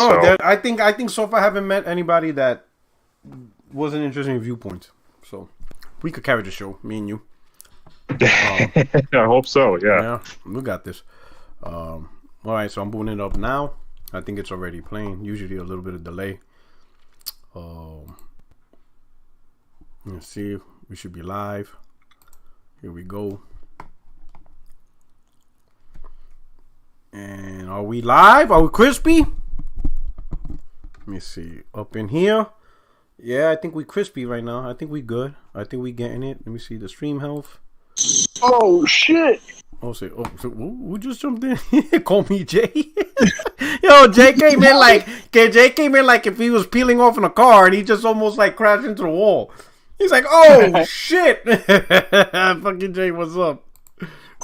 So I think so far I haven't met anybody that wasn't interested in viewpoints. So we could carry the show, me and you. I hope so. Yeah, we got this. All right, so I'm booting it up now. I think it's already playing. Usually a little bit of delay. Let's see. We should be live. Here we go. And are we live? Are we crispy? Let me see. Up in here. Yeah, I think we crispy right now. I think we good. I think we getting it. Let me see the stream health. Oh shit! So who just jumped in? Call me Jay. Yo, Jay came in like if he was peeling off in a car and he just almost like crashed into the wall. He's like, oh shit! Fucking Jay, what's up?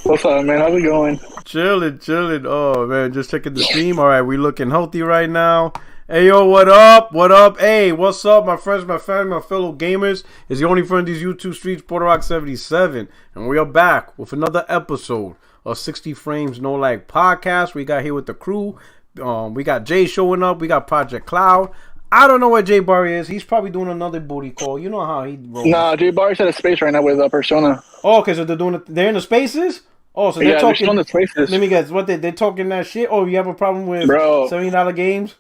What's up, man? How's it going? Chilling. Oh man, just checking the stream. All right, we looking healthy right now. Hey yo, what up? Hey, what's up, my friends, my family, my fellow gamers? It's the only friend these YouTube streets, Puerto77, and we are back with another episode of 60 Frames No Lag podcast. We got here with the crew. We got Jay showing up. We got Project Cloud. I don't know where Jay Barry is. He's probably doing another booty call. You know how he rolls. Nah, Jay Barry's at a space right now with Persona. Oh, okay, so they're doing it. They're in the spaces. Oh, so they're talking. They're in the spaces. Let me guess. What they're talking that shit? Oh, you have a problem with $70 games?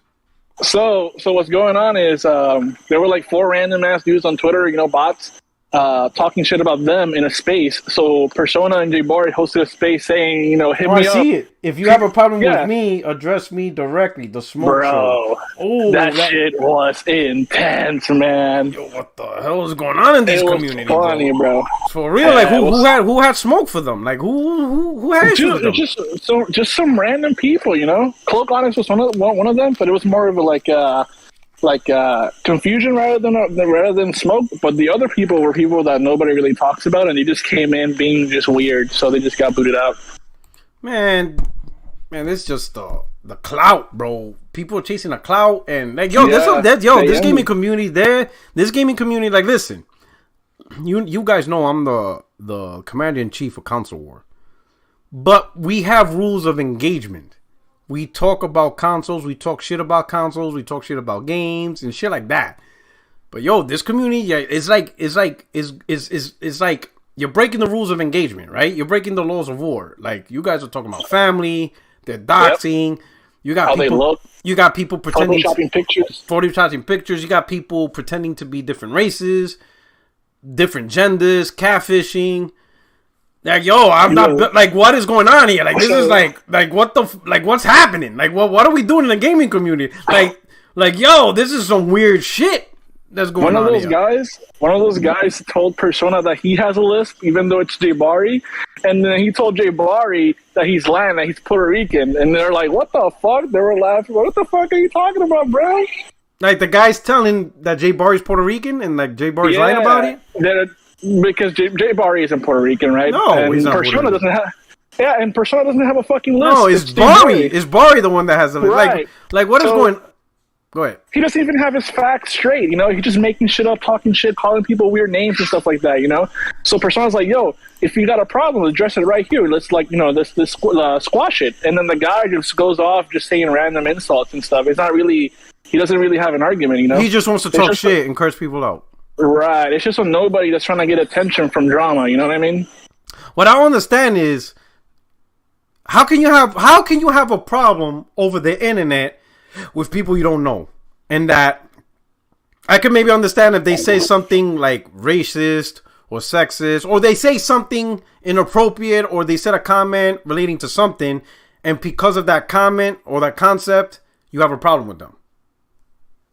So what's going on is there were like 4 random ass dudes on Twitter, bots, talking shit about them in a space. So Persona and Jay Barry hosted a space saying, hit me up. I see it. If you have a problem with me, address me directly. The smoke show. Oh, that shit was intense, man. Yo, what the hell is going on in this community? It was funny, bro. For real, like who had smoke for them? Like who had issues with them? Just some random people, Cloak Onyx was one of them, but it was more of a confusion rather than smoke. But the other people were people that nobody really talks about, and they just came in being just weird, so they just got booted out. Man, it's just the clout, bro. People are chasing a clout, and like, this gaming community there. This gaming community, like, listen, you guys know I'm the commander in chief of Console War, but we have rules of engagement. We talk about consoles, we talk shit about consoles, we talk shit about games and shit like that. But yo, this community, it's like you're breaking the rules of engagement, right? You're breaking the laws of war. Like, you guys are talking about family, they're doxing. Yep. You got how people, they look. You got people pretending photoshopping pictures. You got people pretending to be different races, different genders, catfishing. Like, yo, I'm not like, what is going on here? Like, this is like what's happening? Like, what are we doing in the gaming community? Like, yo, this is some weird shit that's going on. One of those guys told Persona that he has a lisp, even though it's Jay Barry, and then he told Jay Barry that he's Latin, that he's Puerto Rican, and they're like, "What the fuck?" They were laughing. What the fuck are you talking about, bro? Like, the guy's telling that Jay Barry's Puerto Rican, and like Jay Barry's lying about it. Because Jay Barry isn't Puerto Rican, right? No, and he's not. Persona doesn't have. Yeah, and Persona doesn't have a fucking list. No, it's Barry. It's Barry the one that has a list. Right. Like what is going? Go ahead. He doesn't even have his facts straight. He's just making shit up, talking shit, calling people weird names and stuff like that. So Persona's like, yo, if you got a problem, address it right here. Let's squash it. And then the guy just goes off, just saying random insults and stuff. It's not really. He doesn't really have an argument. He just wants to talk shit and curse people out. Right. It's just a nobody that's trying to get attention from drama. You know what I mean? What I don't understand is how can you have a problem over the internet with people you don't know? And that I can maybe understand if they say something like racist or sexist, or they say something inappropriate, or they said a comment relating to something, and because of that comment or that concept, you have a problem with them.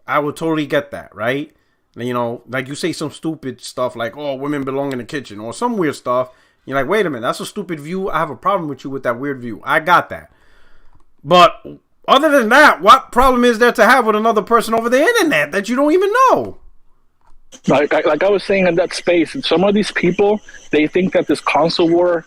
I would totally get that, right? Like you say some stupid stuff like, oh, women belong in the kitchen, or some weird stuff. You're like, wait a minute, that's a stupid view. I have a problem with you with that weird view. I got that. But other than that, what problem is there to have with another person over the internet that you don't even know? Like I was saying in that space, some of these people, they think that this console war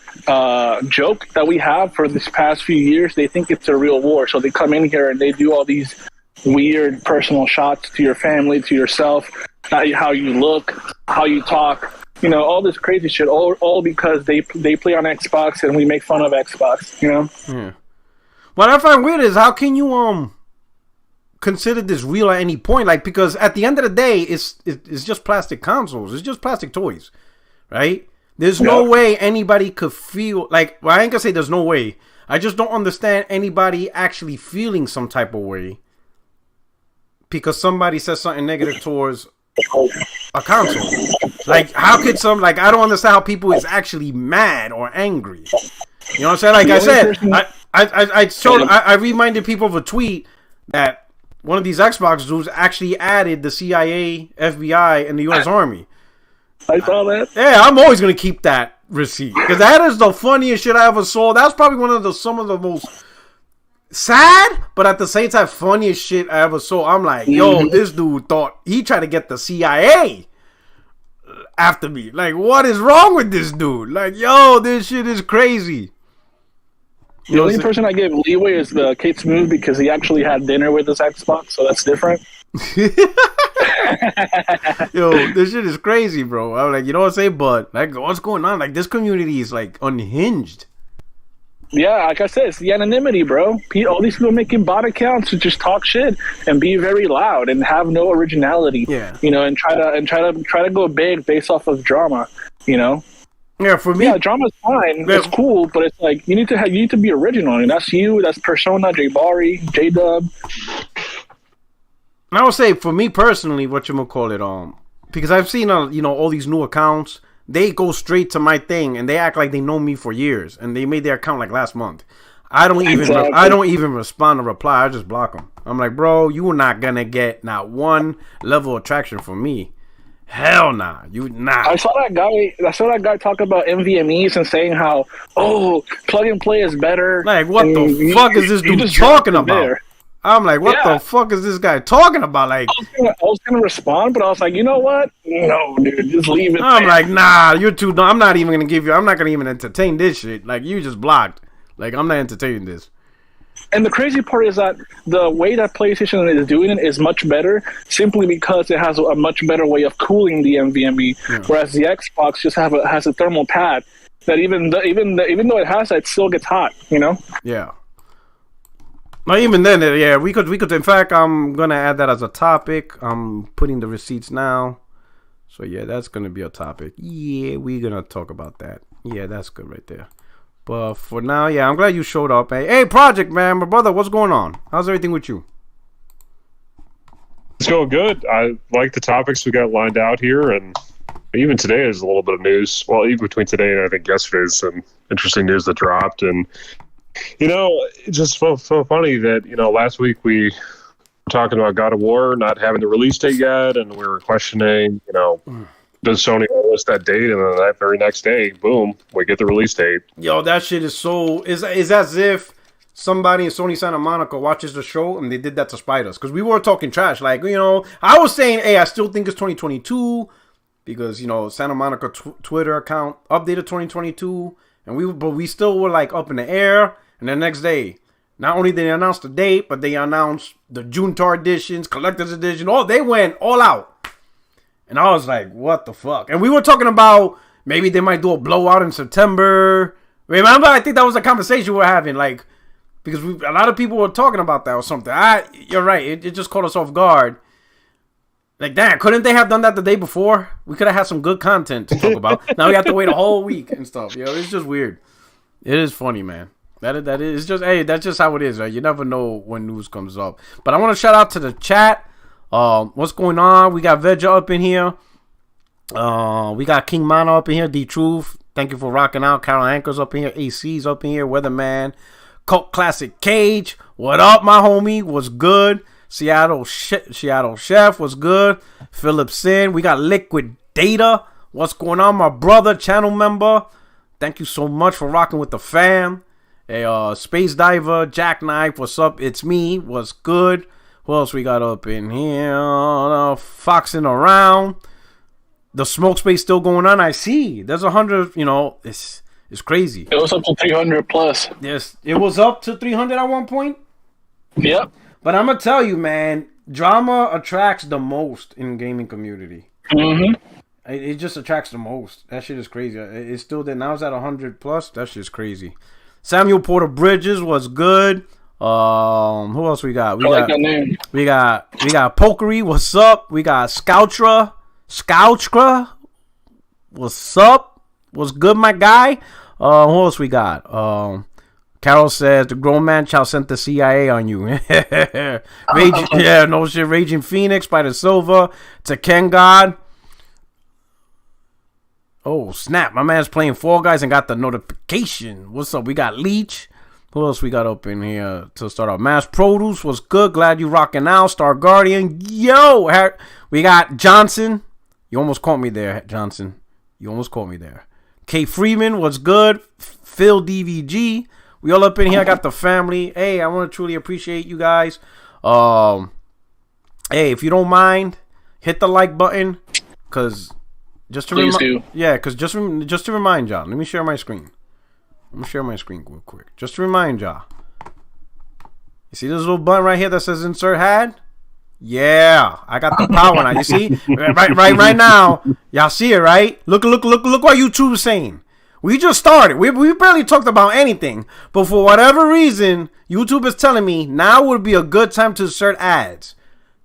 joke that we have for this past few years, they think it's a real war. So they come in here and they do all these weird personal shots to your family, to yourself, how you look, how you talk, all this crazy shit, all because they play on Xbox and we make fun of Xbox, Yeah. What I find weird is how can you consider this real at any point. Like, because at the end of the day, it's just plastic consoles. It's just plastic toys, right? There's no way anybody could feel like. Well, I ain't gonna say there's no way. I just don't understand anybody actually feeling some type of way because somebody says something negative towards a console. Like, how could I don't understand how people is actually mad or angry. You know what I'm saying? Like I said, I reminded people of a tweet that one of these Xbox dudes actually added the CIA, FBI, and the U.S. Army. I saw that. Yeah, I'm always gonna keep that receipt because that is the funniest shit I ever saw. That's probably one of some of the most sad, but at the same time funniest shit I ever saw. I'm like, yo, this dude thought he tried to get the CIA after me. Like, what is wrong with this dude? Like, yo, this shit is crazy. The only person I give leeway is Kate Smooth because he actually had dinner with his Xbox, so that's different. Yo, this shit is crazy, bro. I'm like, you know what I'm saying? But like, what's going on? Like, this community is like unhinged. Yeah, like I said, it's the anonymity, bro. All these people making bot accounts to just talk shit and be very loud and have no originality. Yeah, you know, and try to go big based off of drama. You know. Yeah, for me, yeah, drama's fine. Yeah. It's cool, but it's like you need to be original, and that's you. That's Persona, J Bari, J Dub. I would say for me personally, because I've seen all these new accounts, they go straight to my thing and they act like they know me for years, and they made their account like last month. I don't even respond or reply. I just block them. I'm like, bro, you are not gonna get not one level of traction from me. Hell nah, you not. I saw that guy talk about NVMEs and saying how plug and play is better. Like, what the fuck is this dude talking about? There. I'm like, what the fuck is this guy talking about? Like, I was gonna respond, but I was like, you know what? No, dude, just leave it. I'm like, nah, you're too dumb. I'm not gonna even entertain this shit. Like, you just blocked. Like, I'm not entertaining this. And the crazy part is that the way that PlayStation is doing it is much better, simply because it has a much better way of cooling the NVMe, whereas the Xbox just has a thermal pad that even though it has that, it still gets hot. You know? Yeah. Not even then. Yeah, we could. In fact, I'm gonna add that as a topic. I'm putting the receipts now. So yeah, that's gonna be a topic. Yeah, we're gonna talk about that. Yeah, that's good right there. But for now, yeah, I'm glad you showed up. Hey, Project, man, my brother, what's going on? How's everything with you? It's going good. I like the topics we got lined out here, and even today is a little bit of news. Well, even between today and I think yesterday's some interesting news that dropped. And, it's just so funny that, last week we were talking about God of War not having the release date yet, and we were questioning, does Sony release that date? And then that very next day, boom, we get the release date. Yo, that shit is is as if somebody in Sony Santa Monica watches the show and they did that to spite us. Because we were talking trash. Like, I was saying, hey, I still think it's 2022 because, Santa Monica Twitter account updated 2022. But we still were like up in the air. And the next day, not only did they announce the date, but they announced the Juntar editions, collector's edition. They went all out. And I was like, what the fuck? And we were talking about maybe they might do a blowout in September. Remember? I think that was a conversation we were having. Like, because a lot of people were talking about that or something. You're right. It just caught us off guard. Like, damn, couldn't they have done that the day before? We could have had some good content to talk about. Now we have to wait a whole week and stuff. It's just weird. It is funny, man. That is just, hey, that's just how it is, right? You never know when news comes up. But I want to shout out to the chat. What's going on? We got Veja up in here. We got King Mana up in here. D-Truth, thank you for rocking out. Carol Anchor's up in here. AC's up in here. Weatherman. Cult Classic Cage. What up, my homie? What's good? Seattle Chef. What's good? Philip Sin. We got Liquid Data. What's going on, my brother? Channel member. Thank you so much for rocking with the fam. Hey, Space Diver. Jackknife. What's up? It's me. What's good? Who else we got up in here? Foxing around. The smoke space still going on. I see. There's 100, it's crazy. It was up to 300 plus. Yes, it was up to 300 at one point? Yep. But I'm going to tell you, man, drama attracts the most in gaming community. Mm-hmm. It just attracts the most. That shit is crazy. It's still there. Now it's at 100 plus. That shit's crazy. Samuel Porter Bridges was good. Who else we got? I like that name. We got Pokery. What's up? We got Scoutra. What's up? What's good, my guy? Who else we got? Carol says the grown man child sent the CIA on you. No shit. Raging Phoenix by the Silva to Ken God. Oh snap! My man's playing Fall Guys and got the notification. What's up? We got Leech. Who else we got up in here to start off? Mass Produce was good. Glad you rocking out. Star Guardian. Yo, we got Johnson. You almost caught me there, Johnson. You almost caught me there. K Freeman was good. Phil DVG. We all up in here. I got the family. Hey, I want to truly appreciate you guys. Hey, if you don't mind, hit the like button, cause just to just to remind y'all. Let me share my screen. I'm gonna share my screen real quick, just to remind y'all. You see this little button right here that says insert ad? Yeah, I got the power now. You see, right now, y'all see it, right? Look what YouTube is saying. We just started. We barely talked about anything. But for whatever reason, YouTube is telling me now would be a good time to insert ads.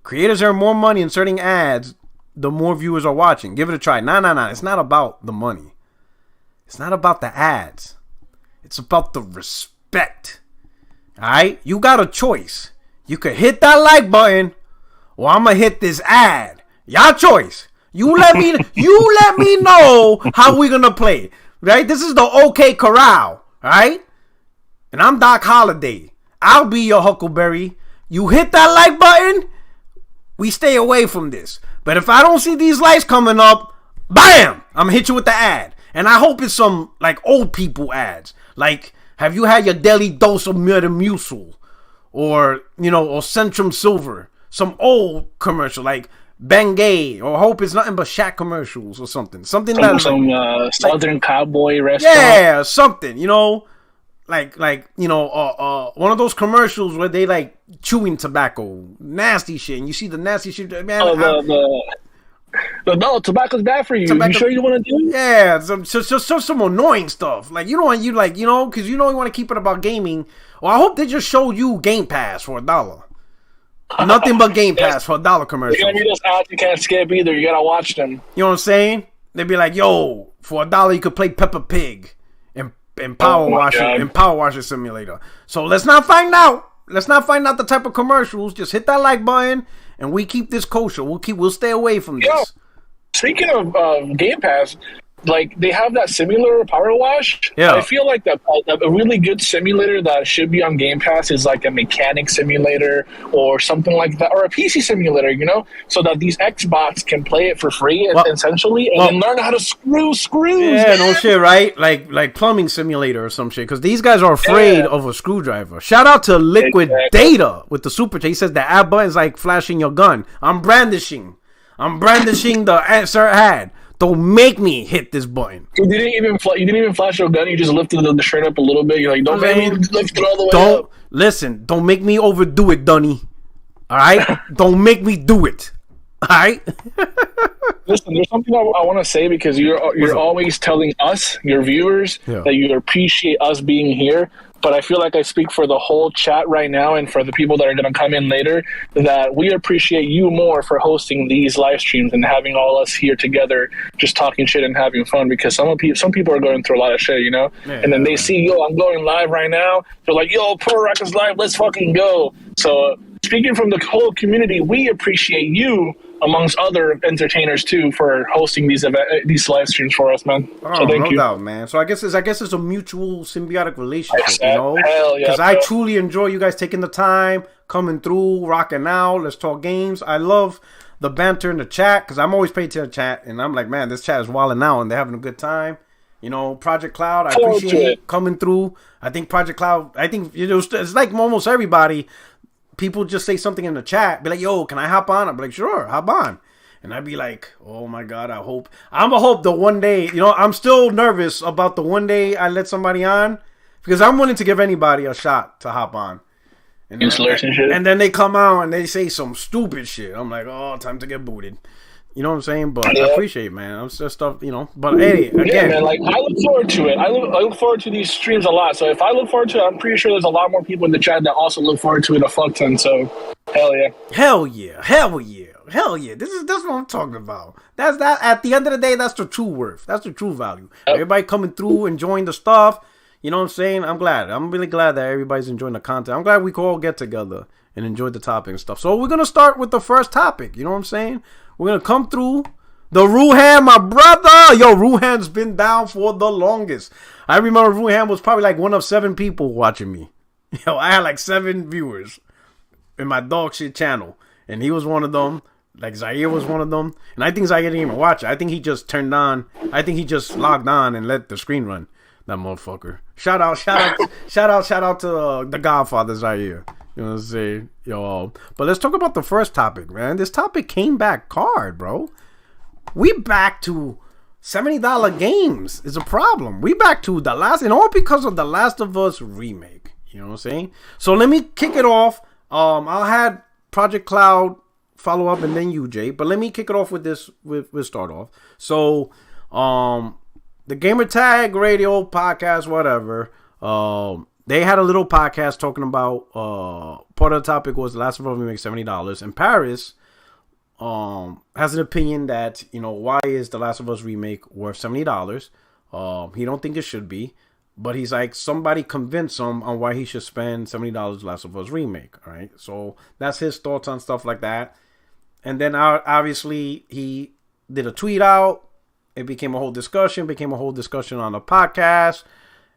Creators earn more money inserting ads the more viewers are watching. Give it a try. Nah. It's not about the money. It's not about the ads. It's about the respect. Alright? You got a choice. You could hit that like button, or I'm going to hit this ad. Y'all choice. You let me know how we going to play. Right? This is the OK Corral, right? And I'm Doc Holliday. I'll be your Huckleberry. You hit that like button, we stay away from this. But if I don't see these lights coming up, bam! I'm gonna hit you with the ad. And I hope it's some like old people ads. Like, have you had your daily dose of Metamucil? Or, or Centrum Silver. Some old commercial like Bengay, or hope it's nothing but Shaq commercials or something. Something that Southern Cowboy restaurant. Yeah, something. Like one of those commercials where they like chewing tobacco, nasty shit, and you see the nasty shit. Man, no, tobacco's bad for you. You sure you want to do it? Yeah, some annoying stuff. Like because you want to keep it about gaming. Well, I hope they just showed you Game Pass for $1. Nothing but Game Pass for $1 commercial. You're gonna be those ads you can't skip either. You gotta watch them. You know what I'm saying? They'd be like, "Yo, for $1 you could play Peppa Pig and Power Washer Simulator." So let's not find out. Let's not find out the type of commercials. Just hit that like button, and we keep this kosher. We'll stay away from this. Yo, speaking of Game Pass. Like, they have that simulator, Power Wash. Yeah. I feel like a really good simulator that should be on Game Pass is like a mechanic simulator or something like that, or a PC simulator, so that these Xbots can play it for free, essentially, and then learn how to screw screws. Yeah, no shit, right? Like plumbing simulator or some shit, because these guys are afraid of a screwdriver. Shout out to Liquid Data with the super chat. He says the ad button is like flashing your gun. I'm brandishing the answer ad. Don't make me hit this button. You didn't even flash your gun. You just lifted the shirt up a little bit. You're like, don't make me lift it all the way up. Listen. Don't make me overdo it, Dunny. All right. Don't make me do it. All right. Listen, there's something I want to say, because you're always telling us, your viewers, that you appreciate us being here. But I feel like I speak for the whole chat right now, and for the people that are going to come in later, that we appreciate you more for hosting these live streams and having all us here together, just talking shit and having fun. Because some people are going through a lot of shit, Yeah, and then they see, I'm going live right now. They're like, yo, Pro Rock is live. Let's fucking go. So speaking from the whole community, we appreciate you, amongst other entertainers too, for hosting these live streams for us, man. So thank you. No doubt, man. So I guess it's a mutual symbiotic relationship, Hell yeah, because I truly enjoy you guys taking the time, coming through, rocking out. Let's talk games. I love the banter in the chat, because I'm always paying attention to the chat, and I'm like, man, this chat is wilding out, and they're having a good time. Project Cloud, I appreciate coming through. I think Project Cloud, it's like almost everybody. People just say something in the chat, be like, yo, can I hop on? I'll be like, sure, hop on. And I'd be like, oh my God, I'm going to hope the one day, I'm still nervous about the one day I let somebody on, because I'm willing to give anybody a shot to hop on. And then they come out and they say some stupid shit. I'm like, oh, time to get booted. You know what I'm saying? But I appreciate it, man. I'm just stuff, But hey, again, yeah, man. Like I look forward to it. I look forward to these streams a lot. So if I look forward to it, I'm pretty sure there's a lot more people in the chat that also look forward to it a fuck ton. So hell yeah. Hell yeah. Hell yeah. Hell yeah. That's what I'm talking about. That's that. At the end of the day, that's the true worth. That's the true value. Yep. Everybody coming through, enjoying the stuff. You know what I'm saying? I'm glad. I'm really glad that everybody's enjoying the content. I'm glad we can all get together and enjoy the topic and stuff. So we're going to start with the first topic. You know what I'm saying? We're going to come through. The Ruhan, my brother. Yo, Ruhan's been down for the longest. I remember Ruhan was probably like one of 7 people watching me. Yo, I had like 7 viewers in my dog shit channel. And he was one of them. Like Zaire was one of them. And I think Zaire didn't even watch it. I think he just turned on. I think he just logged on and let the screen run. That motherfucker. Shout out to the Godfather Zaire. You know what I'm saying? Yo, but let's talk about the first topic, man. This topic came back hard, bro. We back to $70 games is a problem. We back to the last, and all because of the Last of Us remake. You know what I'm saying? So let me kick it off. I'll have Project Cloud follow up and then you, Jay. But let me kick it off with this. We'll start off. So, the Gamer Tag Radio podcast, whatever. They had a little podcast talking about part of the topic was Last of Us remake $70, and Paris has an opinion that, why is the Last of Us remake worth $70? He don't think it should be, but he's like, somebody convince him on why he should spend $70 Last of Us remake. All right, so that's his thoughts on stuff like that. And then obviously he did a tweet out. It became a whole discussion. On the podcast,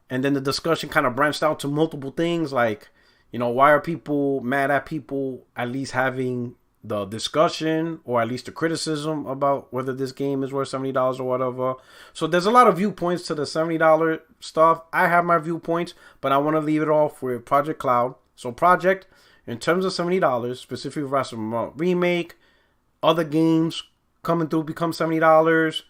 and then the discussion kind of branched out to multiple things like, why are people mad at people at least having the discussion or at least the criticism about whether this game is worth $70 or whatever. So there's a lot of viewpoints to the $70 stuff. I have my viewpoints, but I want to leave it off with Project Cloud. So Project, in terms of $70, specifically Last of Us remake, other games coming through become $70.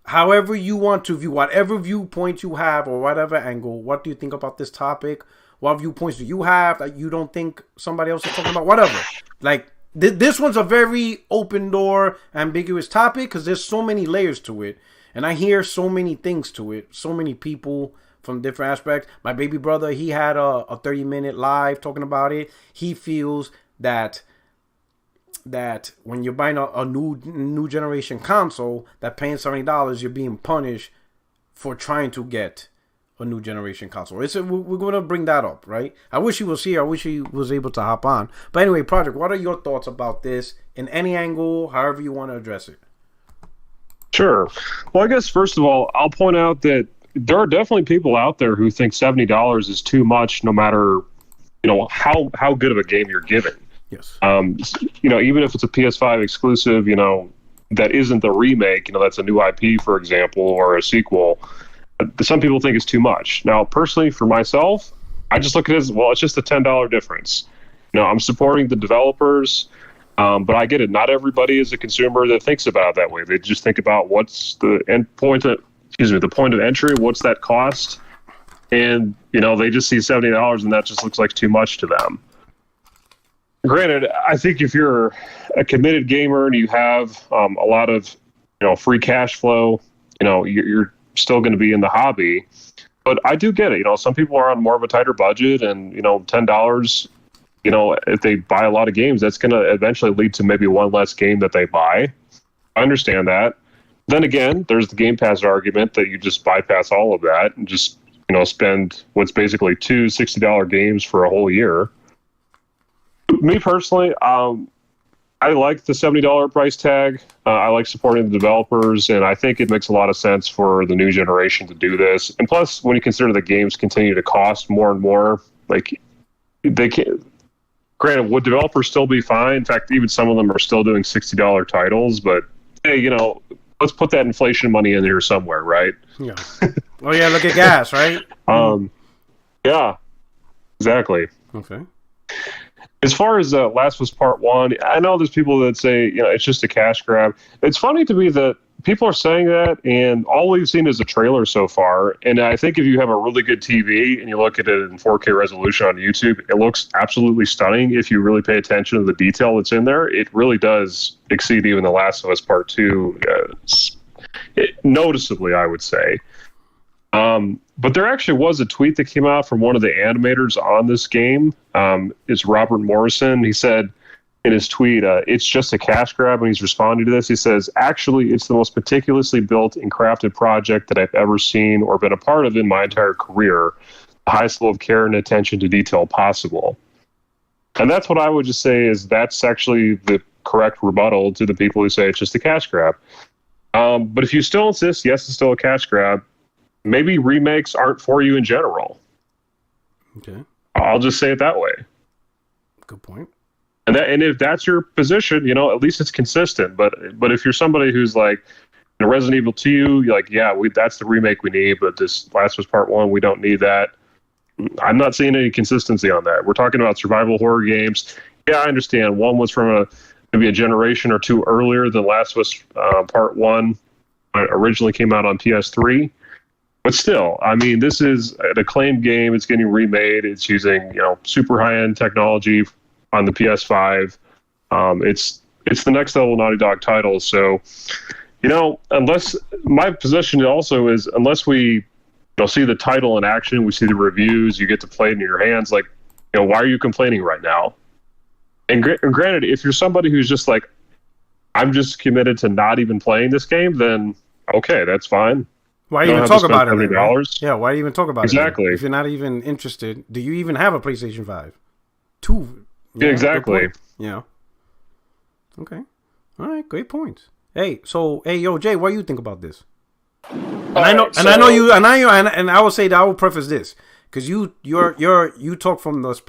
However you want to view, whatever viewpoint you have or whatever angle, what do you think about this topic? What viewpoints do you have that you don't think somebody else is talking about? Whatever. Like, this one's a very open door, ambiguous topic because there's so many layers to it. And I hear so many things to it. So many people from different aspects. My baby brother, he had a 30-minute live talking about it. He feels that when you're buying a new generation console, that paying $70, you're being punished for trying to get a new generation console. We're going to bring that up, right? I wish he was here. I wish he was able to hop on. But anyway, Project, what are your thoughts about this in any angle, however you want to address it? Sure. Well, I guess, first of all, I'll point out that there are definitely people out there who think $70 is too much no matter, how good of a game you're given. Yes. Even if it's a PS5 exclusive, that isn't the remake, that's a new IP, for example, or a sequel. Some people think it's too much. Now, personally, for myself, I just look at it as, well, it's just a $10 difference. I'm supporting the developers, but I get it. Not everybody is a consumer that thinks about it that way. They just think about what's the the point of entry, what's that cost, and they just see $70 and that just looks like too much to them. Granted, I think if you're a committed gamer and you have a lot of free cash flow, you're still going to be in the hobby. But I do get it. Some people are on more of a tighter budget, and $10, if they buy a lot of games, that's going to eventually lead to maybe one less game that they buy. I understand that. Then again, there's the Game Pass argument that you just bypass all of that and just spend what's basically two $60 games for a whole year. Me personally, I like the $70 price tag. I like supporting the developers, and I think it makes a lot of sense for the new generation to do this. And plus, when you consider the games continue to cost more and more, like they can't. Granted, would developers still be fine? In fact, even some of them are still doing $60 titles. But hey, let's put that inflation money in there somewhere, right? Yeah. Oh yeah, look at gas, right? Yeah, exactly. Okay. As far as Last of Us Part 1, I know there's people that say, it's just a cash grab. It's funny to me that people are saying that, and all we've seen is a trailer so far. And I think if you have a really good TV and you look at it in 4K resolution on YouTube, it looks absolutely stunning. If you really pay attention to the detail that's in there, it really does exceed even The Last of Us Part 2 noticeably, I would say. But there actually was a tweet that came out from one of the animators on this game. It's Robert Morrison. He said in his tweet, it's just a cash grab. When he's responding to this, he says, actually, it's the most meticulously built and crafted project that I've ever seen or been a part of in my entire career. The highest level of care and attention to detail possible. And that's what I would just say is that's actually the correct rebuttal to the people who say it's just a cash grab. But if you still insist, yes, it's still a cash grab, maybe remakes aren't for you in general. Okay. I'll just say it that way. Good point. And if that's your position, at least it's consistent. But if you're somebody who's like, Resident Evil 2, you're like, yeah, that's the remake we need, but this Last of Us Part 1, we don't need that. I'm not seeing any consistency on that. We're talking about survival horror games. Yeah, I understand. One was from maybe a generation or two earlier than Last of Us Part 1 originally came out on PS3. But still, I mean, this is an acclaimed game. It's getting remade. It's using, super high-end technology on the PS5. It's the next level Naughty Dog title. So, unless my position also is, unless we see the title in action, we see the reviews, you get to play it in your hands, like, why are you complaining right now? And granted, if you're somebody who's just like, I'm just committed to not even playing this game, then okay, that's fine. Why do you even talk about it? $70. Yeah, why do you even talk about it? Exactly. If you're not even interested, do you even have a PlayStation 5? 2. Yeah, exactly. Yeah. Okay. All right. Great points. Hey, Jay, what do you think about this? And I will say that I will preface this because you talk from the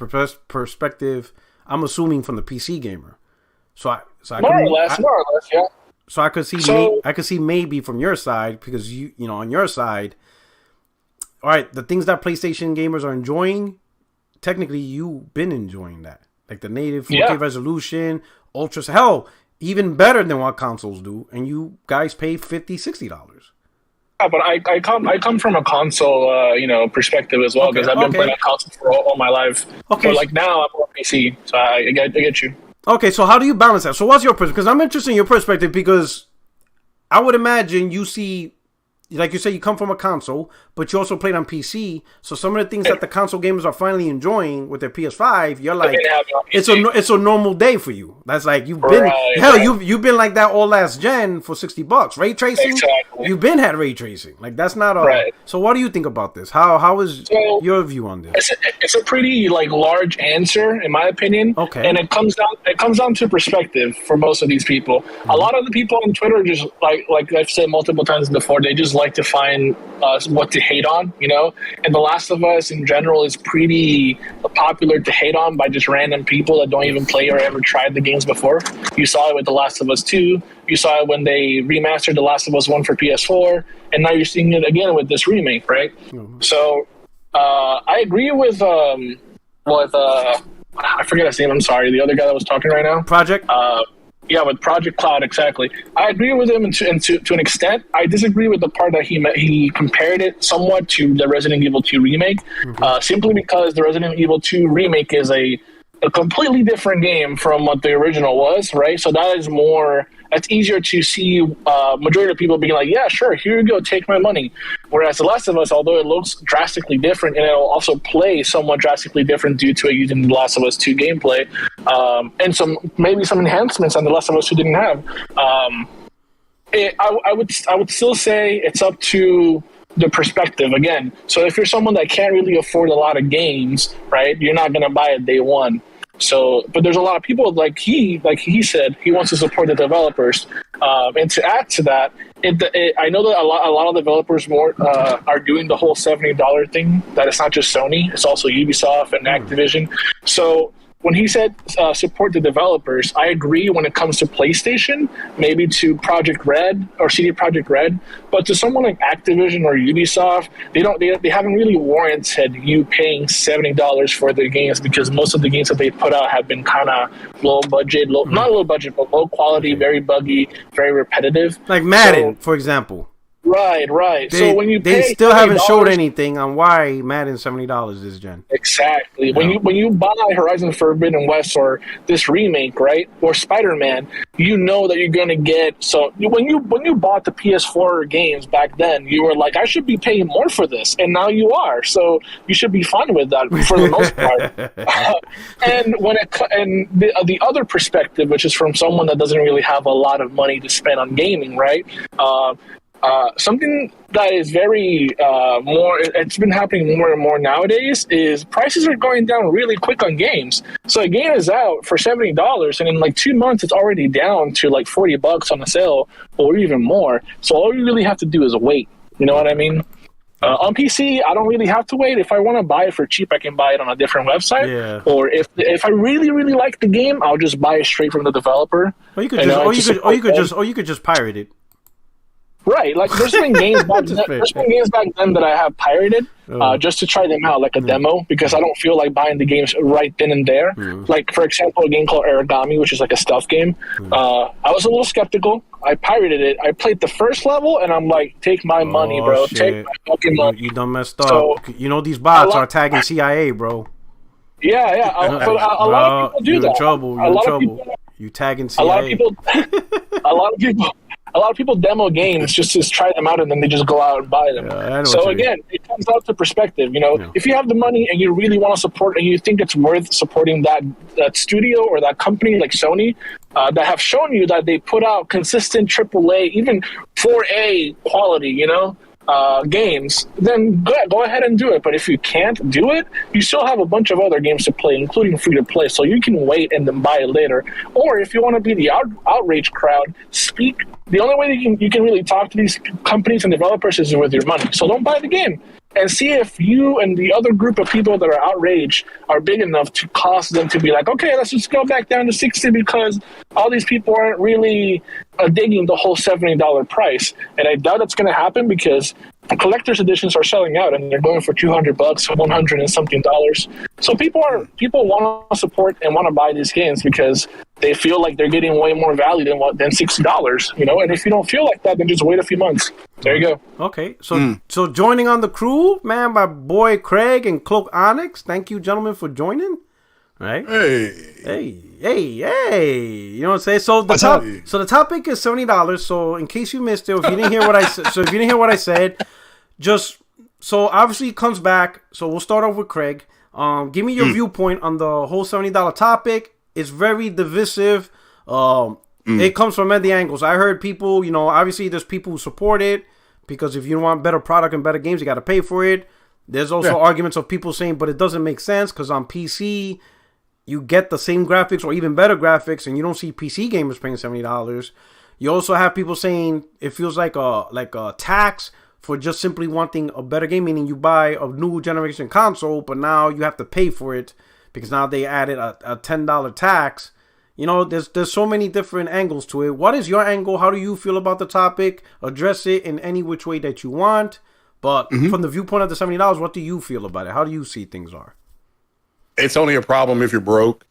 perspective. I'm assuming from the PC gamer. More or less, yeah. So I could see maybe from your side because on your side, all right, the things that PlayStation gamers are enjoying, technically you've been enjoying that, like the native 4K resolution, ultra, hell, even better than what consoles do, and you guys pay $50-$60. Yeah, but I come from a console perspective as well because I've been playing on console for all my life. Okay, but like now I'm on PC, so I get you. Okay, so how do you balance that? So what's your perspective? Because I'm interested in your perspective because I would imagine you see, like you say, you come from a console, but you also played on PC. So some of the things that the console gamers are finally enjoying with their PS5, you're like, it's a normal day for you. That's like you've been you've been like that all last gen for $60. Ray tracing, you've been had ray tracing. Like that's not a. So what do you think about this? How is your view on this? It's a pretty large answer in my opinion. Okay, and it comes down to perspective for most of these people. Mm-hmm. A lot of the people on Twitter just like I've said multiple times before, they just like to find what to hate on, and The Last of Us in general is pretty popular to hate on by just random people that don't even play or ever tried the games before. You saw it with The Last of Us 2, you saw it when they remastered The Last of Us 1 for PS4, and now you're seeing it again with this remake, right? Mm-hmm. So I agree with I forget his name, I'm sorry, the other guy that was talking right now. Project? Yeah, with Project Cloud, exactly. I agree with him to an extent. I disagree with the part that he compared it somewhat to the Resident Evil 2 remake, simply because the Resident Evil 2 remake is a completely different game from what the original was, right? So that's easier to see majority of people being like, yeah, sure, here you go, take my money. Whereas The Last of Us, although it looks drastically different, and it'll also play somewhat drastically different due to it using The Last of Us 2 gameplay, and some enhancements on The Last of Us 2 didn't have. I would still say it's up to the perspective again. So if you're someone that can't really afford a lot of games, right, you're not going to buy it day one. So, but there's a lot of people like he said he wants to support the developers, and to add to that, I know that a lot of developers are doing the whole $70 thing. That it's not just Sony; it's also Ubisoft and Activision. So when he said support the developers, I agree when it comes to PlayStation, maybe to Project Red or CD Project Red, but to someone like Activision or Ubisoft, they haven't really warranted you paying $70 for their games, because most of the games that they put out have been kind of low budget, not low budget, but low quality, very buggy, very repetitive. Like Madden, for example. Right. So when you they pay still haven't showed $70 anything on why Madden $70 this gen. Exactly. When you buy Horizon Forbidden West or this remake, right, or Spider-Man, you know that you're going to get. So when you bought the PS4 games back then, you were like, I should be paying more for this, and now you are. So you should be fine with that for the most part. And the other perspective, which is from someone that doesn't really have a lot of money to spend on gaming, right? Something that is very it's been happening more and more nowadays is prices are going down really quick on games. So a game is out for $70, and in like 2 months it's already down to like $40 on a sale or even more. So all you really have to do is wait. You know what I mean? On PC, I don't really have to wait. If I want to buy it for cheap, I can buy it on a different website. Yeah. Or if I really, really like the game, I'll just buy it straight from the developer. Or you could just pirate it. Right, like there's been games back then that I have pirated just to try them out, like a demo, because I don't feel like buying the games right then and there. Like, for example, a game called Origami, which is like a stealth game. I was a little skeptical. I pirated it. I played the first level, and I'm like, take my money, bro. Shit. Take my fucking money. You done messed up. So, you know these bots are tagging CIA, bro. Yeah. But a lot of people do that. You're in trouble. You tagging CIA. A lot of people demo games just to try them out, and then they just go out and buy them. So again, it comes out to perspective. You know, if you have the money and you really want to support, and you think it's worth supporting that studio or that company like Sony, that have shown you that they put out consistent AAA, even 4A quality, you know, games, then go ahead and do it. But if you can't do it, you still have a bunch of other games to play, including free to play, so you can wait and then buy it later. Or if you want to be the outrage crowd, speak. The only way you can really talk to these companies and developers is with your money. So don't buy the game, and see if you and the other group of people that are outraged are big enough to cause them to be like, okay, let's just go back down to 60 because all these people aren't really digging the whole $70 price. And I doubt it's going to happen, because collector's editions are selling out and they're going for $200, $100 and something dollars. So people want to support and want to buy these games because they feel like they're getting way more value than $60, you know. And if you don't feel like that, then just wait a few months. There you go. Okay, so joining on the crew, man, my boy Craig and Cloak Onyx. Thank you, gentlemen, for joining. Right? Hey. You know what I'm saying? So the topic is $70. So in case you missed it, if you didn't hear what I said, just so obviously it comes back. So we'll start off with Craig. Give me your viewpoint on the whole $70 topic. It's very divisive. It comes from many angles. I heard people, you know, obviously there's people who support it because if you want better product and better games, you got to pay for it. There's also arguments of people saying, but it doesn't make sense because on PC, you get the same graphics or even better graphics, and you don't see PC gamers paying $70. You also have people saying it feels like a tax for just simply wanting a better game, meaning you buy a new generation console, but now you have to pay for it because now they added a $10 tax. You know, there's so many different angles to it. What is your angle? How do you feel about the topic? Address it in any which way that you want. But from the viewpoint of the $70, what do you feel about it? How do you see things are? It's only a problem if you're broke.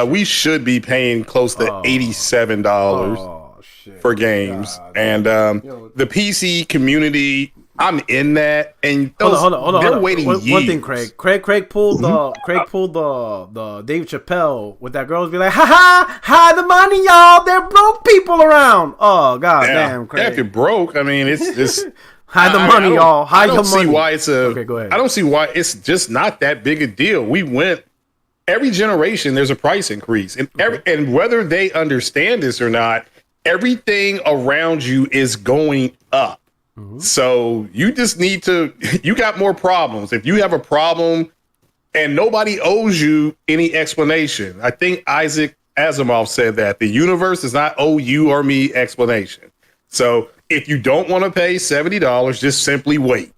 We should be paying close to $87 for games. God. And the PC community, I'm in that. And hold on. Waiting one thing, Craig. Craig pulled the Dave Chappelle with that girl be like, hide the money, y'all. There are broke people around. Oh, God damn, Craig. If you're broke, I mean, it's hide the money, y'all. Hide the money. I don't see why it's okay, go ahead. I don't see why it's just not that big a deal. We went every generation. There's a price increase, and and whether they understand this or not, everything around you is going up. So you just need to. You got more problems. If you have a problem, and nobody owes you any explanation. I think Isaac Asimov said that the universe does not owe you or me explanation. So if you don't want to pay $70, just simply wait.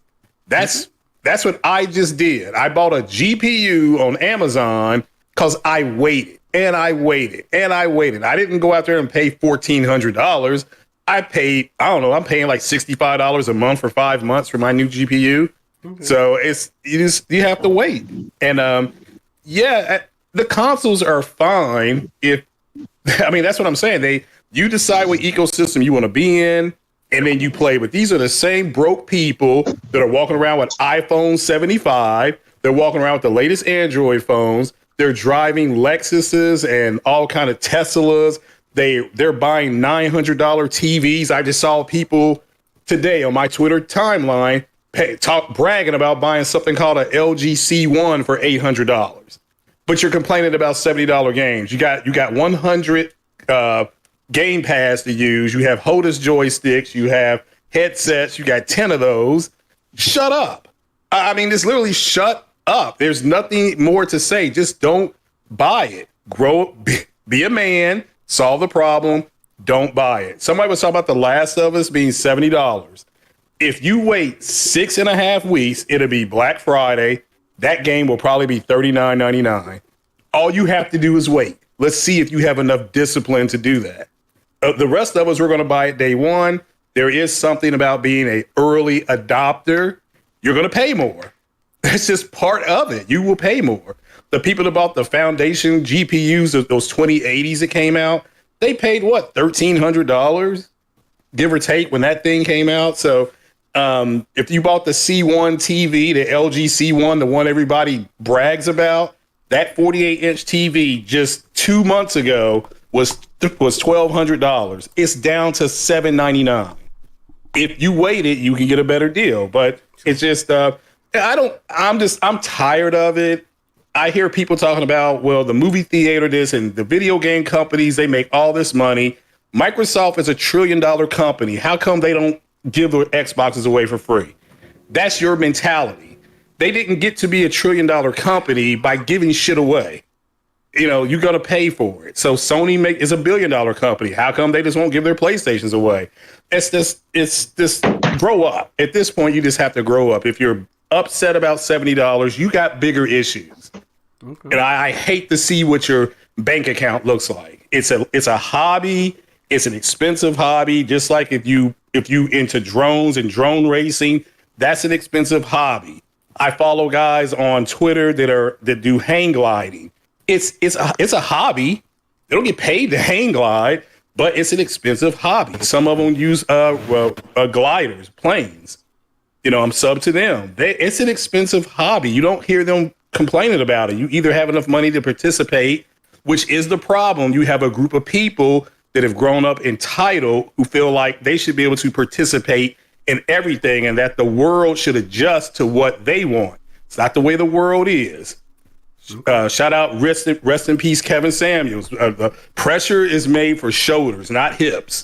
That's what I just did. I bought a GPU on Amazon because I waited and I waited and I waited. I didn't go out there and pay $1,400. I paid, I don't know, I'm paying like $65 a month for 5 months for my new GPU. Okay. So you have to wait. And the consoles are fine that's what I'm saying. You decide what ecosystem you want to be in, and then you play. But these are the same broke people that are walking around with iPhone 75. They're walking around with the latest Android phones. They're driving Lexuses and all kind of Teslas. They're buying $900 TVs. I just saw people today on my Twitter timeline bragging about buying something called an LG C1 for $800. But you're complaining about $70 games. You got 100 Game Pass to use. You have HOTAS joysticks. You have headsets. You got 10 of those. Shut up. I mean, just literally shut up. There's nothing more to say. Just don't buy it. Grow, be a man, solve the problem. Don't buy it. Somebody was talking about The Last of Us being $70. If you wait 6.5 weeks, it'll be Black Friday. That game will probably be $39.99. All you have to do is wait. Let's see if you have enough discipline to do that. The rest of us, we're going to buy it day one. There is something about being an early adopter. You're going to pay more. That's just part of it. You will pay more. The people that bought the foundation GPUs, those 2080s that came out, they paid what, $1,300, give or take, when that thing came out. So if you bought the C1 TV, the LG C1, the one everybody brags about, that 48-inch TV just 2 months ago was $1,200. It's down to $799. If you waited, you can get a better deal. But it's just I'm tired of it. I hear people talking about, well, the movie theater this and the video game companies, they make all this money. Microsoft is $1 trillion company. How come they don't give their Xboxes away for free? That's your mentality. They didn't get to be $1 trillion company by giving shit away. You know, you're going to pay for it. So Sony is $1 billion company. How come they just won't give their PlayStations away? It's just grow up. At this point, you just have to grow up. If you're upset about $70, you got bigger issues. Okay. And I hate to see what your bank account looks like. It's a hobby. It's an expensive hobby. Just like if you into drones and drone racing, that's an expensive hobby. I follow guys on Twitter that do hang gliding. It's a hobby. They don't get paid to hang glide, but it's an expensive hobby. Some of them use gliders, planes. You know, I'm sub to them. It's an expensive hobby. You don't hear them complaining about it. You either have enough money to participate, which is the problem. You have a group of people that have grown up entitled who feel like they should be able to participate in everything and that the world should adjust to what they want. It's not the way the world is. Shout out, rest in peace, Kevin Samuels. The pressure is made for shoulders, not hips.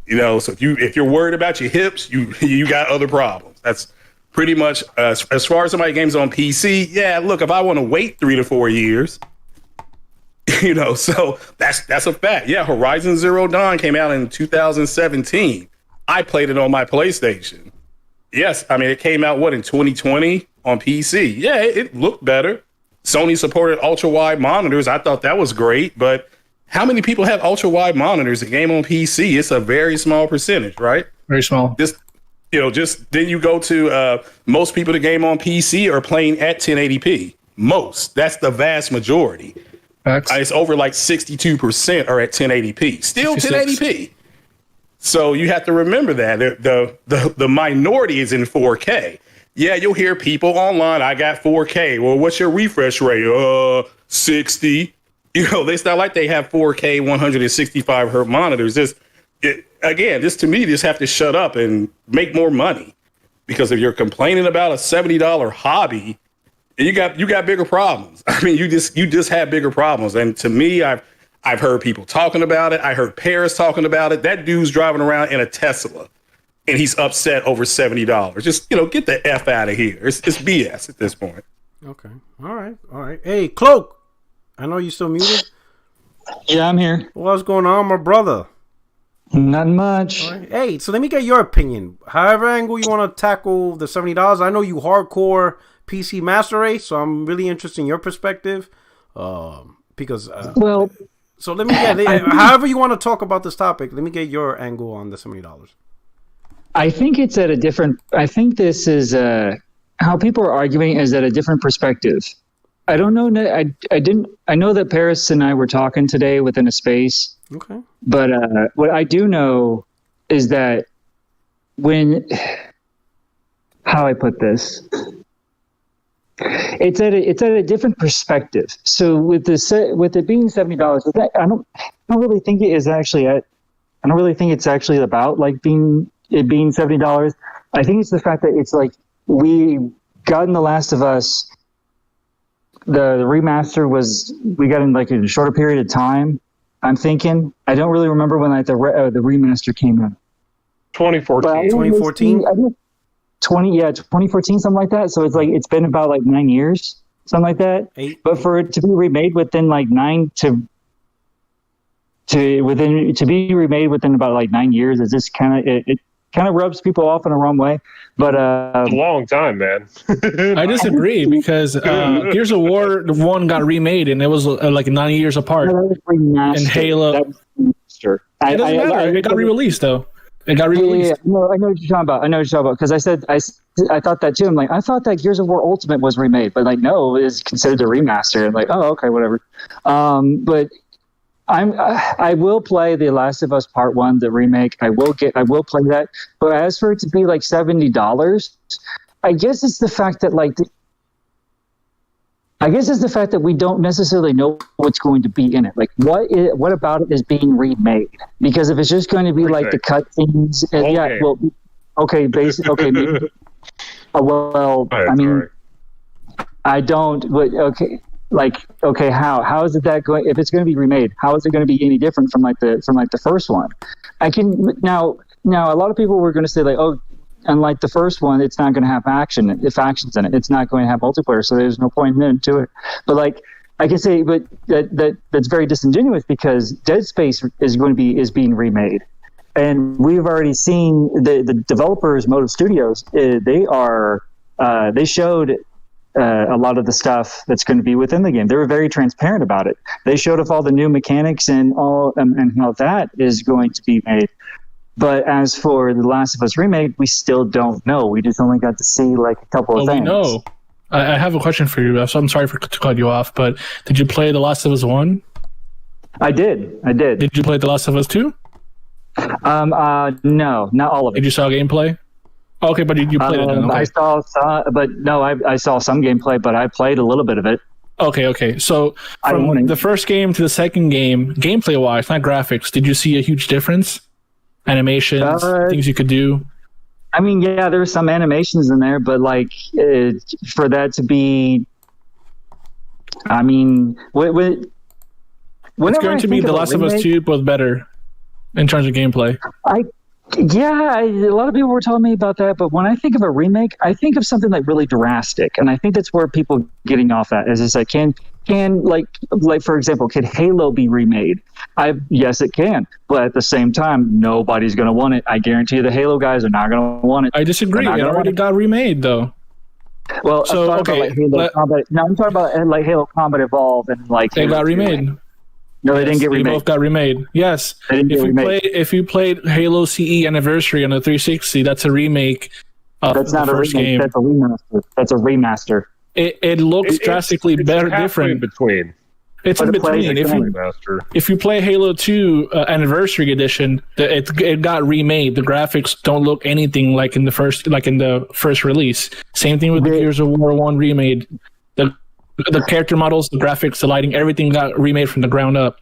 You know, so if you're worried about your hips, you got other problems. That's pretty much as far as somebody games on PC. Yeah, look, if I want to wait 3 to 4 years, you know, so that's a fact. Yeah, Horizon Zero Dawn came out in 2017. I played it on my PlayStation. Yes, I mean, it came out, in 2020 on PC. Yeah, it looked better. Sony supported ultra-wide monitors. I thought that was great, but how many people have ultra-wide monitors that game on PC? It's a very small percentage, right? Very small. Just then you go to most people that game on PC are playing at 1080p. Most. That's the vast majority. It's over like 62% are at 1080p. Still 56. 1080p. So you have to remember that the minority is in 4K. Yeah, you'll hear people online, I got 4K. Well, what's your refresh rate? 60. You know, it's not like they have 4K 165 hertz monitors. Just to me, just have to shut up and make more money. Because if you're complaining about a $70 hobby, you got bigger problems. I mean, you just have bigger problems. And to me, I've heard people talking about it. I heard Paris talking about it. That dude's driving around in a Tesla. And he's upset over $70. Just, get the F out of here. It's BS at this point. Okay. All right. Hey, Cloak. I know you're still muted. Yeah, I'm here. What's going on, my brother? Not much. Right. Hey, so let me get your opinion. However angle you want to tackle the $70. I know you hardcore PC Master Race, so I'm really interested in your perspective. Because Well, so let me get however you want to talk about this topic. Let me get your angle on the $70. I think it's at a different. I think this is how people are arguing is at a different perspective. I don't know. I didn't. I know that Paris and I were talking today within a space. Okay. But what I do know is that how I put this, it's at a different perspective. So with it being $70, I don't really think it is actually I don't really think it's actually about like being $70. I think it's the fact that it's like we got in The Last of Us. The remaster we got in like in a shorter period of time. I'm thinking. I don't really remember when like the remaster came out. 2014. 2014? 2014, something like that. So it's like it's been about like 9 years, something like that. 8. But for it to be remade within like within about like 9 years, it's just it kind of rubs people off in the wrong way. But A long time, man. I disagree because Gears of War 1 got remade and it was like 9 years apart. And Halo. That was remaster. It doesn't matter. It got re-released though. It got re-released. Yeah. No, I know what you're talking about. Because I thought that too. I'm like, I thought that Gears of War Ultimate was remade, but like, no, it is considered a remaster. I'm like, oh, okay, whatever. But I will play The Last of Us Part 1, the remake. I will play that. But as for it to be like $70, I guess it's the fact that we don't necessarily know what's going to be in it. Like, what about it is being remade? Because if it's just going to be like the cutscenes, maybe. Well, I mean, I don't. But okay, how is it that going? If it's going to be remade, how is it going to be any different from the first one? I can now. A lot of people were going to say like, oh, unlike the first one, it's not going to have actions in it. It's not going to have multiplayer, so there's no point into it. But like I can say, but that's very disingenuous because Dead Space is being remade, and we've already seen the developers, Motive Studios. They showed a lot of the stuff that's going to be within the game. They were very transparent about it. They showed off all the new mechanics and all and how that is going to be made. But as for The Last of Us remake, we still don't know. We just only got to see like a couple of things. We know. I have a question for you. So I'm sorry to cut you off, but did you play The Last of Us 1? I did. Did you play The Last of Us 2? No, not all of it. Did you saw gameplay? Okay, but you played it then. Okay. I saw some gameplay, but I played a little bit of it. Okay. So from the first game to the second game, gameplay-wise, not graphics, did you see a huge difference? Animations, things you could do? I mean, yeah, there were some animations in there, but like for that to be, I mean, it's going to be The Last of Us 2, but better in terms of gameplay. A lot of people were telling me about that, but when I think of a remake, I think of something like really drastic, and I think that's where people are getting off at. Is it's like can like for example, can Halo be remade? Yes, it can, but at the same time, nobody's going to want it. I guarantee you, the Halo guys are not going to want it. I disagree. It already got remade, though. Well, so I'm talking about like Halo Combat Evolved and like they got remade. No, they didn't get remade. They both got remade. Yes. If you played Halo CE Anniversary on the 360, that's a remake of that's not the first game. That's a remaster. That's a remaster. It looks drastically better, different. In between. It's in between. If you play Halo 2 Anniversary Edition, it got remade. The graphics don't look anything like in the first release. Same thing with the Gears of War 1 remade. The character models, the graphics, the lighting, everything got remade from the ground up.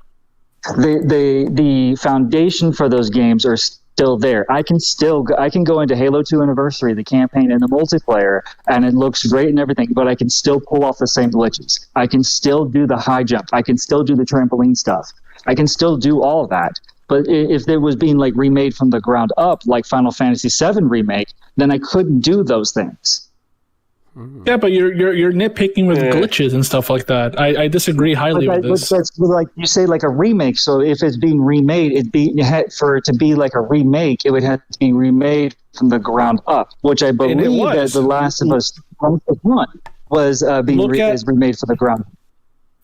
The foundation for those games are still there. I can go into Halo 2 Anniversary, the campaign and the multiplayer, and it looks great and everything, but I can still pull off the same glitches. I can still do the high jump. I can still do the trampoline stuff. I can still do all of that. But if there was being like remade from the ground up, like Final Fantasy VII Remake, then I couldn't do those things. Yeah, but you're nitpicking with glitches and stuff like that. I disagree highly with this. That's like you say, like a remake. So if it's being remade, for it to be like a remake, it would have to be remade from the ground up, which I believe that The Last of Us 1 was remade from the ground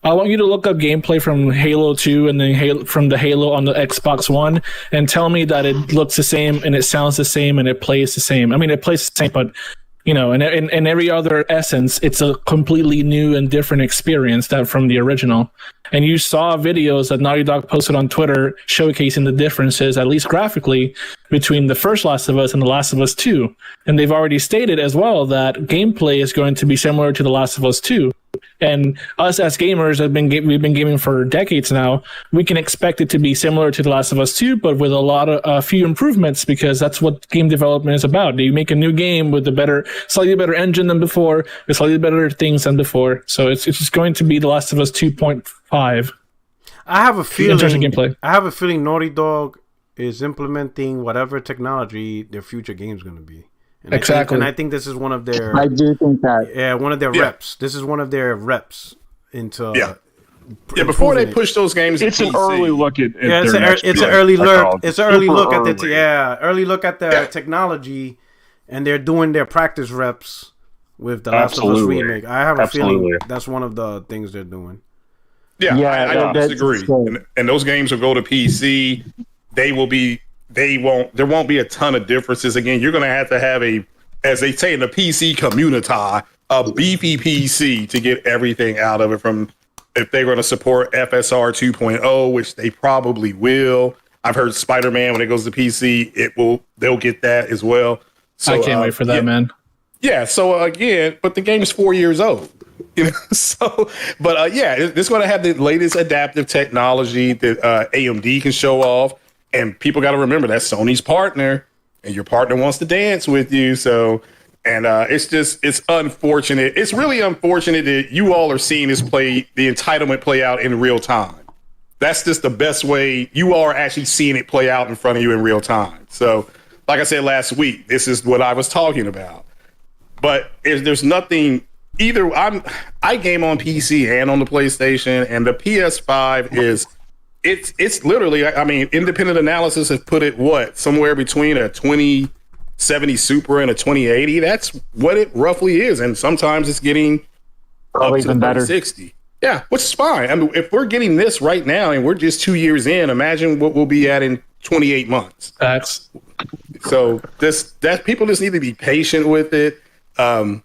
up. I want you to look up gameplay from Halo 2 and then from the Halo on the Xbox One and tell me that it looks the same and it sounds the same and it plays the same. I mean, it plays the same, but in every other essence, it's a completely new and different experience that from the original. And you saw videos that Naughty Dog posted on Twitter showcasing the differences, at least graphically, between the first Last of Us and The Last of Us 2. And they've already stated as well that gameplay is going to be similar to The Last of Us 2. And us as gamers we've been gaming for decades now. We can expect it to be similar to The Last of Us 2, but with a few improvements, because that's what game development is about. You make a new game with slightly better engine than before, with slightly better things than before. So it's just going to be The Last of Us 2.5. I have a feeling. In terms of gameplay, I have a feeling Naughty Dog is implementing whatever technology their future game is going to be. And exactly. I think this is one of their. I do think that. Yeah, one of their reps. This is one of their reps into. Yeah. Yeah, before they push those games, it's an early look at it's an early look. It's an early look at the early look at the technology, and they're doing their practice reps with the Last of Us remake. I have a feeling that's one of the things they're doing. Yeah, I don't disagree. And those games will go to PC. There won't be a ton of differences. Again, you're going to have a, as they say in the PC community, a beefy PC to get everything out of it. From if they're going to support FSR 2.0, which they probably will. I've heard Spider-Man, when it goes to PC, they'll get that as well. So I can't wait for that, man. Yeah. So again, but the game's 4 years old. It's going to have the latest adaptive technology that AMD can show off. And people got to remember that's Sony's partner, and your partner wants to dance with you. So, and it's unfortunate. It's really unfortunate that you all are seeing the entitlement play out in real time. That's just the best way. You are actually seeing it play out in front of you in real time. So, like I said last week, this is what I was talking about. But there's nothing. Either I game on PC and on the PlayStation, and the PS5 is. It's literally, I mean, independent analysis has put it somewhere between a 2070 Super and a 2080. That's what it roughly is, and sometimes it's getting probably up to even better 3060. Yeah, which is fine. I mean, if we're getting this right now and we're just 2 years in, imagine what we'll be at in 28 months. Facts. So people just need to be patient with it.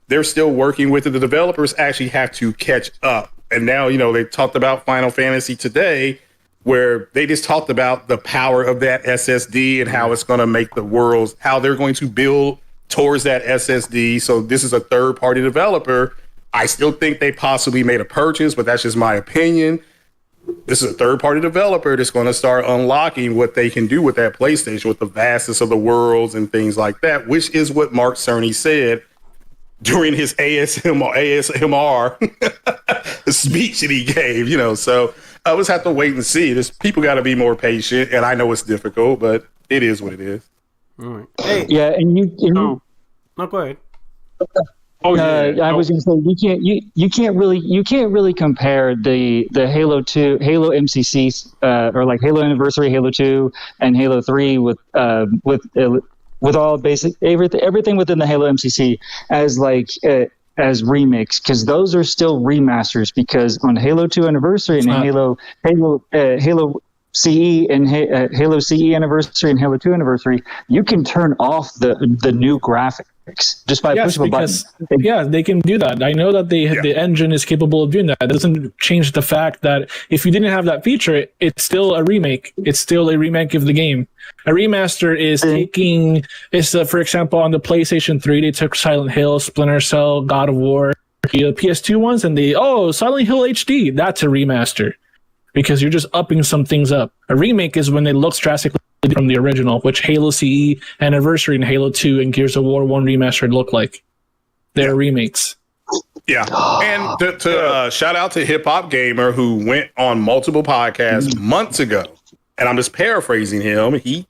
They're still working with it. The developers actually have to catch up, and now they talked about Final Fantasy today, where they just talked about the power of that SSD and how it's going to make the worlds, how they're going to build towards that SSD. So this is a third-party developer. I still think they possibly made a purchase, but that's just my opinion. This is a third-party developer that's going to start unlocking what they can do with that PlayStation, with the vastness of the worlds and things like that, which is what Mark Cerny said during his ASMR speech that he gave, so I just have to wait and see. People got to be more patient, and I know it's difficult, but it is what it is. All right. Hey. Yeah, and you no, go ahead. I was going to say you can't really compare the Halo MCC or like Halo Anniversary, Halo 2, and Halo 3 with all basic everything within the Halo MCC as remakes, because those are still remasters. Because on Halo 2 Anniversary and Halo CE and Halo CE Anniversary and Halo 2 Anniversary, you can turn off the new graphics just by pushing a button. Yeah, they can do that. I know that the engine is capable of doing that. It doesn't change the fact that if you didn't have that feature, it's still a remake. It's still a remake of the game. A remaster is for example, on the PlayStation 3, they took Silent Hill, Splinter Cell, God of War, the PS2 ones, and Silent Hill HD. That's a remaster, because you're just upping some things up. A remake is when it looks drastically from the original, which Halo CE Anniversary and Halo 2 and Gears of War 1 Remastered look like. They're remakes. Yeah. And to shout out to Hip Hop Gamer, who went on multiple podcasts months ago, and I'm just paraphrasing him. He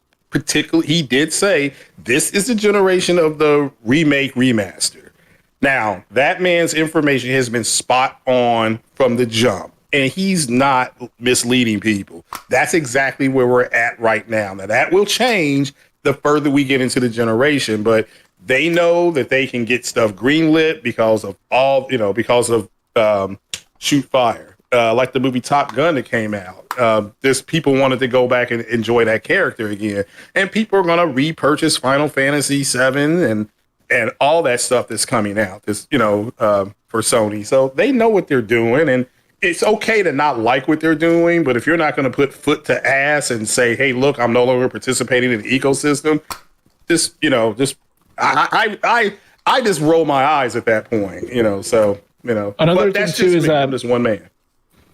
did say this is the generation of the remake remaster. Now, that man's information has been spot on from the jump, and he's not misleading people. That's exactly where we're at right now. Now, that will change the further we get into the generation, but they know that they can get stuff greenlit because of Shoot Fire. like the movie Top Gun that came out. There's people wanted to go back and enjoy that character again, and people are going to repurchase Final Fantasy VII and all that stuff that's coming out. This, for Sony, so they know what they're doing, and it's okay to not like what they're doing. But if you're not going to put foot to ass and say, "Hey, look, I'm no longer participating in the ecosystem," I just roll my eyes at that point. So. Another thing too is that I'm just one man.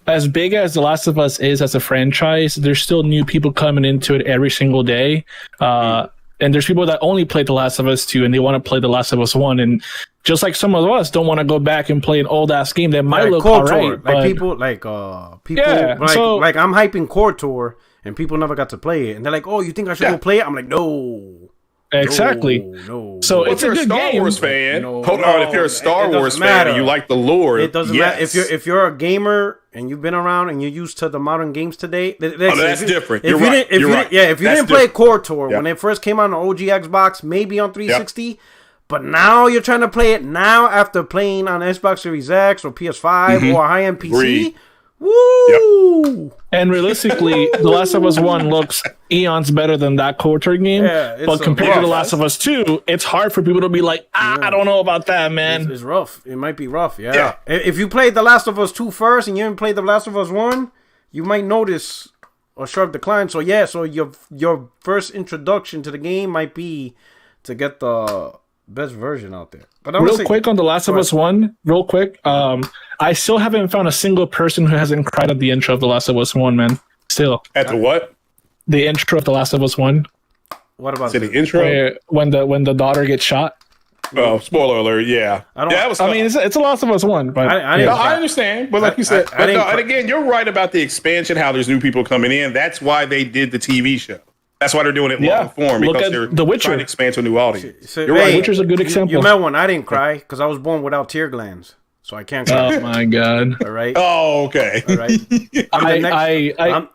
As big as The Last of Us is as a franchise, there's still new people coming into it every single day. And there's people that only played The Last of Us 2 and they want to play The Last of Us 1. And just like some of us don't want to go back and play an old ass game that might look alright. Like people I'm hyping KOTOR and people never got to play it. And they're like, "Oh, you think I should go play it?" I'm like, "No." Exactly. No. So it's a good Star game. Wars fan. Hold on, if you're a Star Wars fan and you like the lore, it doesn't matter. If you're a gamer and you've been around and you're used to the modern games today, that's different. If you didn't play KOTOR when it first came out on OG Xbox, maybe on 360, but now you're trying to play it now after playing on Xbox Series X or PS5 or high-end PC. Woo! Yep. And realistically, The Last of Us 1 looks eons better than that KOTOR game. Yeah, but compared to The Last of Us 2, it's hard for people to be like, I don't know about that, man. It's rough. It might be rough, yeah. If you played The Last of Us 2 first and you didn't play The Last of Us 1, you might notice a sharp decline. So your first introduction to the game might be to get the best version out there. But real quick on The Last of Us 1, real quick, I still haven't found a single person who hasn't cried at the intro of The Last of Us 1, man. Still. At the what? The intro of The Last of Us 1. What about the intro? When the daughter gets shot. Oh, spoiler alert! Yeah, it's a Last of Us 1, but I understand. But like you said, and again, you're right about the expansion. How there's new people coming in. That's why they did the TV show. That's why they're doing it long form, because they're The Witcher. trying to expand to a new audience. You're right. Witcher's a good example. You met one. I didn't cry because I was born without tear glands. So I can't cry. Oh my god! All right. Oh, okay. All right. I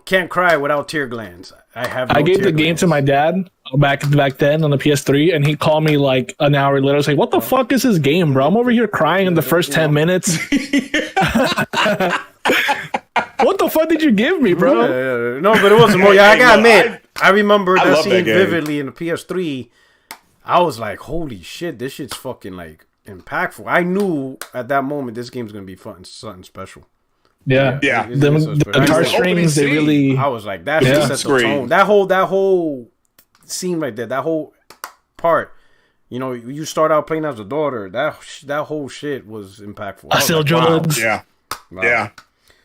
can't cry without tear glands. I gave the game to my dad back then on the PS3, and he called me like an hour later. Say, "What the fuck is this game, bro? I'm over here crying in the first 10 minutes." What the fuck did you give me, bro? Yeah. No, but it wasn't more. Yeah, I gotta admit, I remember that scene vividly in the PS3. I was like, "Holy shit, this shit's fucking like." Impactful. I knew at that moment this game's gonna be fun, something special. Yeah. The guitar strings, they really. I was like, that set the tone. That whole scene right there, that whole part. You start out playing as a daughter. That whole shit was impactful. I still drugs. Wow. Yeah.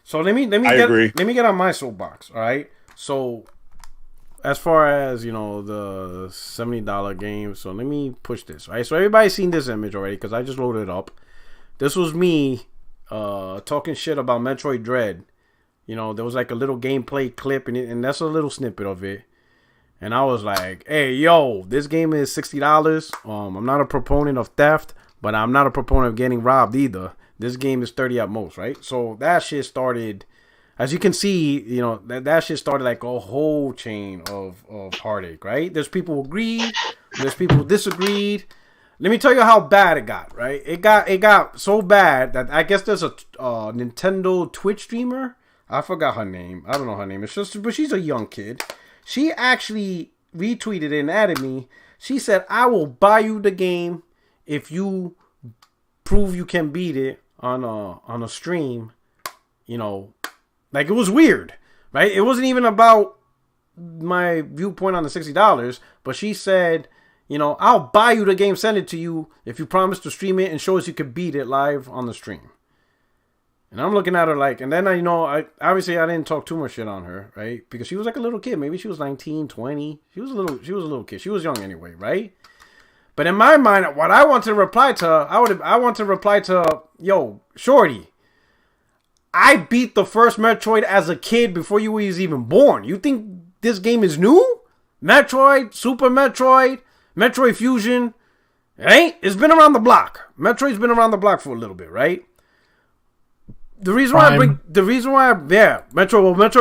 So let me get on my soapbox. All right. So as far as, the $70 game, so let me push this, right? So everybody's seen this image already because I just loaded it up. This was me talking shit about Metroid Dread. There was like a little gameplay clip, and that's a little snippet of it. And I was like, hey, yo, this game is $60. I'm not a proponent of theft, but I'm not a proponent of getting robbed either. This game is $30 at most, right? So that shit started... As you can see, that shit started like a whole chain of heartache, right? There's people who agreed, there's people who disagreed. Let me tell you how bad it got, right? It got so bad that I guess there's a Nintendo Twitch streamer. I forgot her name. I don't know her name. But she's a young kid. She actually retweeted it and added me. She said, "I will buy you the game if you prove you can beat it on a stream." Like, it was weird, right? It wasn't even about my viewpoint on the $60, but she said, I'll buy you the game, send it to you if you promise to stream it and show us you can beat it live on the stream. And I'm looking at her like, and then I obviously I didn't talk too much shit on her, right? Because she was like a little kid. Maybe she was 19, 20. She was a little kid. She was young anyway, right? But in my mind, what I want to reply to her, I want to reply to her, yo, shorty, I beat the first Metroid as a kid before you was even born. You think this game is new? Metroid, Super Metroid, Metroid Fusion. It ain't. It's been around the block. Metroid's been around the block for a little bit, right? Metroid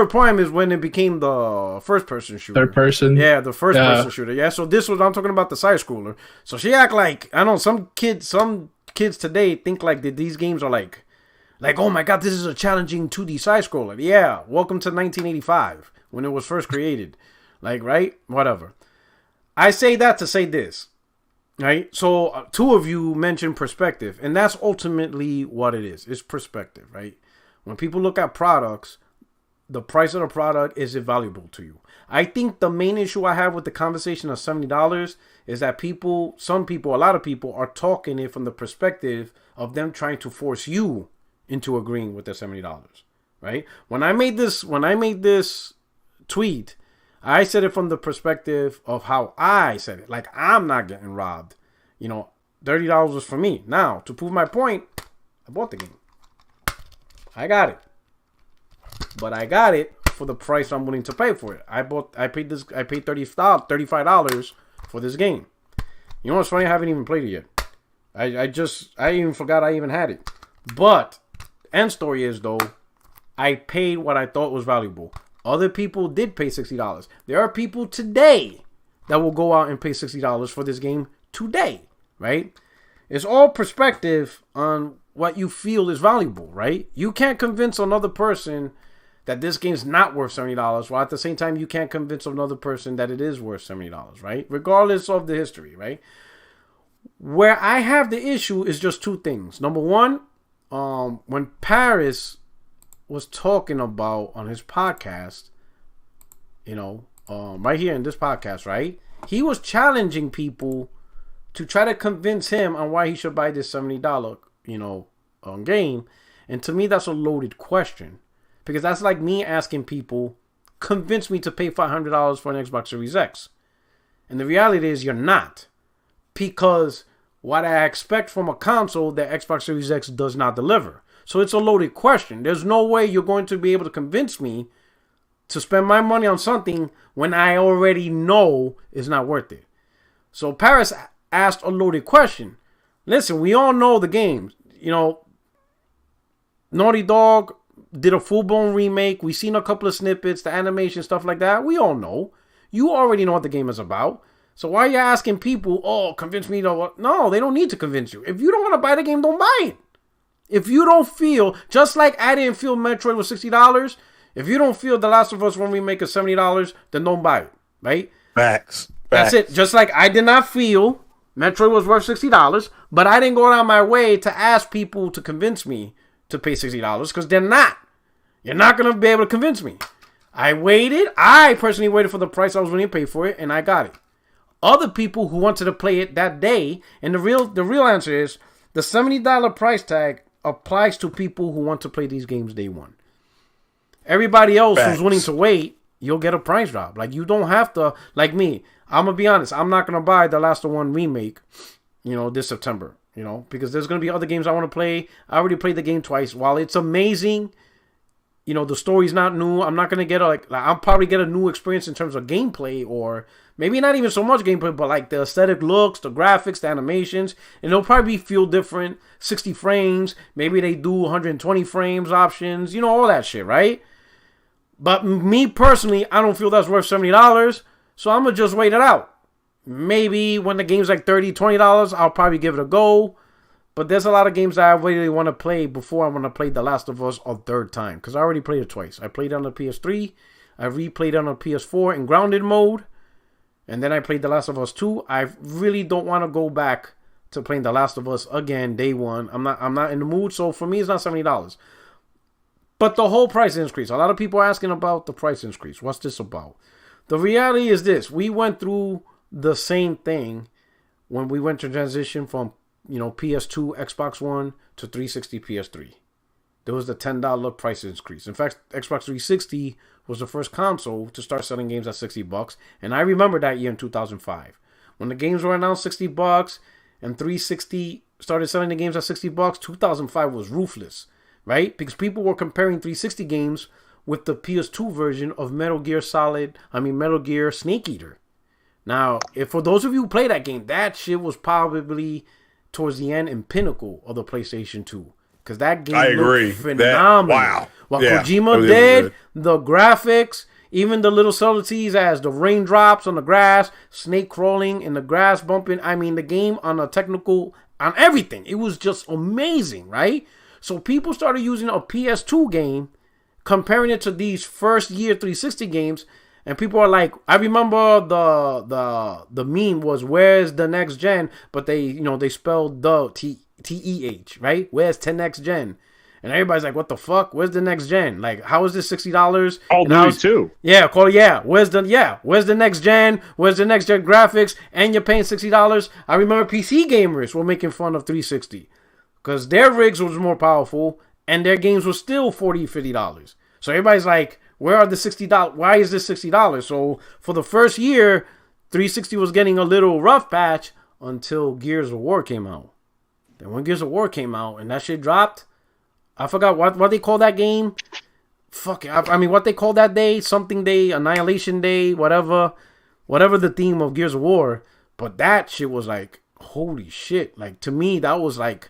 Prime is when it became the first person shooter. Third person. Yeah, the first person shooter. Yeah, so I'm talking about the side scroller. So she act like, I know some kids today think like that these games are like Like, oh my God, this is a challenging 2D side scroller. Yeah, welcome to 1985 when it was first created. Like, right? Whatever. I say that to say this, right? So two of you mentioned perspective, and that's ultimately what it is. It's perspective, right? When people look at products, the price of the product is valuable to you. I think the main issue I have with the conversation of $70 is that a lot of people are talking it from the perspective of them trying to force you into agreeing with the $70, right? When I made this tweet, I said it from the perspective of how I said it. Like, I'm not getting robbed. You know, $30 was for me. Now, to prove my point, I bought the game. I got it. But I got it for the price I'm willing to pay for it. I paid $35 for this game. You know what's funny? I haven't even played it yet. I even forgot I even had it. But end story is, though, I paid what I thought was valuable. Other people did pay $60. There are people today that will go out and pay $60 for this game today, right? It's all perspective on what you feel is valuable, right? You can't convince another person that this game's not worth $70, while at the same time you can't convince another person that it is worth $70, right? Regardless of the history, right? Where I have the issue is just two things. Number one, when Paris was talking about on his podcast, you know, right here in this podcast, right? He was challenging people to try to convince him on why he should buy this $70, you know, game. And to me, that's a loaded question. Because that's like me asking people, convince me to pay $500 for an Xbox Series X. And the reality is you're not. Because what I expect from a console that Xbox Series X does not deliver. So it's a loaded question. There's no way you're going to be able to convince me to spend my money on something when I already know it's not worth it. So Paris asked a loaded question. Listen, we all know the games. You know, Naughty Dog did a full-blown remake. We've seen a couple of snippets, the animation, stuff like that. We all know. You already know what the game is about. So why are you asking people, oh, convince me to what? No, they don't need to convince you. If you don't want to buy the game, don't buy it. If you don't feel, just like I didn't feel Metroid was $60, if you don't feel The Last of Us One Remake is $70, then don't buy it, right? Facts. That's it. Just like I did not feel Metroid was worth $60, but I didn't go out my way to ask people to convince me to pay $60 because they're not. You're not going to be able to convince me. I personally waited for the price I was willing to pay for it, and I got it. Other people who wanted to play it that day, and the real answer is the $70 price tag applies to people who want to play these games day one. Everybody else who's willing to wait, you'll get a price drop. Like, you don't have to, like me, I'm going to be honest, I'm not going to buy The Last of One Remake, you know, this September, you know, because there's going to be other games I want to play. I already played the game twice. While it's amazing, you know, the story's not new. I'm not going to get I'll probably get a new experience in terms of gameplay, or maybe not even so much gameplay, but like the aesthetic looks, the graphics, the animations, and it'll probably feel different. 60 frames, maybe they do 120 frames options, you know, all that shit, right? But me personally, I don't feel that's worth $70, so I'm going to just wait it out. Maybe when the game's like $30, $20, I'll probably give it a go. But there's a lot of games that I really want to play before I'm going to play The Last of Us a third time. Because I already played it twice. I played it on the PS3. I replayed it on the PS4 in grounded mode. And then I played The Last of Us 2. I really don't want to go back to playing The Last of Us again day one. I'm not in the mood. So for me, it's not $70. But the whole price increase. A lot of people are asking about the price increase. What's this about? The reality is this. We went through the same thing when we went to transition from, you know, PS2, Xbox One to 360 PS3. There was the $10 price increase. In fact, Xbox 360 was the first console to start selling games at $60. And I remember that year in 2005. When the games were announced $60 and 360 started selling the games at $60, 2005 was ruthless, right? Because people were comparing 360 games with the PS2 version of Metal Gear Snake Eater. Now, if for those of you who play that game, that shit was probably towards the end and pinnacle of the PlayStation 2. Because that game looked phenomenal. Wow. What Kojima did, the graphics, even the little subtleties as the raindrops on the grass, snake crawling and the grass bumping. I mean, the game on a technical, on everything. It was just amazing, right? So people started using a PS2 game, comparing it to these first year 360 games, and people are like, I remember the meme was, where's the next gen? But they spelled the TEH, right? Where's 10X gen? And everybody's like, what the fuck? Where's the next gen? Like, how is this $60? Call of Duty 2. Yeah. Where's the next gen? Where's the next gen graphics? And you're paying $60. I remember PC gamers were making fun of 360 because their rigs was more powerful and their games were still $40, $50. So everybody's like, where are the $60? Why is this $60? So for the first year, 360 was getting a little rough patch until Gears of War came out. Then when Gears of War came out and that shit dropped, I forgot what they call that game. Fuck it. I mean, what they call that day? Something day, Annihilation Day, whatever the theme of Gears of War. But that shit was like, holy shit. Like, to me, that was like,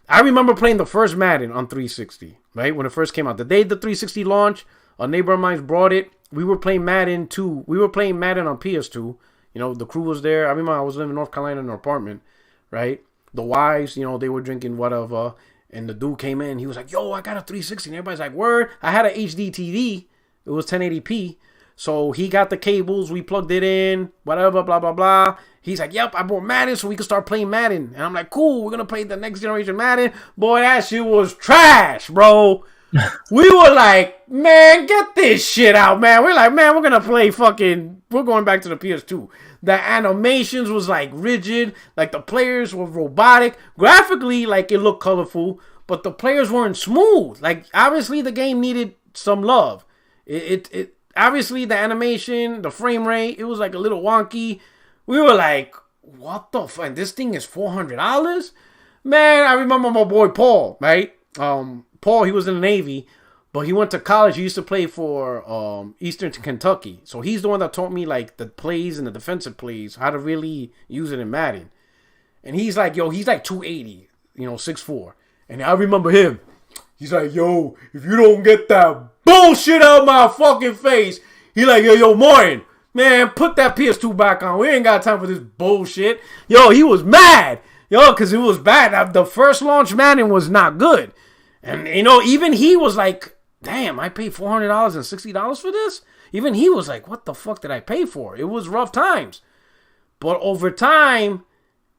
I remember playing the first Madden on 360, right? When it first came out. The day the 360 launched, a neighbor of mine brought it. We were playing Madden 2. We were playing Madden on PS2. The crew was there. I remember I was living in North Carolina in an apartment, right? The wives, they were drinking whatever. And the dude came in. He was like, yo, I got a 360. And everybody's like, word. I had an HD TV. It was 1080p. So he got the cables. We plugged it in. Whatever, blah, blah, blah. He's like, yep, I bought Madden so we can start playing Madden. And I'm like, cool. We're going to play the next generation Madden. Boy, that shit was trash, bro. We were like, man, get this shit out, man. We're like, man, we're going to play we're going back to the PS2. The animations was like rigid, like the players were robotic. Graphically, like it looked colorful, but the players weren't smooth. Like obviously the game needed some love. It obviously the animation, the frame rate, it was like a little wonky. We were like, what the fuck? This thing is $400? Man, I remember my boy Paul, right? Paul, he was in the Navy, but he went to college. He used to play for Eastern Kentucky. So he's the one that taught me like the plays and the defensive plays, how to really use it in Madden. And he's like, he's like 280, 6'4". And I remember him. He's like, yo, if you don't get that bullshit out of my fucking face. He like, yo, Martin, man, put that PS2 back on. We ain't got time for this bullshit. Yo, he was mad. Because it was bad. The first launch Madden was not good. And, even he was like, damn, I paid $400 and $60 for this? Even he was like, what the fuck did I pay for? It was rough times. But over time,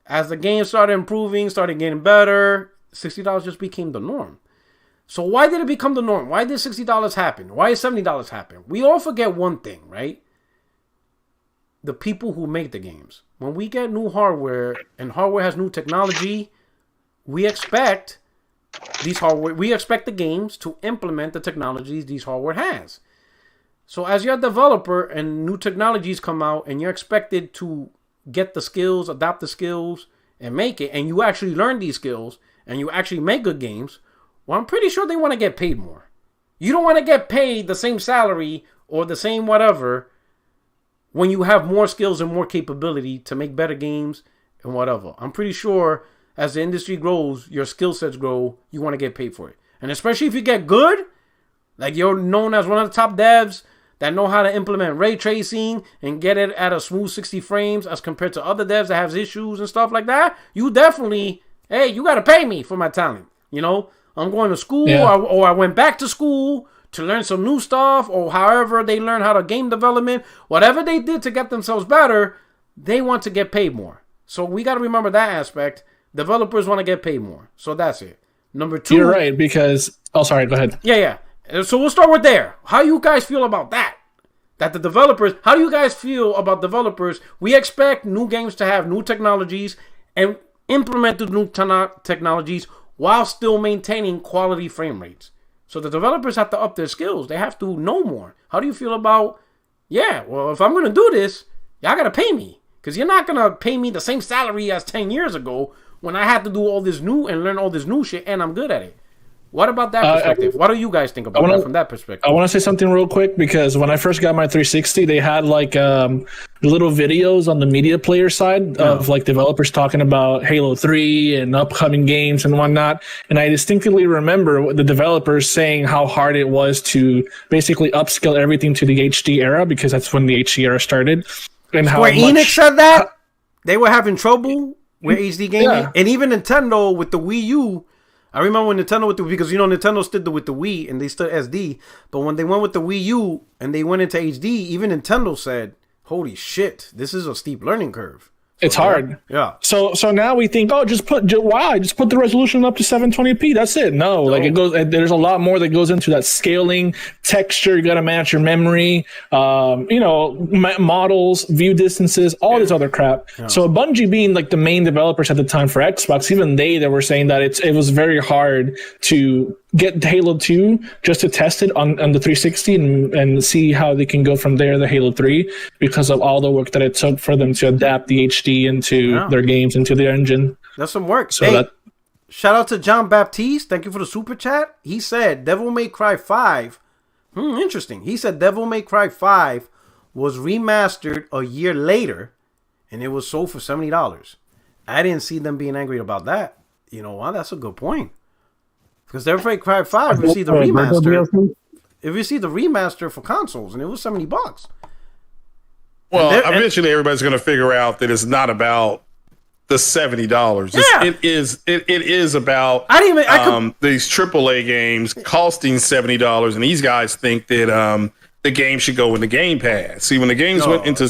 as the game started improving, started getting better, $60 just became the norm. So why did it become the norm? Why did $60 happen? Why did $70 happen? We all forget one thing, right? The people who make the games. When we get new hardware, and hardware has new technology, we expect the games to implement the technologies these hardware has. So as you're a developer and new technologies come out and you're expected to get the skills, adapt the skills, and make it, and you actually learn these skills, and you actually make good games, well, I'm pretty sure they want to get paid more. You don't want to get paid the same salary or the same whatever when you have more skills and more capability to make better games and whatever. I'm pretty sure as the industry grows, your skill sets grow, you want to get paid for it. And especially if you get good, like you're known as one of the top devs that know how to implement ray tracing and get it at a smooth 60 frames as compared to other devs that have issues and stuff like that, you definitely, hey, you got to pay me for my talent. I'm going to school or I went back to school to learn some new stuff, or however they learn how to game development, whatever they did to get themselves better, they want to get paid more. So we got to remember that aspect. Developers want to get paid more. So that's it. Number 2. You're right, because... Oh, sorry, go ahead. Yeah. So we'll start with there. How you guys feel about that? That the developers... How do you guys feel about developers? We expect new games to have new technologies and implement the new technologies while still maintaining quality frame rates. So the developers have to up their skills. They have to know more. How do you feel about... Yeah, well, if I'm going to do this, y'all got to pay me. Because you're not going to pay me the same salary as 10 years ago when I had to do all this new and learn all this new shit and I'm good at it. What about that perspective? What do you guys think about that from that perspective? I want to say something real quick because when I first got my 360, they had like little videos on the media player side of like developers talking about Halo 3 and upcoming games and whatnot. And I distinctly remember the developers saying how hard it was to basically upscale everything to the HD era because that's when the HD era started. And Square Enix said that they were having trouble with HD gaming, and even Nintendo with the Wii U. I remember when Nintendo because Nintendo stood with the Wii and they stood SD, but when they went with the Wii U and they went into HD, even Nintendo said, "Holy shit, this is a steep learning curve." It's hard. Yeah. So now we think, just put the resolution up to 720p. That's it. No, like it goes. There's a lot more that goes into that scaling, texture. You got to match your memory. Models, view distances, all this other crap. Yeah. So Bungie being like the main developers at the time for Xbox, even they were saying that it was very hard to get Halo 2 just to test it on the 360 and see how they can go from there to Halo 3 because of all the work that it took for them to adapt the HD into their games, into their engine. That's some work. So shout out to John Baptiste. Thank you for the super chat. He said Devil May Cry 5. Interesting. He said Devil May Cry 5 was remastered a year later and it was sold for $70. I didn't see them being angry about that. You know what? That's a good point. Because Devil May Cry 5 received the remaster. It received the remaster for consoles, and it was $70. Well, eventually everybody's going to figure out that it's not about the $70. Yeah. It is about these AAA games costing $70, and these guys think that the game should go in the Game Pass. See, when the games went into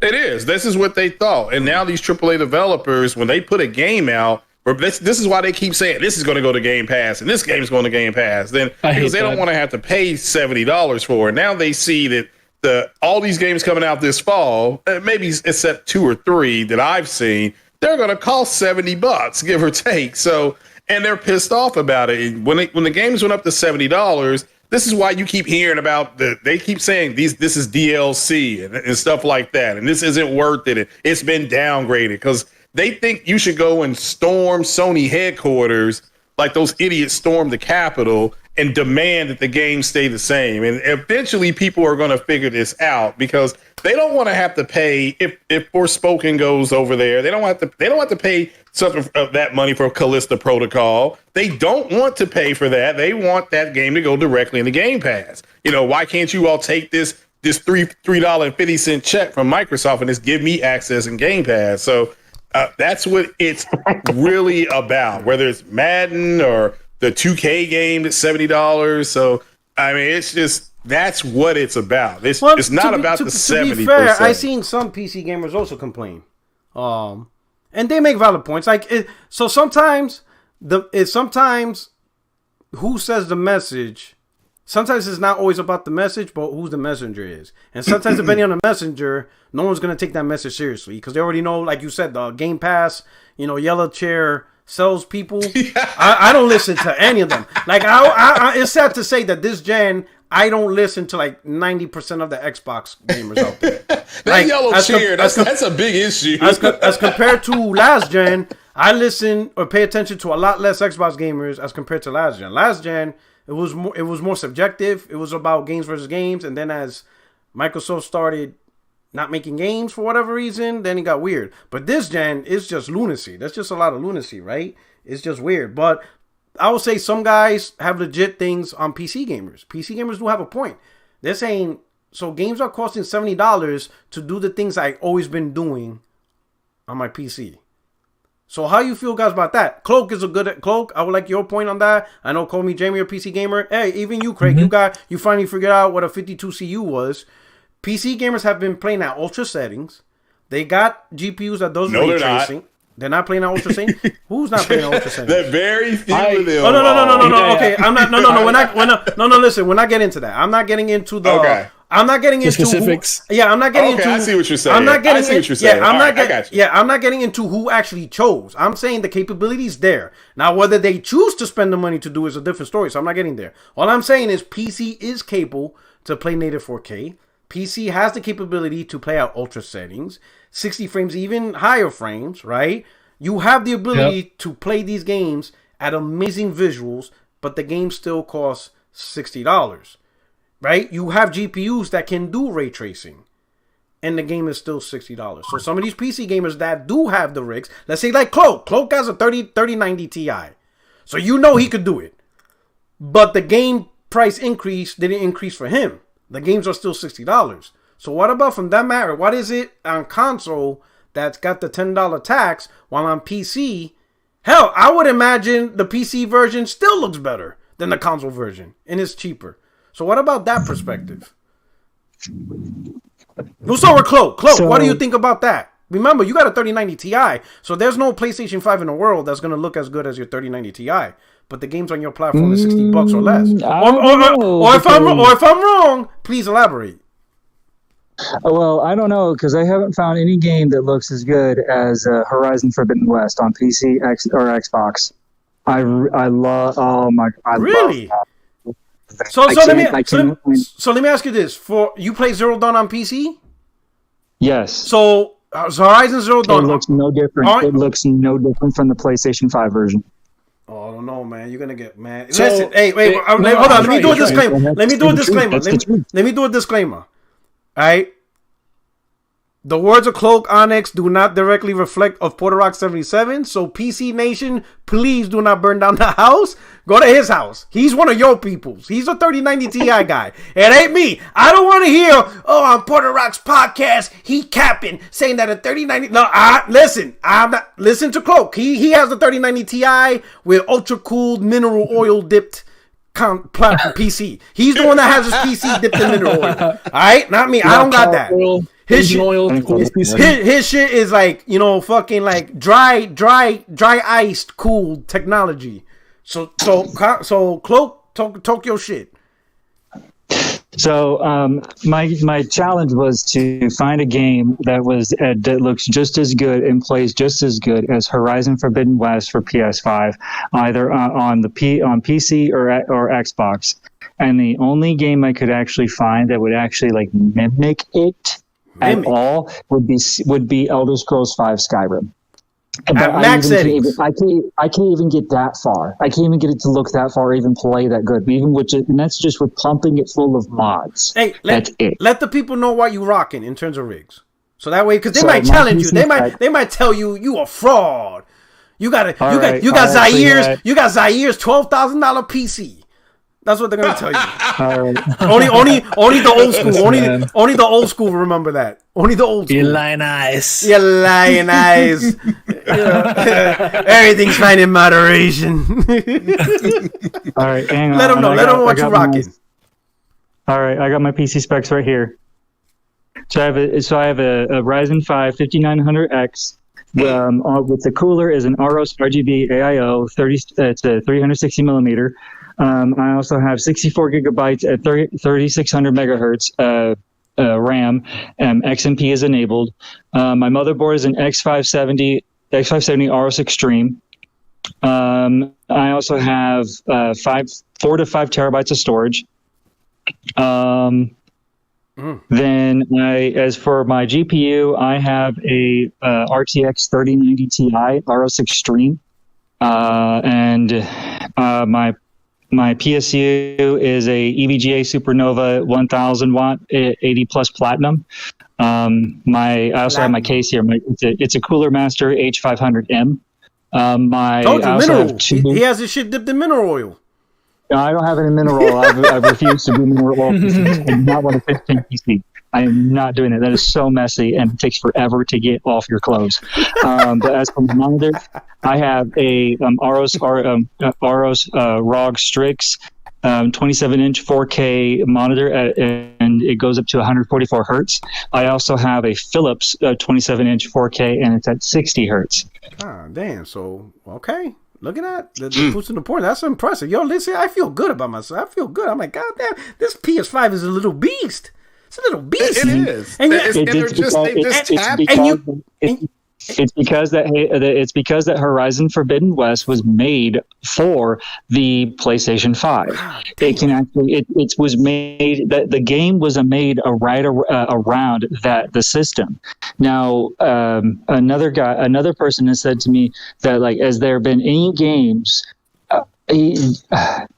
this is what they thought, and now these AAA developers, when they put a game out. This is why they keep saying this is going to go to Game Pass and this game is going to Game Pass. Then because they don't want to have to pay $70 for it. Now they see that all these games coming out this fall, maybe except 2 or 3 that I've seen, they're going to cost $70, give or take. So, and they're pissed off about it. When the games went up to $70, this is why you keep hearing about they keep saying this is DLC and stuff like that, and this isn't worth it. It's been downgraded because they think you should go and storm Sony headquarters like those idiots stormed the Capitol and demand that the game stay the same. And eventually people are going to figure this out because they don't want to have to pay if Forspoken goes over there. They don't have to pay something of that money for Callisto Protocol. They don't want to pay for that. They want that game to go directly in the Game Pass. Why can't you all take this $3.50 check from Microsoft and just give me access in Game Pass? So that's what it's really about, whether it's Madden or the 2K game that's $70. So, I mean, it's just, that's what it's about. It's not about the 70%. To be fair, I've seen some PC gamers also complain. And they make valid points. So sometimes, who says the message, sometimes it's not always about the message, but who the messenger is. And sometimes depending on the messenger, no one's going to take that message seriously because they already know, like you said, the Game Pass, yellow chair sells people. I don't listen to any of them. Like, it's sad to say that this gen, I don't listen to like 90% of the Xbox gamers out there. That yellow chair, that's a big issue. As compared to last gen, I listen or pay attention to a lot less Xbox gamers as compared to last gen. Last gen, it was more subjective. It was about games versus games, and then as Microsoft started not making games for whatever reason, then it got weird. But this gen is just lunacy. That's just a lot of lunacy, right? It's just weird. But I would say some guys have legit things on PC gamers. PC gamers do have a point. They're saying, so games are costing $70 to do the things I've always been doing on my PC. So how you feel, guys, about that? Cloak is a good Cloak. I would like your point on that. I know, call me Jamie, or PC gamer. Hey, even you, Craig, you finally figured out what a 52 CU was. PC gamers have been playing at ultra settings. They got GPUs that does ray tracing. They're not playing at ultra settings. Who's not playing at ultra settings? They're very few of them. Oh, no. Okay, I'm not. No. Listen, we're not getting into that. I'm not getting into the. Okay. I'm not getting into specifics. I'm not getting into. I see what you're saying. I'm not getting. I see what you're saying. I got you. Yeah, I'm not getting into who actually chose. I'm saying the capability's there. Now, whether they choose to spend the money to do is a different story. So I'm not getting there. All I'm saying is PC is capable to play native 4K. PC has the capability to play at ultra settings, 60 frames, even higher frames, right? You have the ability to play these games at amazing visuals, but the game still costs $60, right? You have GPUs that can do ray tracing, and the game is still $60. So some of these PC gamers that do have the rigs, let's say like Cloak has a 3090 Ti. So he could do it. But the game price increase didn't increase for him. The games are still $60. So what about from that matter? What is it on console that's got the $10 tax while on PC Hell, I would imagine the PC version still looks better than the console version, and it's cheaper. So what about that perspective? We'll start with Cloak. Cloak, what do you think about that? Remember, you got a 3090 Ti, so there's no PlayStation 5 in the world that's going to look as good as your 3090 Ti. But the game's on your platform is $60 or less. Or if I'm wrong, please elaborate. Well, I don't know, because I haven't found any game that looks as good as Horizon Forbidden West on PC or Xbox. I love. Oh my! I really? Love that. So let me ask you this: for you play Zero Dawn on PC? Yes. So Horizon Zero Dawn. It looks no different. It looks no different from the PlayStation 5 version. Oh, I don't know, man. You're gonna get mad. Listen, hey, wait, hold on. Let me do a disclaimer. Let me do a disclaimer. All right. The words of Cloak Onyx do not directly reflect of Puerto77. So PC Nation, please do not burn down the house. Go to his house. He's one of your peoples. He's a 3090 Ti guy. It ain't me. I don't want to hear, on Puerto Rock's podcast, he capping, saying that a 3090. No, listen. I'm not. Listen to Cloak. He has a 3090 Ti with ultra cooled mineral oil dipped PC. He's the one that has his PC dipped in mineral oil. All right, not me. I don't got that. His shit is like, fucking like dry iced cool technology. So Cloak, talk your shit. So my challenge was to find a game that looks just as good and plays just as good as Horizon Forbidden West for PS5, either on PC or Xbox. And the only game I could actually find that would actually like mimic it at all would be Elder Scrolls V Skyrim. But I can't even get that far. I can't even get it to look that far or even play that good. And that's just with pumping it full of mods. Hey, let the people know what you rocking in terms of rigs. So that way, because they might challenge you. They might tell you a fraud. You got Zaire's $12,000 PC. That's what they're gonna tell you. Only the old school. Only the old school remember that. Only the old school. You lying eyes. Everything's fine in moderation. All right, hang on. Let them know what you're rocking. All right, I got my PC specs right here. So I have a Ryzen 5 5900X. With the cooler is an ROS RGB AIO 30. It's a 360 millimeter. I also have 64 gigabytes at 3600 megahertz RAM. XMP is enabled. My motherboard is an X570 ROS Extreme. I also have 4 to 5 terabytes of storage. Then as for my GPU, I have a RTX 3090 Ti ROS Extreme, and my PSU is a EVGA Supernova 1000 watt 80 plus platinum. I also have my case here. It's a Cooler Master H500M. He has his shit dipped in mineral oil. No, I don't have any mineral oil. I've refused to do mineral oil PCs. I do not want a 15 PC. I am not doing it. That is so messy and it takes forever to get off your clothes. But as for my monitor, I have a ROS ROG Strix 27-inch 4K monitor, and it goes up to 144 hertz. I also have a Philips 27-inch 4K, and it's at 60 hertz. Ah, damn. So, okay. Look at that. The boost in the port. That's impressive. Yo, listen, I feel good about myself. I feel good. I'm like, God damn, this PS5 is a little beast. It's a little beast. It is. It's because that Horizon Forbidden West was made for the PlayStation 5. It was made that the game was made around the system. Now, another person has said to me that, like, has there been any games?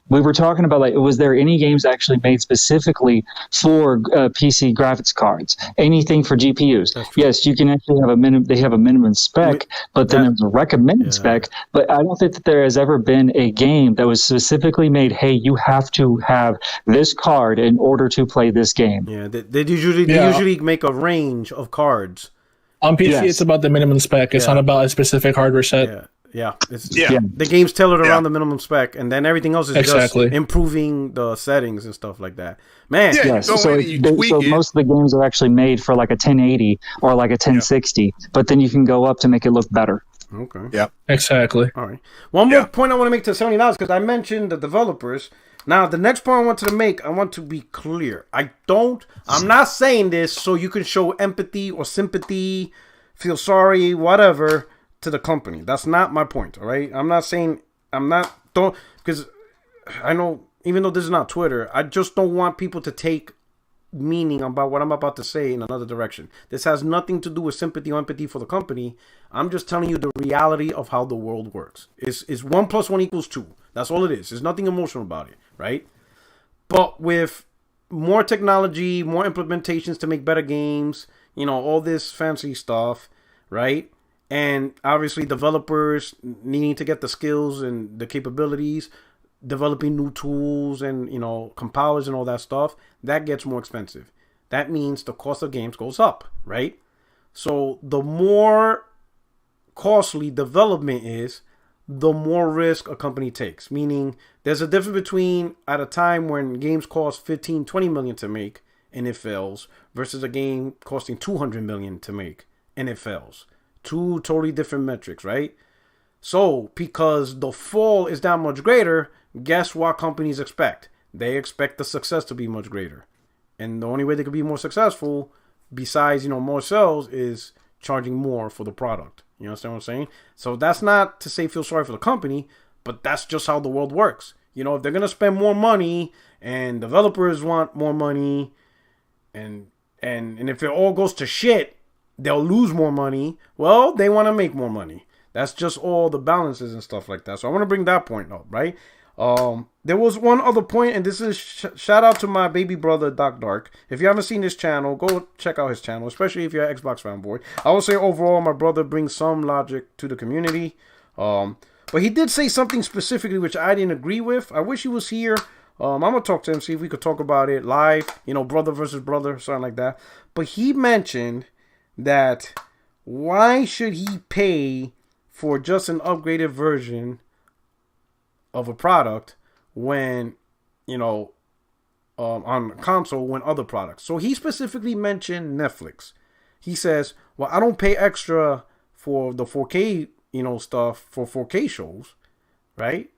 We were talking about, like, was there any games actually made specifically for PC graphics cards? Anything for GPUs? Yes, you can actually have they have a minimum spec, but then there's a recommended spec. But I don't think that there has ever been a game that was specifically made, hey, you have to have this card in order to play this game. Yeah, they usually make a range of cards. On PC, it's about the minimum spec. It's not about a specific hardware set. Yeah. Yeah, the game's tailored around the minimum spec, and then everything else is just improving the settings and stuff like that. Man, so most of the games are actually made for like a 1080 or like a 1060, but then you can go up to make it look better. Okay. Yeah. Exactly. All right. One more point I want to make to $70 because I mentioned the developers. Now, the next point I wanted to make, I want to be clear. I'm not saying this so you can show empathy or sympathy, feel sorry, whatever, to the company. That's not my point, all right? I'm not saying, because I know, even though this is not Twitter, I just don't want people to take meaning about what I'm about to say in another direction. This has nothing to do with sympathy or empathy for the company. I'm just telling you the reality of how the world works. Is 1 + 1 = 2. That's all it is. There's nothing emotional about it, right? But with more technology, more implementations to make better games, all this fancy stuff, right? And obviously developers needing to get the skills and the capabilities, developing new tools and, compilers and all that stuff, that gets more expensive. That means the cost of games goes up, right? So the more costly development is, the more risk a company takes. Meaning there's a difference between at a time when games cost 15, 20 million to make and it fails versus a game costing 200 million to make and it fails. Two totally different metrics, right? So because the fall is that much greater, guess what companies expect? They expect the success to be much greater. And the only way they could be more successful, besides, more sales, is charging more for the product. You understand what I'm saying? So that's not to say feel sorry for the company, but that's just how the world works. If they're going to spend more money and developers want more money and if it all goes to shit, they'll lose more money. Well, they want to make more money. That's just all the balances and stuff like that. So I want to bring that point up, right? There was one other point, and this is shout out to my baby brother, Doc Dark. If you haven't seen his channel, go check out his channel, especially if you're an Xbox fanboy. I would say overall, my brother brings some logic to the community. But he did say something specifically which I didn't agree with. I wish he was here. I'm going to talk to him, see if we could talk about it live, brother versus brother, something like that. But he mentioned that why should he pay for just an upgraded version of a product when, on console when other products. So he specifically mentioned Netflix. He says, well, I don't pay extra for the 4K, stuff for 4K shows, right?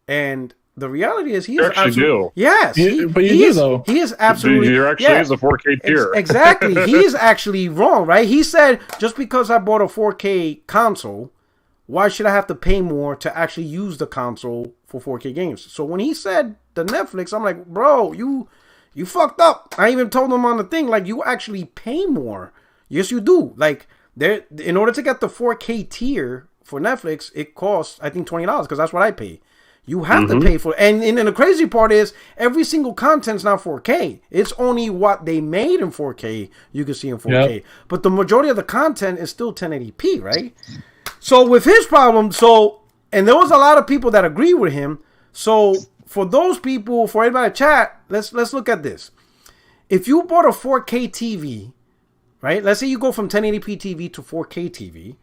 And the reality is he is absolutely... Yes. But you do, though. He is absolutely... There actually is a 4K tier. Exactly. He is actually wrong, right? He said, just because I bought a 4K console, why should I have to pay more to actually use the console for 4K games? So when he said the Netflix, I'm like, bro, you fucked up. I even told him on the thing, like, you actually pay more. Yes, you do. Like, in order to get the 4K tier for Netflix, it costs, I think, $20 because that's what I pay. You have to pay for it. And the crazy part is every single content's not 4K. It's only what they made in 4K you can see in 4K. Yep. But the majority of the content is still 1080p, right? So with his problem, and there was a lot of people that agree with him. So for those people, for everybody to chat, let's look at this. If you bought a 4K TV, right? Let's say you go from 1080p TV to 4K TV.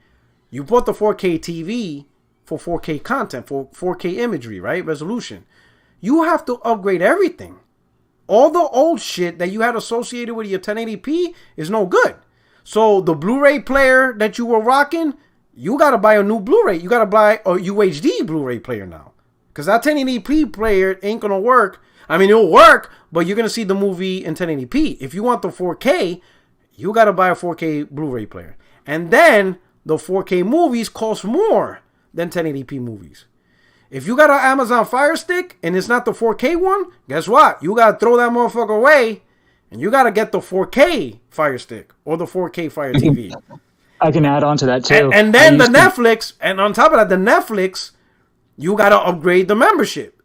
You bought the 4K TV for 4K content, for 4K imagery, right? Resolution. You have to upgrade everything. All the old shit that you had associated with your 1080p is no good. So the Blu-ray player that you were rocking, you got to buy a new Blu-ray. You got to buy a UHD Blu-ray player now. Because that 1080p player ain't going to work. I mean, it'll work, but you're going to see the movie in 1080p. If you want the 4K, you got to buy a 4K Blu-ray player. And then the 4K movies cost more than 1080p movies. If you got an Amazon Fire Stick and it's not the 4K one, guess what? You got to throw that motherfucker away and you got to get the 4K Fire Stick or the 4K Fire TV. I can add on to that too. And then the Netflix, and on top of that, the Netflix, you got to upgrade the membership.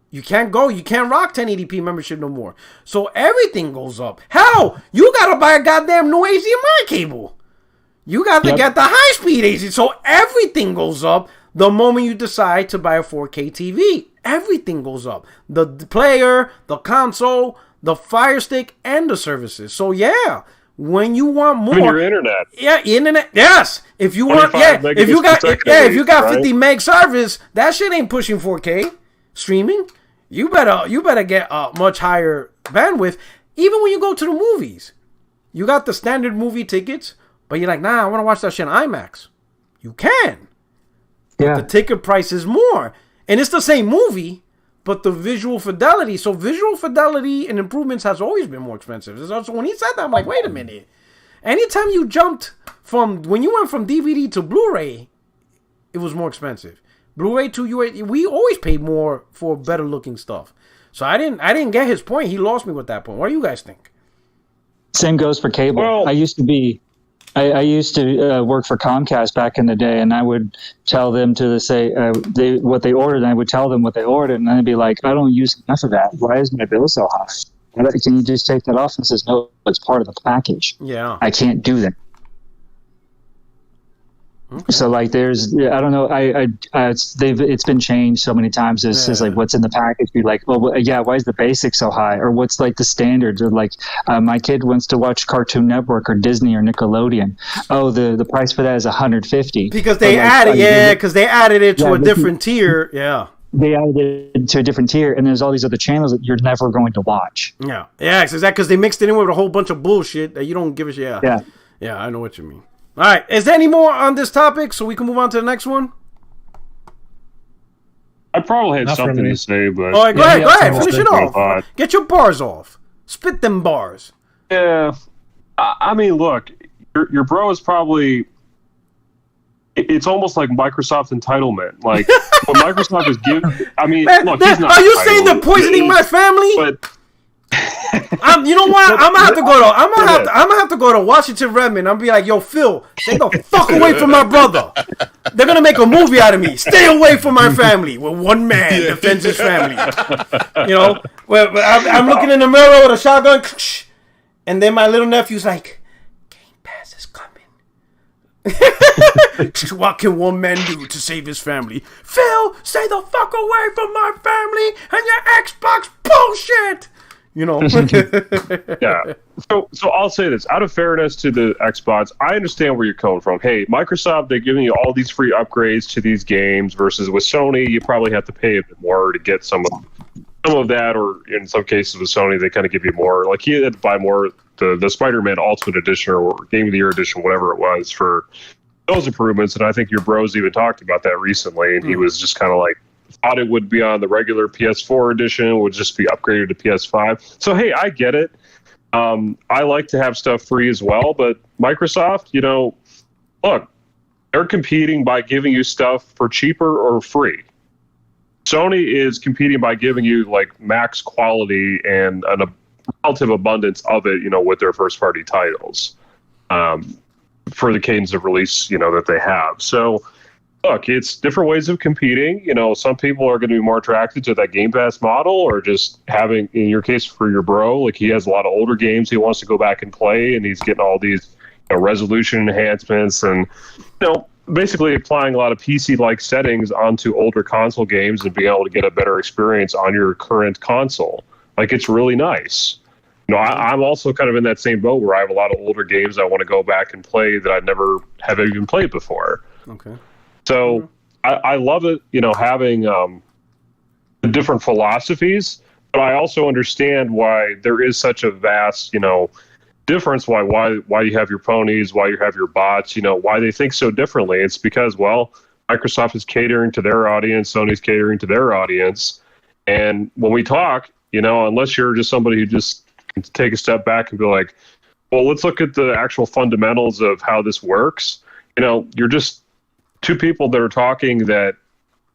You can't rock 1080p membership no more. So everything goes up. Hell, you got to buy a goddamn new HDMI cable. You got to get the high-speed AC. So everything goes up the moment you decide to buy a 4K TV. Everything goes up. The player, the console, the Fire Stick, and the services. So yeah, When you want more, your internet. Yeah, internet. Yes. If you want, if you got 50 meg service, that shit ain't pushing 4K streaming. You better get a much higher bandwidth. Even when you go to the movies, you got the standard movie tickets, but you're like, nah, I want to watch that shit in IMAX. You can. Yeah. The ticket price is more, and it's the same movie, but the visual fidelity. So visual fidelity and improvements has always been more expensive. So when he said that, I'm like, wait a minute. Anytime you jumped when you went from DVD to Blu-ray, it was more expensive. Blu-ray to UHD, we always paid more for better looking stuff. So I didn't get his point. He lost me with that point. What do you guys think? Same goes for cable. Well, I used to work for Comcast back in the day, and I would tell them to say what they ordered, and I would tell them what they ordered, and they'd be like, I don't use enough of that. Why is my bill so high? Can you just take that off? And says, no, it's part of the package. Yeah. I can't do that. Okay. So like there's I don't know it's been changed so many times. It's just like what's in the package. Be like, well, yeah, why is the basic so high? Or what's like the standards? Or like my kid wants to watch Cartoon Network or Disney or Nickelodeon. Oh, the price for that is $150 because they added it to a different tier. Yeah. They added it to a different tier, and there's all these other channels that you're never going to watch. Yeah, it's exactly because they mixed it in with a whole bunch of bullshit that you don't give a shit. Yeah, I know what you mean. All right, is there any more on this topic so we can move on to the next one? I probably had something to say, but all right, go ahead, finish it off. Get your bars off. Spit them bars. Yeah, I mean, look, your bro is probably. It's almost like Microsoft entitlement. Like what Microsoft is giving. I mean, look, he's not. Are you saying they're poisoning my family? But you know what? I'm gonna have to go to Washington Redmond. I'm gonna be like, yo, Phil, stay the fuck away from my brother. They're gonna make a movie out of me. Stay away from my family. Where one man defends his family. You know, I'm looking in the mirror with a shotgun, and then my little nephew's like, Game Pass is coming. What can one man do to save his family? Phil, stay the fuck away from my family and your Xbox bullshit. You know. Yeah. So I'll say this. Out of fairness to the Xbox, I understand where you're coming from. Hey, Microsoft, they're giving you all these free upgrades to these games versus with Sony, you probably have to pay a bit more to get some of that, or in some cases with Sony, they kind of give you more. Like you had to buy more the Spider-Man Ultimate Edition or Game of the Year Edition, whatever it was, for those improvements. And I think your bros even talked about that recently, and he was just kind of like, thought it would be on the regular PS4 edition, would just be upgraded to PS5. So, hey, I get it. I like to have stuff free as well, but Microsoft, you know, look, they're competing by giving you stuff for cheaper or free. Sony is competing by giving you like max quality and a relative abundance of it, you know, with their first party titles for the cadence of release, you know, that they have. So, look, it's different ways of competing. You know, some people are going to be more attracted to that Game Pass model, or just having, in your case, for your bro, like he has a lot of older games he wants to go back and play, and he's getting all these resolution enhancements and, you know, basically applying a lot of PC-like settings onto older console games and being able to get a better experience on your current console. Like, it's really nice. You know, I'm also kind of in that same boat where I have a lot of older games I want to go back and play that I never have even played before. Okay. So I love it, you know, having the different philosophies, but I also understand why there is such a vast, you know, difference, why you have your ponies, why you have your bots, you know, why they think so differently. It's because, well, Microsoft is catering to their audience, Sony's catering to their audience. And when we talk, you know, unless you're just somebody who just can take a step back and be like, well, let's look at the actual fundamentals of how this works. You know, you're just two people that are talking that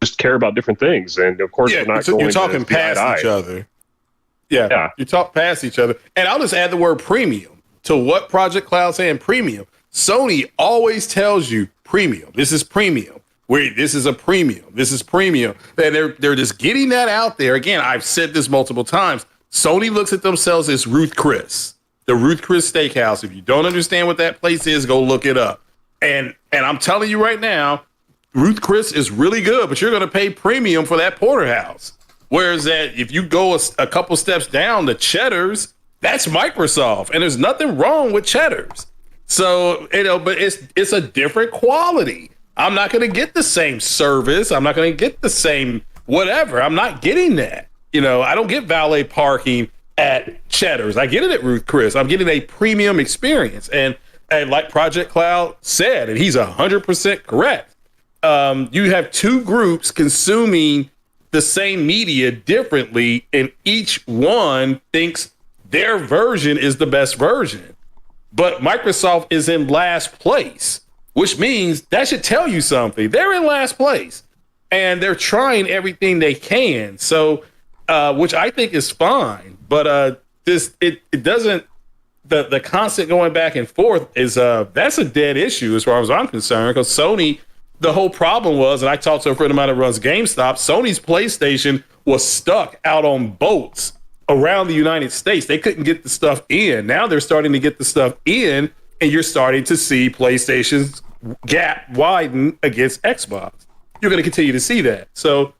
just care about different things. And of course, you're talking past each other. Yeah. You talk past each other. And I'll just add the word premium to what Project Cloud's saying, premium. Sony always tells you premium. This is premium. Wait, this is a premium. This is premium. And they're just getting that out there. Again, I've said this multiple times. Sony looks at themselves as Ruth Chris, the Ruth Chris Steakhouse. If you don't understand what that place is, go look it up. And I'm telling you right now, Ruth Chris is really good, but you're going to pay premium for that porterhouse. Whereas that if you go a couple steps down, the Cheddar's, That's Microsoft, and there's nothing wrong with Cheddar's. So, but it's a different quality. I'm not going to get the same service. I'm not going to get the same whatever. I'm not getting that. I don't get valet parking at Cheddar's. I get it at Ruth Chris. I'm getting a premium experience. And like Project Cloud said, and he's 100% correct, you have two groups consuming the same media differently, and each one thinks their version is the best version. But Microsoft is in last place, which means that should tell you something. They're in last place, and they're trying everything they can. So, which I think is fine, but it doesn't. The constant going back and forth is that's a dead issue as far as I'm concerned, because Sony. The whole problem was, and I talked to a friend of mine that runs GameStop, Sony's PlayStation was stuck out on boats around the United States. They couldn't get the stuff in. Now they're starting to get the stuff in, and you're starting to see PlayStation's gap widen against Xbox. You're going to continue to see that. So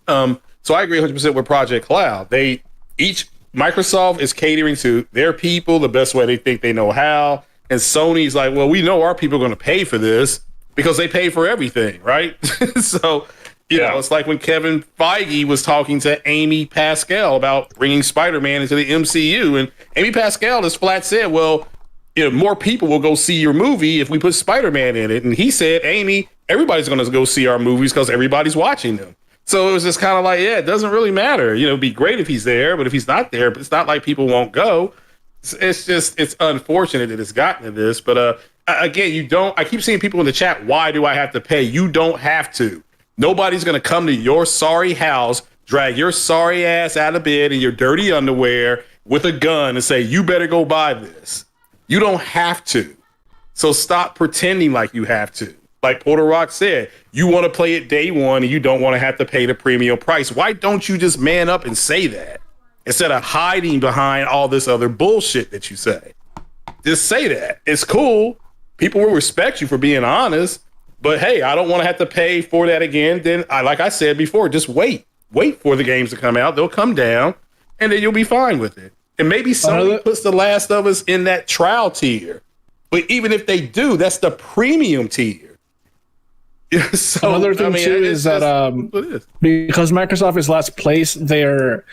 I agree 100% with Project Cloud. Microsoft is catering to their people the best way they think they know how, and Sony's like, well, we know our people are going to pay for this, because they pay for everything, right? So, you know, it's like when Kevin Feige was talking to Amy Pascal about bringing Spider-Man into the MCU, and Amy Pascal just flat said, well, more people will go see your movie if we put Spider-Man in it. And he said, Amy, everybody's going to go see our movies because everybody's watching them. So it was just kind of like, it doesn't really matter. It'd be great if he's there, but if he's not there, it's not like people won't go. It's unfortunate that it's gotten to this, but again, I keep seeing people in the chat, why do I have to pay? You don't have to. Nobody's going to come to your sorry house, drag your sorry ass out of bed in your dirty underwear with a gun and say, you better go buy this. You don't have to. So stop pretending like you have to. Like Porter Rock said, you want to play it day one and you don't want to have to pay the premium price. Why don't you just man up and say that instead of hiding behind all this other bullshit that you say? Just say that. It's cool. People will respect you for being honest, but hey, I don't want to have to pay for that again. Then, like I said before, just wait for the games to come out. They'll come down, and then you'll be fine with it. And maybe somebody puts The Last of Us in that trial tier, but even if they do, that's the premium tier. So, another thing too is that because Microsoft is last place, they're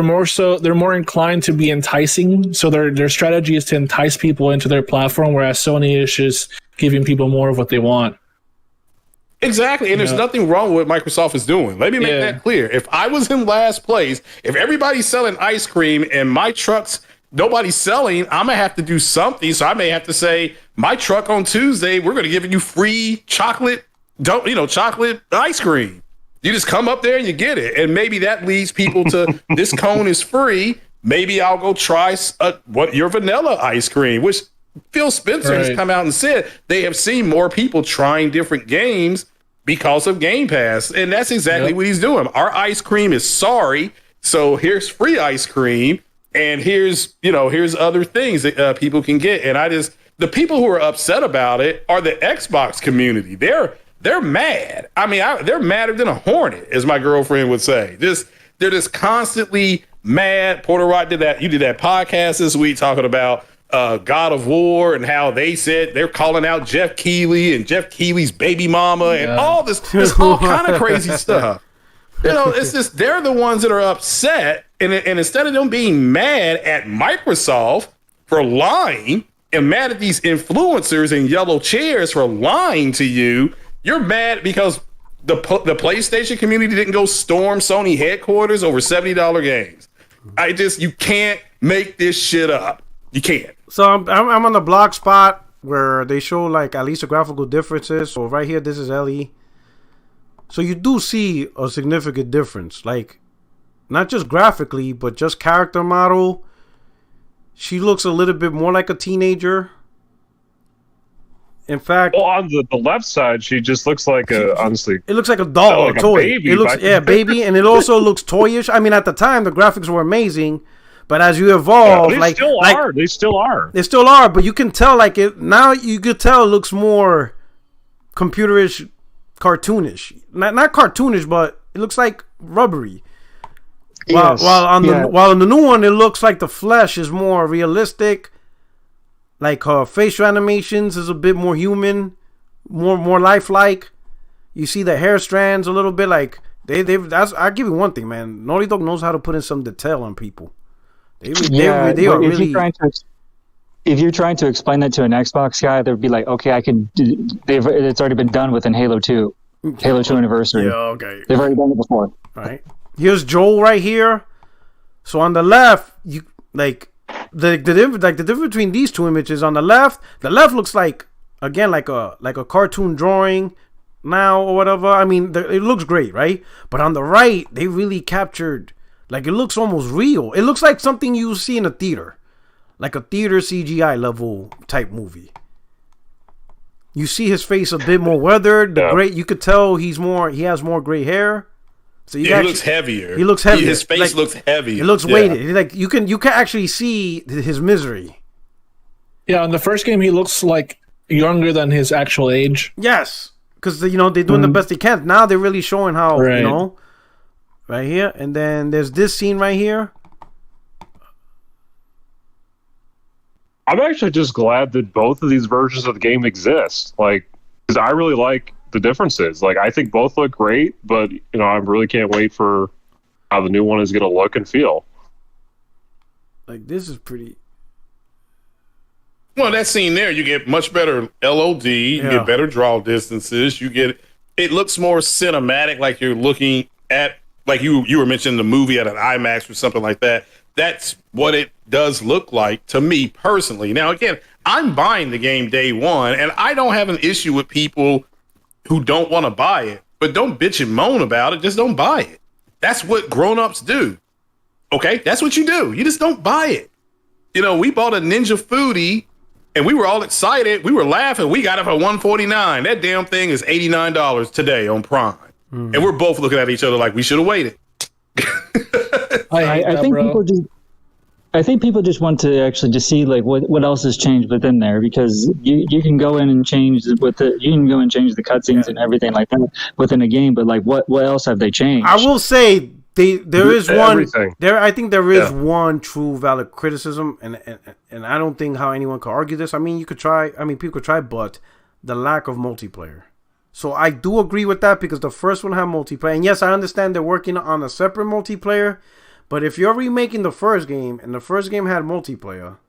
more inclined to be enticing. So their strategy is to entice people into their platform, whereas Sony is just giving people more of what they want. Exactly, and there's nothing wrong with what Microsoft is doing. Let me make that clear. If I was in last place, if everybody's selling ice cream and my trucks nobody's selling, I'm gonna have to do something. So I may have to say, my truck on Tuesday, we're gonna give you free chocolate ice cream. You just come up there and you get it. And maybe that leads people to, this cone is free. Maybe I'll go try your vanilla ice cream, which Phil Spencer has come out and said they have seen more people trying different games because of Game Pass. And that's exactly what he's doing. Our ice cream is sorry. So here's free ice cream. And here's other things that people can get. And the people who are upset about it are the Xbox community. They're mad. I mean, they're madder than a hornet, as my girlfriend would say. They're just constantly mad. Porter Rock did that. You did that podcast this week talking about God of War and how they said they're calling out Jeff Keighley and Jeff Keighley's baby mama and all this all kind of crazy stuff. It's just they're the ones that are upset, and instead of them being mad at Microsoft for lying and mad at these influencers in yellow chairs for lying to you, you're mad because the PlayStation community didn't go storm Sony headquarters over $70 games. You can't make this shit up. You can't. So I'm on the blog spot where they show like at least the graphical differences. So right here, this is Ellie. So you do see a significant difference, like not just graphically, but just character model. She looks a little bit more like a teenager. In fact, on the left side, she just looks like honestly. It looks like a doll, like a toy. A baby, it looks, baby, and it also looks toyish. I mean, at the time, the graphics were amazing, but as you evolve, they still are. They still are, but you can tell, like it now. You could tell it looks more computerish, cartoonish. Not cartoonish, but it looks like rubbery. While in the new one, it looks like the flesh is more realistic. Like her facial animations is a bit more human, more lifelike. You see the hair strands a little bit like I give you one thing, man. Naughty Dog knows how to put in some detail on people. They are really. If you're trying to explain that to an Xbox guy, they'd be like, "Okay, I can." It's already been done within Halo 2, Halo 2 Anniversary. Yeah, okay. They've already done it before. All right. Here's Joel right here. So on the left, you like the difference between these two images. On the left looks like a cartoon drawing now or whatever. I mean, it looks great, right? But on the right, they really captured, like, it looks almost real. It looks like something you see in a theater, like a theater CGI level type movie. You see his face a bit more weathered. You could tell he has more gray hair. So he looks heavier. He looks heavier. His face looks heavy. It looks weighted. Like you can actually see his misery. Yeah, in the first game, he looks like younger than his actual age. Yes, because they're doing the best they can. Now they're really showing how right here, and then there's this scene right here. I'm actually just glad that both of these versions of the game exist. Like, because I really like the differences. Like, I think both look great, but I really can't wait for how the new one is going to look and feel. Like, this is pretty. Well, that scene there, you get much better LOD, you get better draw distances, it looks more cinematic, like you're looking at, like you were mentioning the movie at an IMAX or something like that. That's what it does look like to me personally. Now, again, I'm buying the game day one, and I don't have an issue with people who don't want to buy it, but don't bitch and moan about it. Just don't buy it. That's what grown-ups do. Okay? That's what you do. You just don't buy it. We bought a Ninja Foodie, and we were all excited. We were laughing. We got it for $149. That damn thing is $89 today on Prime. And we're both looking at each other like we should have waited. I think people just want to actually just see like what else has changed within there, because you can go in and change the cutscenes and everything like that within a game, but like what else have they changed? I will say there is one true valid criticism, and I don't think how anyone could argue this. I mean, people could try, but the lack of multiplayer. So I do agree with that, because the first one had multiplayer, and yes, I understand they're working on a separate multiplayer. But if you're remaking the first game, and the first game had multiplayer,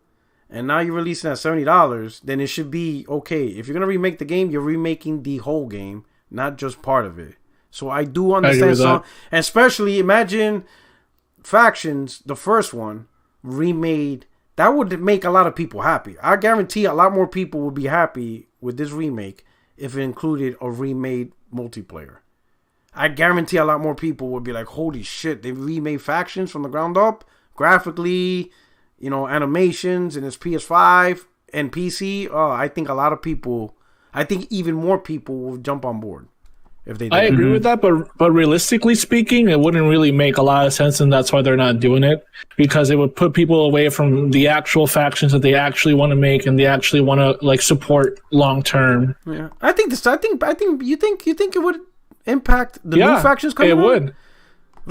and now you're releasing at $70, then it should be okay. If you're going to remake the game, you're remaking the whole game, not just part of it. So I do understand some, and especially imagine Factions, the first one, remade. That would make a lot of people happy. I guarantee a lot more people would be happy with this remake if it included a remade multiplayer. I guarantee a lot more people would be like, holy shit, they remade Factions from the ground up, graphically, animations, and it's PS5 and PC. I think even more people will jump on board if they do. I agree with that, but realistically speaking, it wouldn't really make a lot of sense, and that's why they're not doing it, because it would put people away from the actual Factions that they actually want to make and they actually want to like support long term. Yeah, I think you think it would impact the new Factions coming out? It would.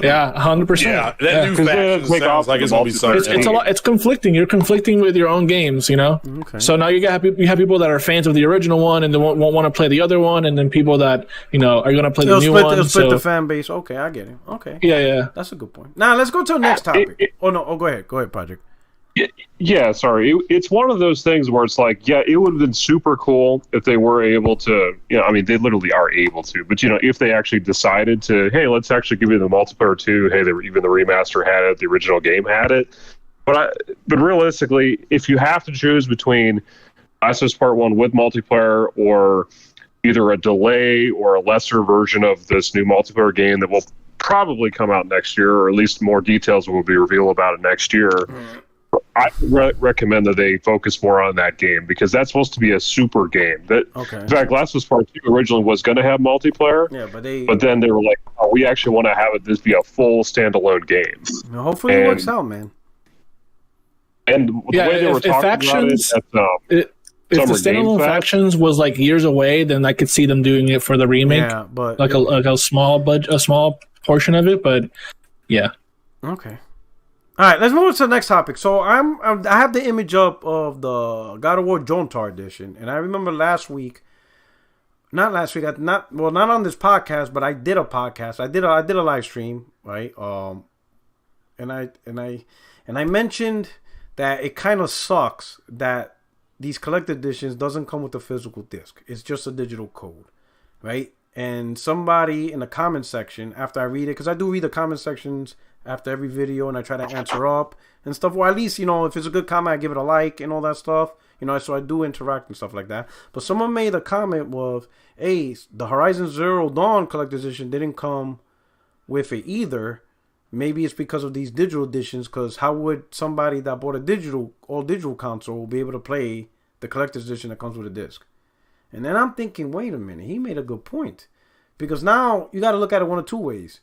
Yeah, 100%. Yeah, that new Faction sounds like it's going to be something. It's conflicting. You're conflicting with your own games, Okay. So now you have people that are fans of the original one and they won't want to play the other one, and then people that are going to play the new one. It'll split the fan base. Okay, I get it. Okay. Yeah. That's a good point. Now let's go to the next topic. Go ahead, Patrick. Yeah, sorry. It's one of those things where it's like, it would have been super cool if they were able to, they literally are able to, but, if they actually decided to, hey, let's actually give you the multiplayer too. Hey, even the remaster had it, the original game had it. But realistically, if you have to choose between Last of Us Part 1 with multiplayer or either a delay or a lesser version of this new multiplayer game that will probably come out next year, or at least more details will be revealed about it next year, I recommend that they focus more on that game, because that's supposed to be a super game. In fact, Last of Us Part 2 originally was going to have multiplayer, but then they were like, we actually want to have this be a full standalone game. Hopefully it works out, man. And the way they were talking about it, if the standalone Factions was like years away, then I could see them doing it for the remake. Yeah, but a small portion of it, but yeah. Okay. All right, let's move on to the next topic. So I have the image up of the God of War Jontar edition, and I remember not on this podcast, but I did a podcast. I did a live stream, right? And I mentioned that it kind of sucks that these collected editions doesn't come with a physical disc. It's just a digital code, right? And somebody in the comment section, after I read it, because I do read the comment sections after every video, and I try to answer up and stuff. Or at least, if it's a good comment, I give it a like and all that stuff. So I do interact and stuff like that. But someone made a comment with, hey, the Horizon Zero Dawn collector's edition didn't come with it either. Maybe it's because of these digital editions, because how would somebody that bought a all digital console be able to play the collector's edition that comes with a disc? And then I'm thinking, wait a minute, he made a good point. Because now you got to look at it one of two ways.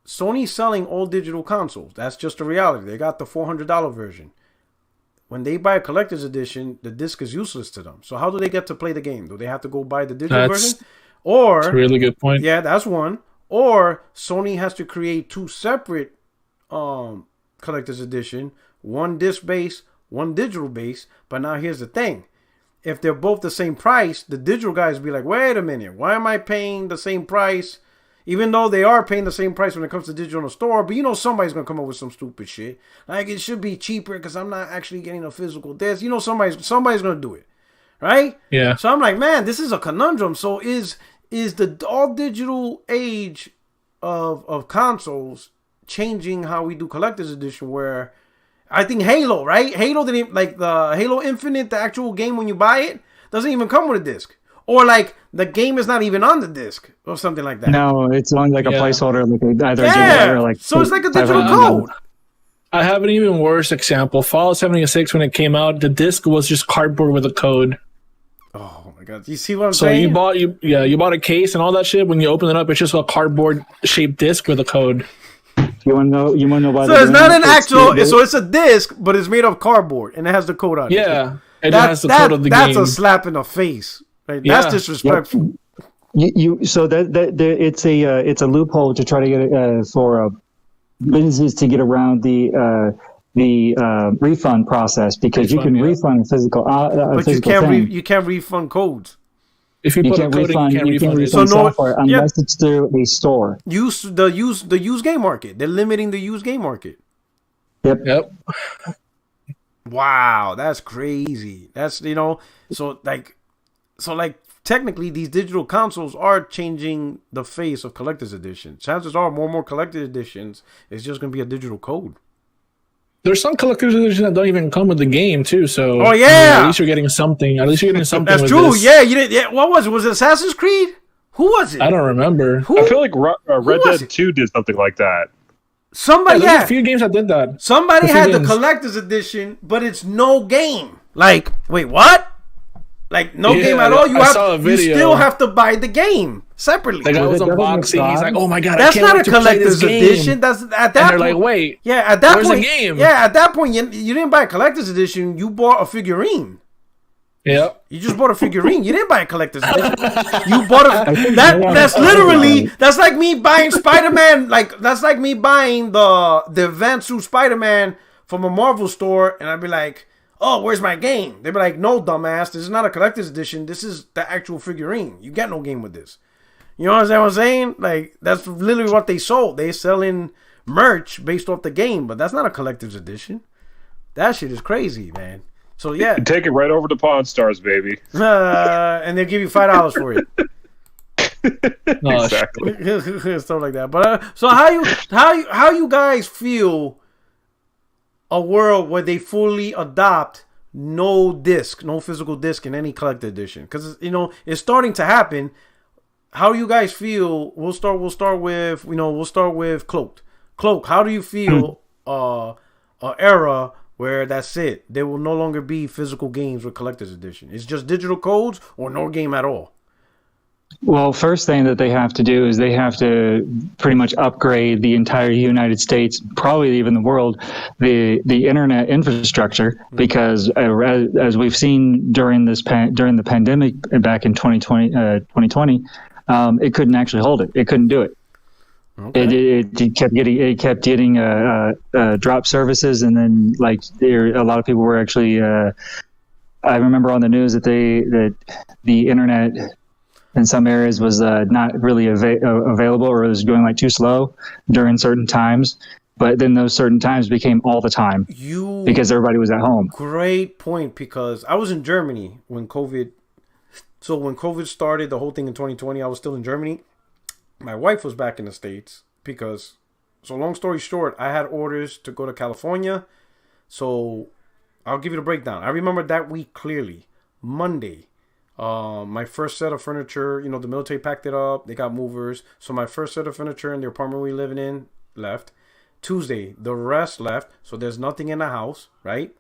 Sony's selling all digital consoles. That's just a reality. They got the $400 version. When they buy a collector's edition, the disc is useless to them. So how do they get to play the game? Do they have to go buy the digital version? That's a really good point. Yeah, that's one. Or Sony has to create two separate collector's edition, one disc base, one digital base. But now here's the thing. If they're both the same price, the digital guys be like, wait a minute, why am I paying the same price? Even though they are paying the same price when it comes to digital in the store, but somebody's going to come up with some stupid shit. Like, it should be cheaper because I'm not actually getting a physical disc. Somebody's going to do it. Right? Yeah. So I'm like, man, this is a conundrum. So is the all digital age of consoles changing how we do collector's edition, where I think Halo, right? Halo didn't, like the Halo Infinite, the actual game when you buy it, doesn't even come with a disc. Or like the game is not even on the disc or something like that. No, it's on like a placeholder, like either or so it's like a digital code. I have an even worse example. Fallout 76, when it came out, the disc was just cardboard with a code. Oh my god! You see what I'm saying? So you bought a case and all that shit. When you open it up, it's just a cardboard shaped disc with a code. You want to know why? So it's not an actual. So it's a disc, but it's made of cardboard and it has the code on it. Yeah, it has the code of the game. That's a slap in the face. Right? Yeah. That's disrespectful. Yep. So it's a loophole to try to get for businesses to get around the refund process, because you can refund a physical. But you can't refund codes. If you put a code in, you can't refund software unless it's through a store. The used game market. They're limiting the used game market. Yep. Wow, that's crazy. That's so technically these digital consoles are changing the face of collector's editions. Chances are more and more collector's editions is just going to be a digital code. There's some collector's editions that don't even come with the game too. So at least you're getting something. That's with true. This. Yeah, you did. Yeah, what was it? Was it Assassin's Creed? Who was it? I don't remember. I feel like Red Dead 2 did something like that. Somebody a few games that did that. Somebody had the collector's edition, but it's no game. Like, wait, what? Like no game at all. You still have to buy the game separately. The guy was unboxing. He's like, "Oh my god, that's not a collector's edition." That's at that. And they're like, "Wait, at that where's point, the game?" Yeah, at that point, you didn't buy a collector's edition. You bought a figurine. Yep. You just bought a figurine. You didn't buy a collector's edition. You bought that's literally. That's like me buying Spider-Man. That's like me buying the advanced suit Spider-Man from a Marvel store, and I'd be like, oh, where's my game? They'd be like, no, dumbass, this is not a collector's edition. This is the actual figurine. You get no game with this. You know what I'm saying? Like, that's literally what they sold. They're selling merch based off the game, but that's not a collector's edition. That shit is crazy, man. So, yeah. You take it right over to Pawn Stars, baby. And they'll give you $5 for it. Exactly. Stuff like that. But so how you guys feel a world where they fully adopt no physical disc in any collector edition? Because it's starting to happen. How do you guys feel? We'll start with Cloaked. Cloak, how do you feel an era where that's it? There will no longer be physical games with collector's edition. It's just digital codes or no game at all. Well, first thing that they have to do is they have to pretty much upgrade the entire United States, probably even the world, the internet infrastructure, because as we've seen during the pandemic back in 2020, it couldn't actually hold it. It couldn't do it. Okay. It kept getting drop services, and then like a lot of people were actually. I remember on the news that the internet in some areas was not really available, or it was going like too slow during certain times. But then those certain times became all the time because everybody was at home. Great point, because I was in Germany when COVID. So when COVID started, the whole thing in 2020, I was still in Germany. My wife was back in the States because, so long story short, I had orders to go to California. So I'll give you the breakdown. I remember that week clearly. Monday, my first set of furniture, the military packed it up. They got movers. So my first set of furniture in the apartment we living in left. Tuesday, the rest left. So there's nothing in the house, right?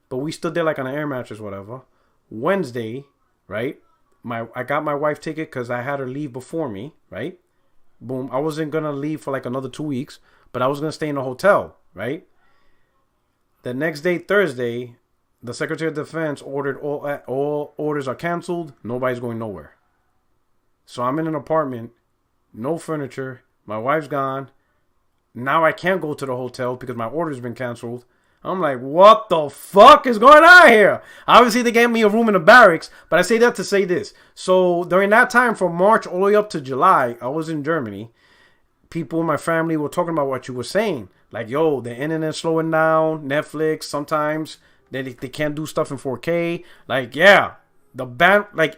But we still did like on an air mattress, whatever. Wednesday, right? I got my wife ticket because I had her leave before me, right? Boom. I wasn't going to leave for like another 2 weeks, but I was going to stay in a hotel, right? The next day, Thursday, the Secretary of Defense ordered all orders are canceled. Nobody's going nowhere. So I'm in an apartment, no furniture. My wife's gone. Now I can't go to the hotel because my order's been canceled. I'm like, what the fuck is going on here? Obviously, they gave me a room in the barracks, but I say that to say this. So during that time, from March all the way up to July, I was in Germany. People in my family were talking about what you were saying. Like, yo, the internet's slowing down. Netflix, sometimes they can't do stuff in 4K. Like, yeah,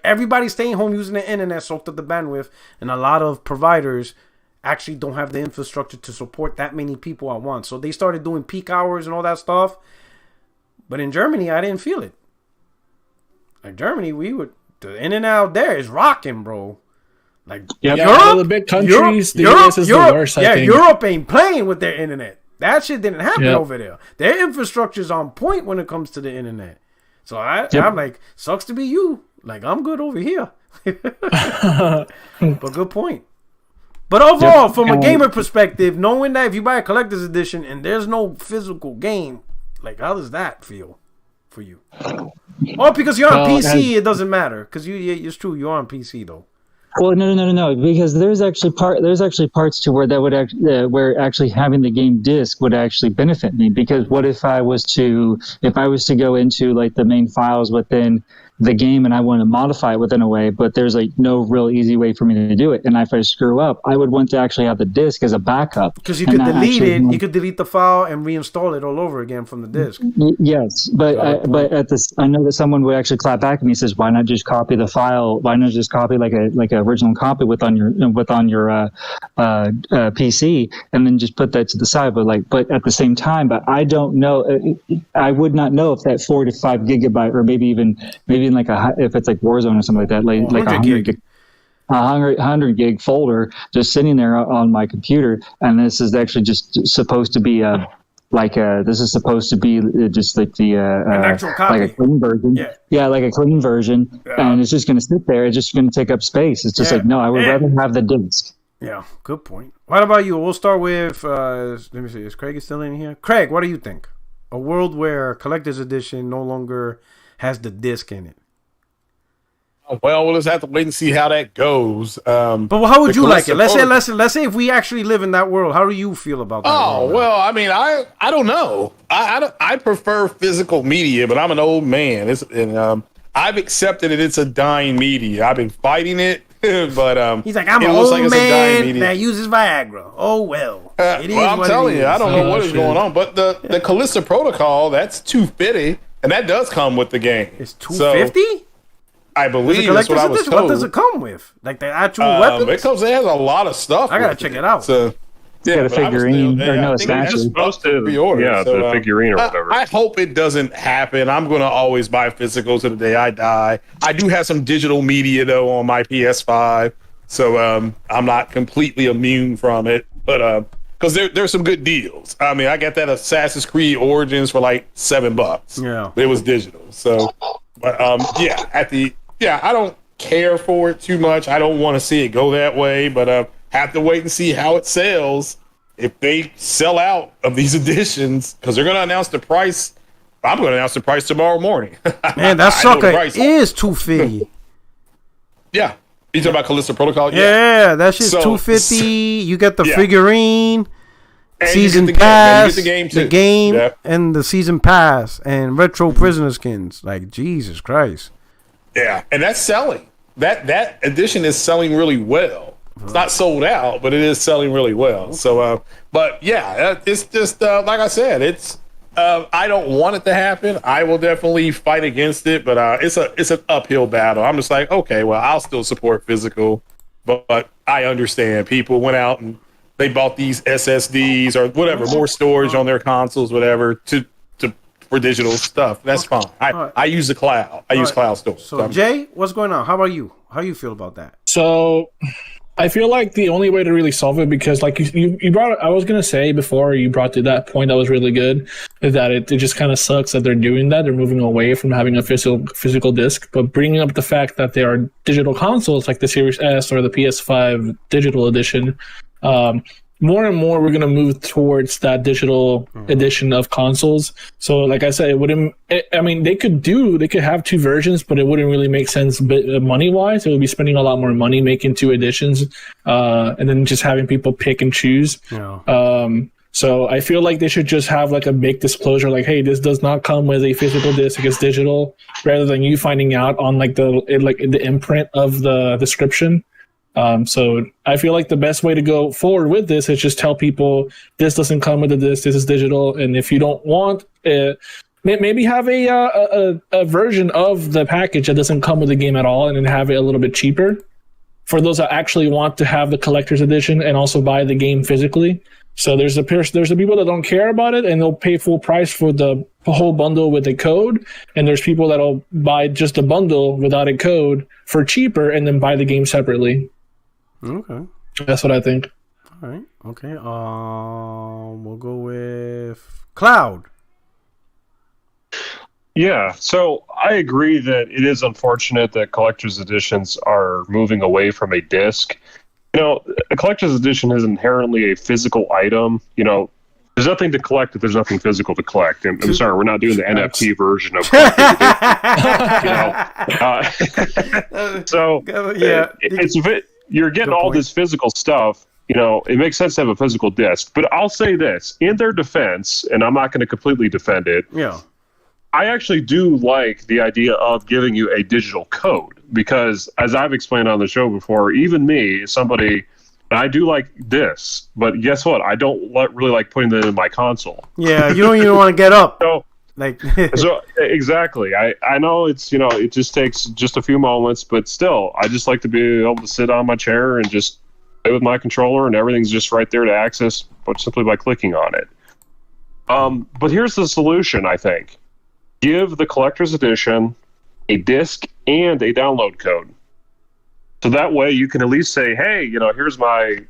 everybody's staying home using the internet, soaked up the bandwidth. And a lot of providers actually don't have the infrastructure to support that many people at once. So they started doing peak hours and all that stuff. But in Germany, I didn't feel it. Like Germany, the internet out there is rocking, bro. Like Europe, the big countries, the Europe, US is the worst, I think. Europe ain't playing with their internet. That shit didn't happen over there. Their infrastructure's on point when it comes to the internet. So I'm like, sucks to be you. Like, I'm good over here. But good point. But overall, from a gamer perspective, knowing that if you buy a collector's edition and there's no physical game, like, how does that feel for you? Oh, because you're on PC, it doesn't matter. Because it's true, you're on PC though. Well, no, because there's actually parts to where that would where actually having the game disc would actually benefit me. Because what if I was to go into like the main files within the game and I want to modify it within a way, but there's like no real easy way for me to do it. And if I screw up, I would want to actually have the disc as a backup. Because you could delete it, you could delete the file and reinstall it all over again from the disc. Yes, but I know that someone would actually clap back at me and says, "Why not just copy the file? Why not just copy like a original copy with on your PC and then just put that to the side?" But at the same time, but I don't know. I would not know if that 4 to 5 gigabyte or maybe even like if it's like Warzone or something like that, like 100 gig folder just sitting there on my computer, and this is actually just supposed to be this is supposed to be just like the an actual copy. like a clean version, like a clean version, and it's just going to sit there. It's just going to take up space. It's just like, no, I would rather have the disc. Yeah, good point. What about you? We'll start with let me see. Is Craig still in here? Craig, what do you think? A world where collector's edition no longer has the disc in it. Well, we'll just have to wait and see how that goes. But how would you like it? Let's say if we actually live in that world, how do you feel about that? Well, I mean, I don't know. I prefer physical media, but I'm an old man. I've accepted it's a dying media. I've been fighting it, but he's like, I'm an old man that uses Viagra. Oh well. I'm telling you, I don't know what is going on. But the Callisto Protocol, that's $250, and that does come with the game. It's $250? I believe that's what I was told. What does it come with? Like the actual weapons? It has a lot of stuff. I gotta check it out. So, got a figurine or no, it's actually supposed to pre-order. Yeah, the figurine or whatever. I hope it doesn't happen. I'm gonna always buy physical to the day I die. I do have some digital media though on my PS5, so I'm not completely immune from it. But because there's some good deals. I mean, I got that Assassin's Creed Origins for like $7. Yeah, it was digital. So, but I don't care for it too much. I don't want to see it go that way, but have to wait and see how it sells. If they sell out of these editions, because they're going to announce the price. I'm going to announce the price tomorrow morning. Man, that sucker is $250. Yeah. You talking about Callisto Protocol? Yeah, that shit's $250. You get the figurine, and season you pass, get the game, too. the game, Yeah. and the season pass, and retro prisoner skins. Like, Jesus Christ. Yeah, and that's selling. That edition is selling really well. It's not sold out, but it is selling really well. So, but yeah, it's just like I said, it's. I don't want it to happen. I will definitely fight against it, but it's an uphill battle. I'm just like, okay, well, I'll still support physical, but I understand people went out and they bought these SSDs or whatever, more storage on their consoles, whatever, for digital stuff. That's fine. I use the cloud. I use cloud storage. So Jay, what's going on? How about you? How you feel about that? So I feel like the only way to really solve it, because like you brought, I was gonna say before you brought to that point that was really good, is that it just kind of sucks that they're doing that. They're moving away from having a physical disc, but bringing up the fact that there are digital consoles like the Series S or the PS5 digital edition. More and more, we're going to move towards that digital edition of consoles. So, like I said, they could have two versions, but it wouldn't really make sense money-wise. It would be spending a lot more money making two editions, and then just having people pick and choose. Yeah. So I feel like they should just have like a big disclosure, like, hey, this does not come with a physical disc, it's digital, rather than you finding out on like the imprint of the description. So I feel like the best way to go forward with this is just tell people this doesn't come with a disc, this is digital, and if you don't want it, maybe have a version of the package that doesn't come with the game at all, and then have it a little bit cheaper for those that actually want to have the collector's edition and also buy the game physically. So there's the people that don't care about it and they'll pay full price for the whole bundle with a code, and there's people that'll buy just a bundle without a code for cheaper and then buy the game separately. Okay. That's what I think. All right. Okay. We'll go with Cloud. Yeah. So I agree that it is unfortunate that collector's editions are moving away from a disc. You know, a collector's edition is inherently a physical item. You know, there's nothing to collect if there's nothing physical to collect. I'm sorry, we're not doing the NFT version of so yeah, it's a bit. You're getting all this physical stuff, you know, it makes sense to have a physical disc. But I'll say this, in their defense, and I'm not going to completely defend it, I actually do like the idea of giving you a digital code. Because, as I've explained on the show before, even me, somebody, I do like discs, but guess what? I don't really like putting them in my console. Yeah, you don't even want to get up. So exactly. I know it's, you know, it just takes just a few moments, but still, I just like to be able to sit on my chair and just play with my controller, and everything's just right there to access, but simply by clicking on it. But here's the solution, I think. Give the collector's edition a disc and a download code. So that way you can at least say, hey, you know, here's my, you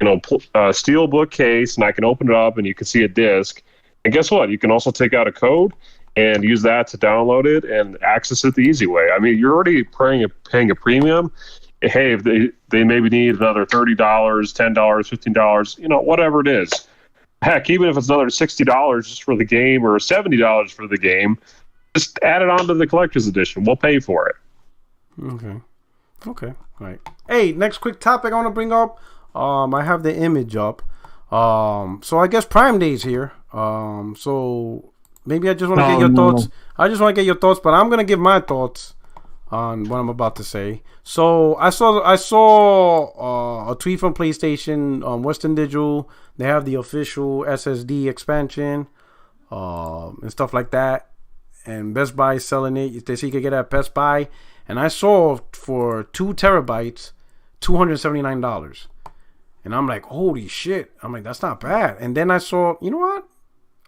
know, steelbook case, and I can open it up and you can see a disc. And guess what? You can also take out a code and use that to download it and access it the easy way. I mean, you're already paying a premium. Hey, if they maybe need another $30, $10, $15, you know, whatever it is. Heck, even if it's another $60 just for the game or $70 for the game, just add it onto the collector's edition. We'll pay for it. Okay. All right. Hey, next quick topic I want to bring up. I have the image up. So I guess Prime Day's here. So maybe I just want to get your thoughts. I just want to get your thoughts, but I'm gonna give my thoughts on what I'm about to say. So I saw a tweet from PlayStation, Western Digital. They have the official SSD expansion, and stuff like that. And Best Buy is selling it. They say you could get it at Best Buy. And I saw for 2 terabytes, $279. And I'm like, holy shit. I'm like, that's not bad. And then I saw, you know what?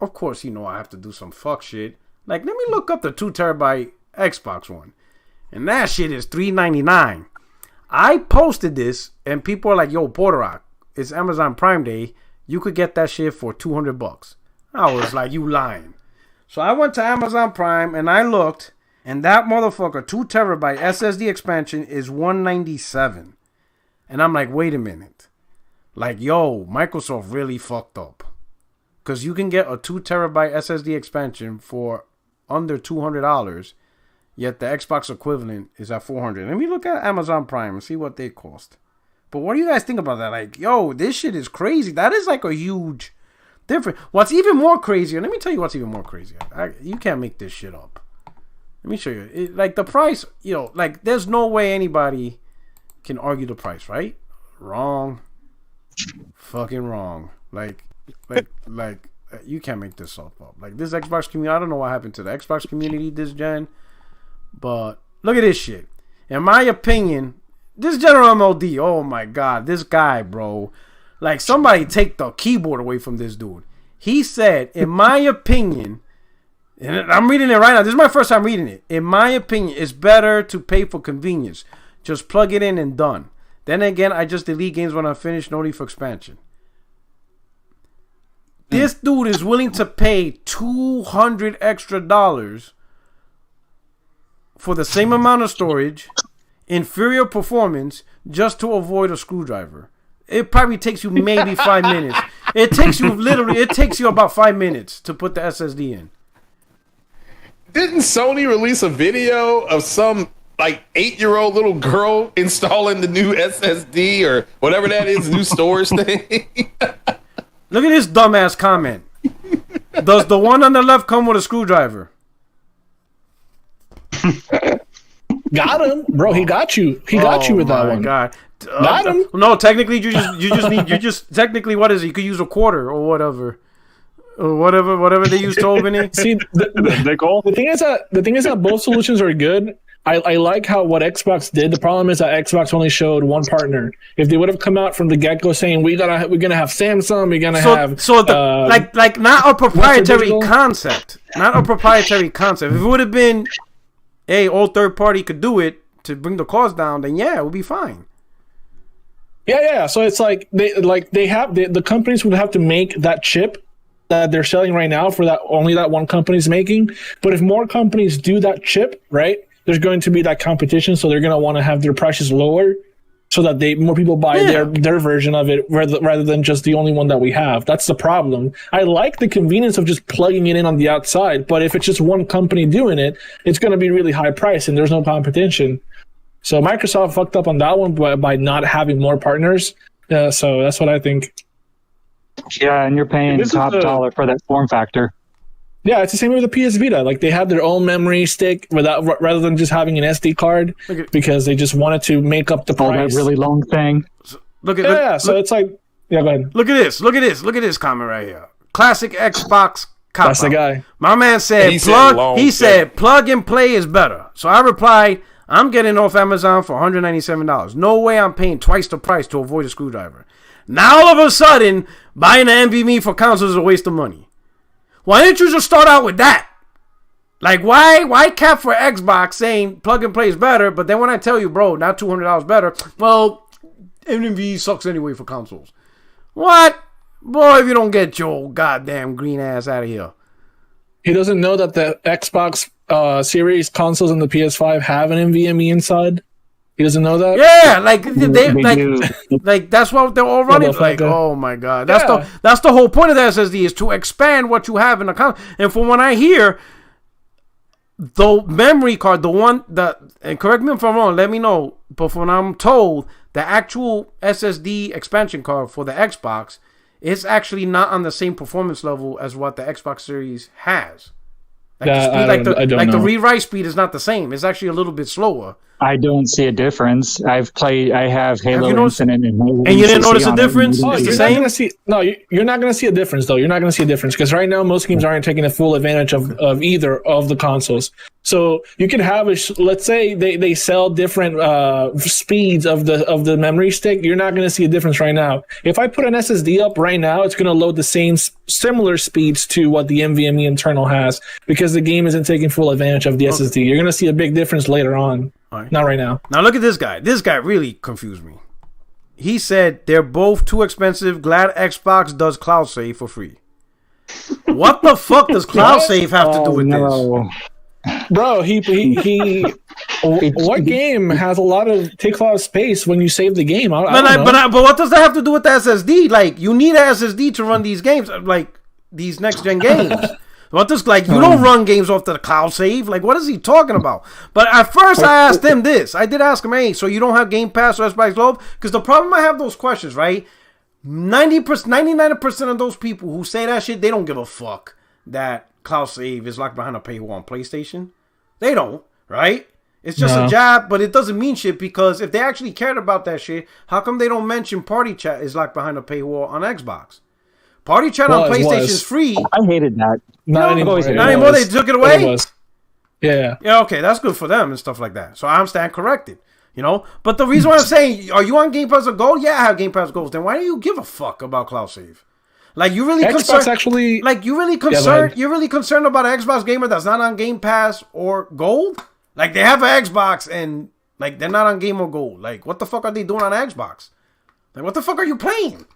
Of course, you know I have to do some fuck shit. Like, let me look up the 2 terabyte Xbox One. And that shit is $399. I posted this, and people are like, yo, Puerto Rock, it's Amazon Prime Day. You could get that shit for $200. I was like, you lying. So I went to Amazon Prime, and I looked, and that motherfucker, 2 terabyte SSD expansion is $197. And I'm like, wait a minute. Like, yo, Microsoft really fucked up. Because you can get a 2 terabyte SSD expansion for under $200. yet the Xbox equivalent is at $400. Let me look at Amazon Prime and see what they cost. But what do you guys think about that? Like, yo, this shit is crazy. That is like a huge difference. What's even more crazier, let me tell you what's even more crazier. You can't make this shit up. Let me show you. Like, the price, like, there's no way anybody can argue the price, right? Wrong. Fucking wrong. Like, you can't make this stuff up. Like, this Xbox community, I don't know what happened to the Xbox community this gen, but look at this shit. In my opinion, this General MLD, oh my god, this guy, bro. Like, somebody take the keyboard away from this dude. He said, in my opinion, and I'm reading it right now. This is my first time reading it. In my opinion, it's better to pay for convenience. Just plug it in and done. Then again, I just delete games when I'm finished, no need for expansion. This dude is willing to pay $200 extra for the same amount of storage, inferior performance, just to avoid a screwdriver. It probably takes you maybe 5 minutes. It takes you about 5 minutes to put the SSD in. Didn't Sony release a video of some like 8-year-old little girl installing the new SSD or whatever that is, new storage thing? Look at this dumbass comment. Does the one on the left come with a screwdriver? Got him, bro. He got you. He got you with that one. God. Got him. No, technically you just technically, what is it? You could use a quarter or whatever. Or whatever they use to open it. See, the thing is that both solutions are good. I like what Xbox did. The problem is that Xbox only showed one partner. If they would have come out from the get go saying we're gonna have Samsung, we're gonna have like not a proprietary concept, not a proprietary concept. If it would have been, hey, all third party could do it to bring the cost down, then yeah, it would be fine. Yeah. So it's like the companies would have to make that chip that they're selling right now for that only that one company's making. But if more companies do that chip, right, there's going to be that competition, so they're going to want to have their prices lower so that more people buy their version of it rather than just the only one that we have. That's the problem. I like the convenience of just plugging it in on the outside, but if it's just one company doing it, it's going to be really high price and there's no competition. So Microsoft fucked up on that one by not having more partners. So that's what I think. Yeah, and you're paying top dollar for that form factor. Yeah, it's the same with the PS Vita. Like, they had their own memory stick rather than just having an SD card because they just wanted to make up the price. That really long thing. So it's like, yeah, go ahead. Look at this comment right here. Classic Xbox cop. That's the guy. My man said plug and play is better. So I replied, I'm getting off Amazon for $197. No way I'm paying twice the price to avoid a screwdriver. Now all of a sudden, buying an NVMe for consoles is a waste of money. Why didn't you just start out with that? Like, why cap for Xbox saying plug and play is better, but then when I tell you, bro, now $200 better, well, NVMe sucks anyway for consoles. What? Boy, if you don't get your goddamn green ass out of here. He doesn't know that the Xbox Series consoles and the PS5 have an NVMe inside. He doesn't know that. Yeah, like that's what they're all running. Like, oh my god, that's the whole point of the SSD is to expand what you have in the console. And from what I hear, the memory card, the one that, and correct me if I'm wrong, let me know. But from what I'm told, the actual SSD expansion card for the Xbox is actually not on the same performance level as what the Xbox Series has. The rewrite speed is not the same. It's actually a little bit slower. I don't see a difference. I have Halo Infinite and Halo. And you didn't notice a difference? Oh, it's the same? You're not going to see a difference, though. You're not going to see a difference because right now most games aren't taking the full advantage of either of the consoles. So you can have let's say they sell different speeds of the memory stick. You're not going to see a difference right now. If I put an SSD up right now, it's going to load the similar speeds to what the NVMe internal has because the game isn't taking full advantage of the SSD. You're going to see a big difference later on. Right. Not right now. Now look at this guy. This guy really confused me. He said they're both too expensive. Glad Xbox does cloud save for free. What the fuck does cloud save have to do with this? Bro, what game has takes a lot of space when you save the game? But what does that have to do with the SSD? Like, you need an SSD to run these games, like these next gen games. What this like? You don't run games off the cloud save. Like, what is he talking about? But at first, I asked him this. I did ask him, hey, so you don't have Game Pass or Xbox Live? Because the problem I have those questions, right? 99% of those people who say that shit, they don't give a fuck that cloud save is locked behind a paywall on PlayStation. They don't, right? It's just a jab, but it doesn't mean shit because if they actually cared about that shit, how come they don't mention Party Chat is locked behind a paywall on Xbox? Party Chat on PlayStation is free. I hated that. Not anymore. Not anymore. They took it away. Yeah. Yeah. Okay, that's good for them and stuff like that. So I'm staying corrected. You know. But the reason why I'm saying, are you on Game Pass of Gold? Yeah, I have Game Pass Gold. Then why do you give a fuck about cloud save? Like you really concerned? Actually, like you really concerned? You're really concerned about an Xbox gamer that's not on Game Pass or Gold? Like they have an Xbox and like they're not on Game or Gold. Like what the fuck are they doing on Xbox? Like what the fuck are you playing?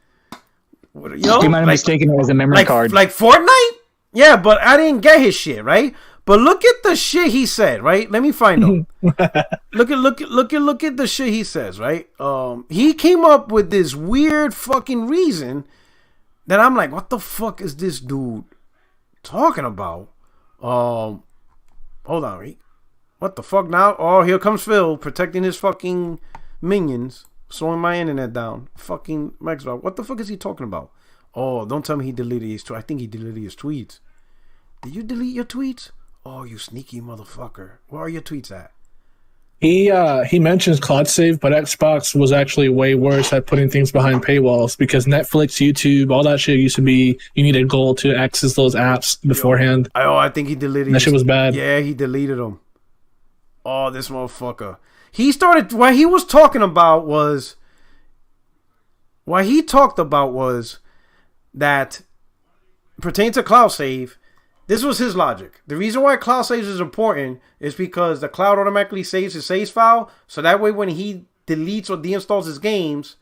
You know, you might have mistaken it as a memory card. Like Fortnite? Yeah, but I didn't get his shit, right? But look at the shit he said, right? Let me find out. Look at the shit he says, right? He came up with this weird fucking reason that I'm like, what the fuck is this dude talking about? Hold on, right? What the fuck now? Oh, here comes Phil protecting his fucking minions, slowing my internet down. Fucking Xbox. What the fuck is he talking about? Oh, don't tell me he deleted his tweets. I think he deleted his tweets. Did you delete your tweets? Oh, you sneaky motherfucker. Where are your tweets at? He mentions cloud save, but Xbox was actually way worse at putting things behind paywalls because Netflix, YouTube, all that shit used to be you needed gold to access those apps beforehand. I think he deleted. That shit was bad. Yeah, he deleted them. Oh, this motherfucker. He started. What he talked about was that pertaining to cloud save. This was his logic. The reason why cloud saves is important is because the cloud automatically saves his saves file. So that way when he deletes or deinstalls his games,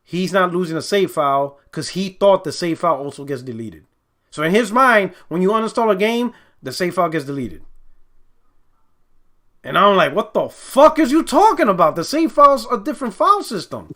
he's not losing a save file because he thought the save file also gets deleted. So in his mind, when you uninstall a game, the save file gets deleted. And I'm like, what the fuck is you talking about? The save file's a different file system.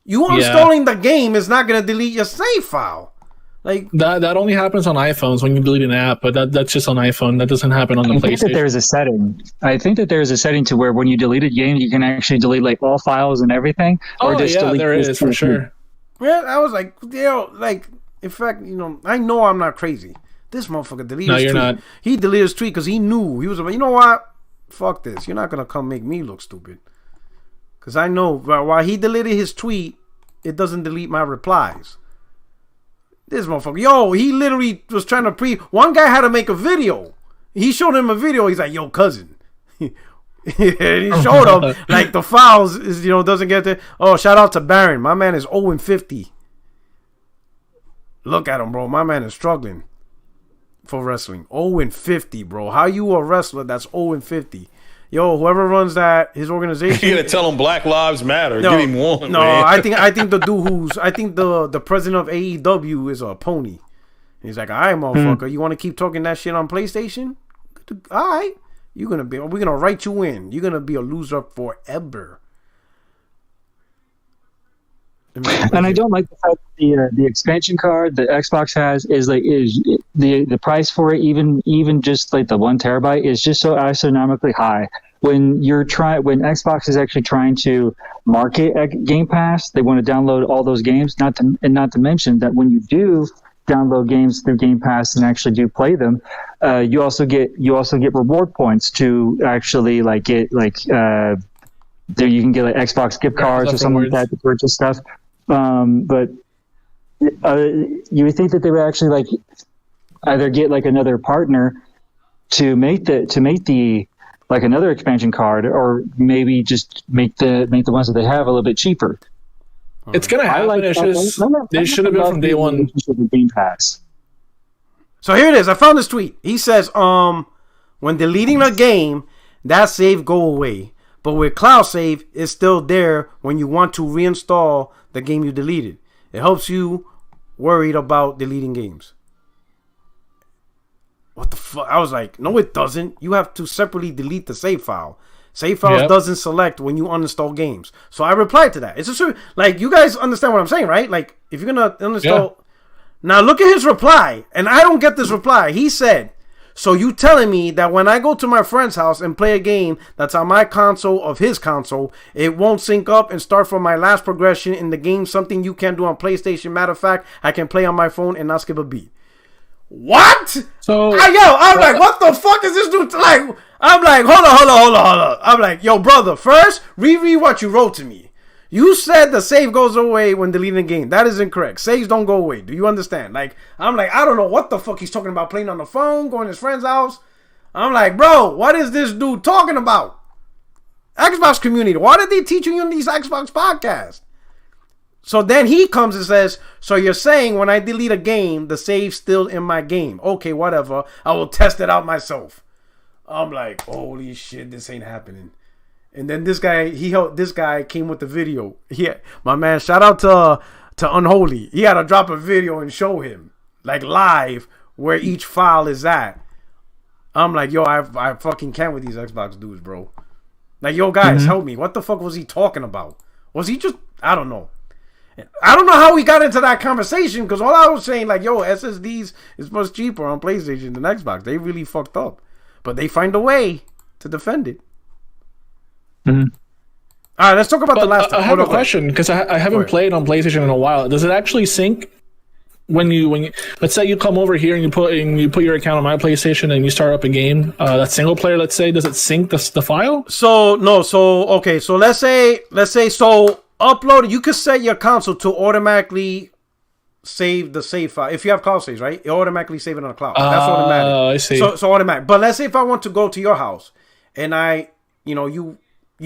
You uninstalling the game is not going to delete your save file. Like that only happens on iPhones when you delete an app, but that's just on iPhone. That doesn't happen on the PlayStation. I think that there's a setting. I think that there's a setting to where when you delete a game, you can actually delete like all files and everything. Or just delete there is for sure. Yeah, I was like, like in fact, I know I'm not crazy. This motherfucker deleted his tweet. No, you're not. He deleted his tweet because he knew. He was like, you know what? Fuck this. You're not going to come make me look stupid. Because I know while he deleted his tweet, it doesn't delete my replies. This motherfucker, he literally was trying to one guy had to make a video. He showed him a video. He's like, yo, cousin. And he showed him, like, the files, is doesn't get there. Oh, shout out to Baron. My man is 0-50. Look at him, bro. My man is struggling for wrestling. 0-50, bro. How you a wrestler that's 0-50? Yo, whoever runs his organization. You gotta tell him Black Lives Matter. Get him one. No, man. I think the dude the president of AEW is a pony. He's like, all right, motherfucker, you want to keep talking that shit on PlayStation? All right, we're gonna write you in. You're gonna be a loser forever. And I don't like the fact that the expansion card that Xbox has is the price for it, even just like the 1 terabyte is just so astronomically high. When Xbox is actually trying to market Game Pass, they want to download all those games. Not to mention that when you do download games through Game Pass and actually do play them, you also get reward points to actually there you can get like Xbox gift cards or something like that to purchase stuff. But you would think that they would actually either get another partner to make the another expansion card, or maybe just make the ones that they have a little bit cheaper. It's gonna happen. They should have been from day one. Game Pass. So here it is. I found this tweet. He says, when deleting a game, that save go away. But with cloud save, it's still there when you want to reinstall the game you deleted. It helps you worried about deleting games. What the fuck? I was like, no, it doesn't. You have to separately delete the save file. Save files doesn't select when you uninstall games. So I replied to that. It's just you guys understand what I'm saying, right? Like, if you're gonna uninstall, Now look at his reply, and I don't get this reply. He said, so you telling me that when I go to my friend's house and play a game that's on my console of his console, it won't sync up and start from my last progression in the game, something you can't do on PlayStation. Matter of fact, I can play on my phone and not skip a beat. What? So I'm like, what the fuck is this dude like? I'm like, hold on. I'm like, yo, brother, first reread what you wrote to me. You said the save goes away when deleting a game. That is incorrect. Saves don't go away. Do you understand? Like, I'm like, I don't know what the fuck he's talking about. Playing on the phone, going to his friend's house. I'm like, bro, what is this dude talking about? Xbox community. Why are they teaching you in these Xbox podcasts? So then he comes and says, so you're saying when I delete a game, the save's still in my game. Okay, whatever. I will test it out myself. I'm like, holy shit, this ain't happening. And then this guy came with the video. Yeah, my man, shout out to Unholy. He had to drop a video and show him, like live, where each file is at. I'm like, yo, I fucking can't with these Xbox dudes, bro. Like, yo, guys, help me. What the fuck was he talking about? Was he just, I don't know. I don't know how we got into that conversation, because all I was saying, like, yo, SSDs is much cheaper on PlayStation than Xbox. They really fucked up. But they find a way to defend it. Mm-hmm. All right, let's talk about the last time. I have a question, because I haven't played on PlayStation in a while. Does it actually sync when you let's say you come over here and you put your account on my PlayStation and you start up a game, that single player, let's say, does it sync the file? So let's say upload it. You could set your console to automatically save the save file. If you have cloud saves, right? It automatically save it on the cloud. That's automatic. I see. So automatic. But let's say if I want to go to your house and you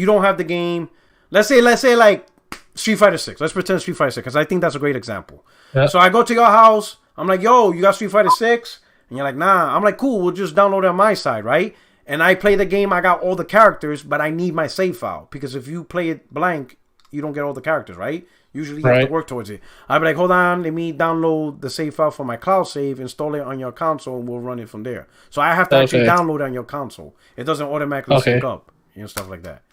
don't have the game. Let's say like Street Fighter 6. Let's pretend Street Fighter 6 because I think that's a great example. Yep. So I go to your house. I'm like, yo, you got Street Fighter 6? And you're like, nah. I'm like, cool. We'll just download it on my side, right? And I play the game. I got all the characters, but I need my save file because if you play it blank, you don't get all the characters, right? Usually you have to work towards it. I'd be like, hold on, let me download the save file for my cloud save, install it on your console, and we'll run it from there. So I have to actually download it on your console. It doesn't automatically sync up, stuff like that.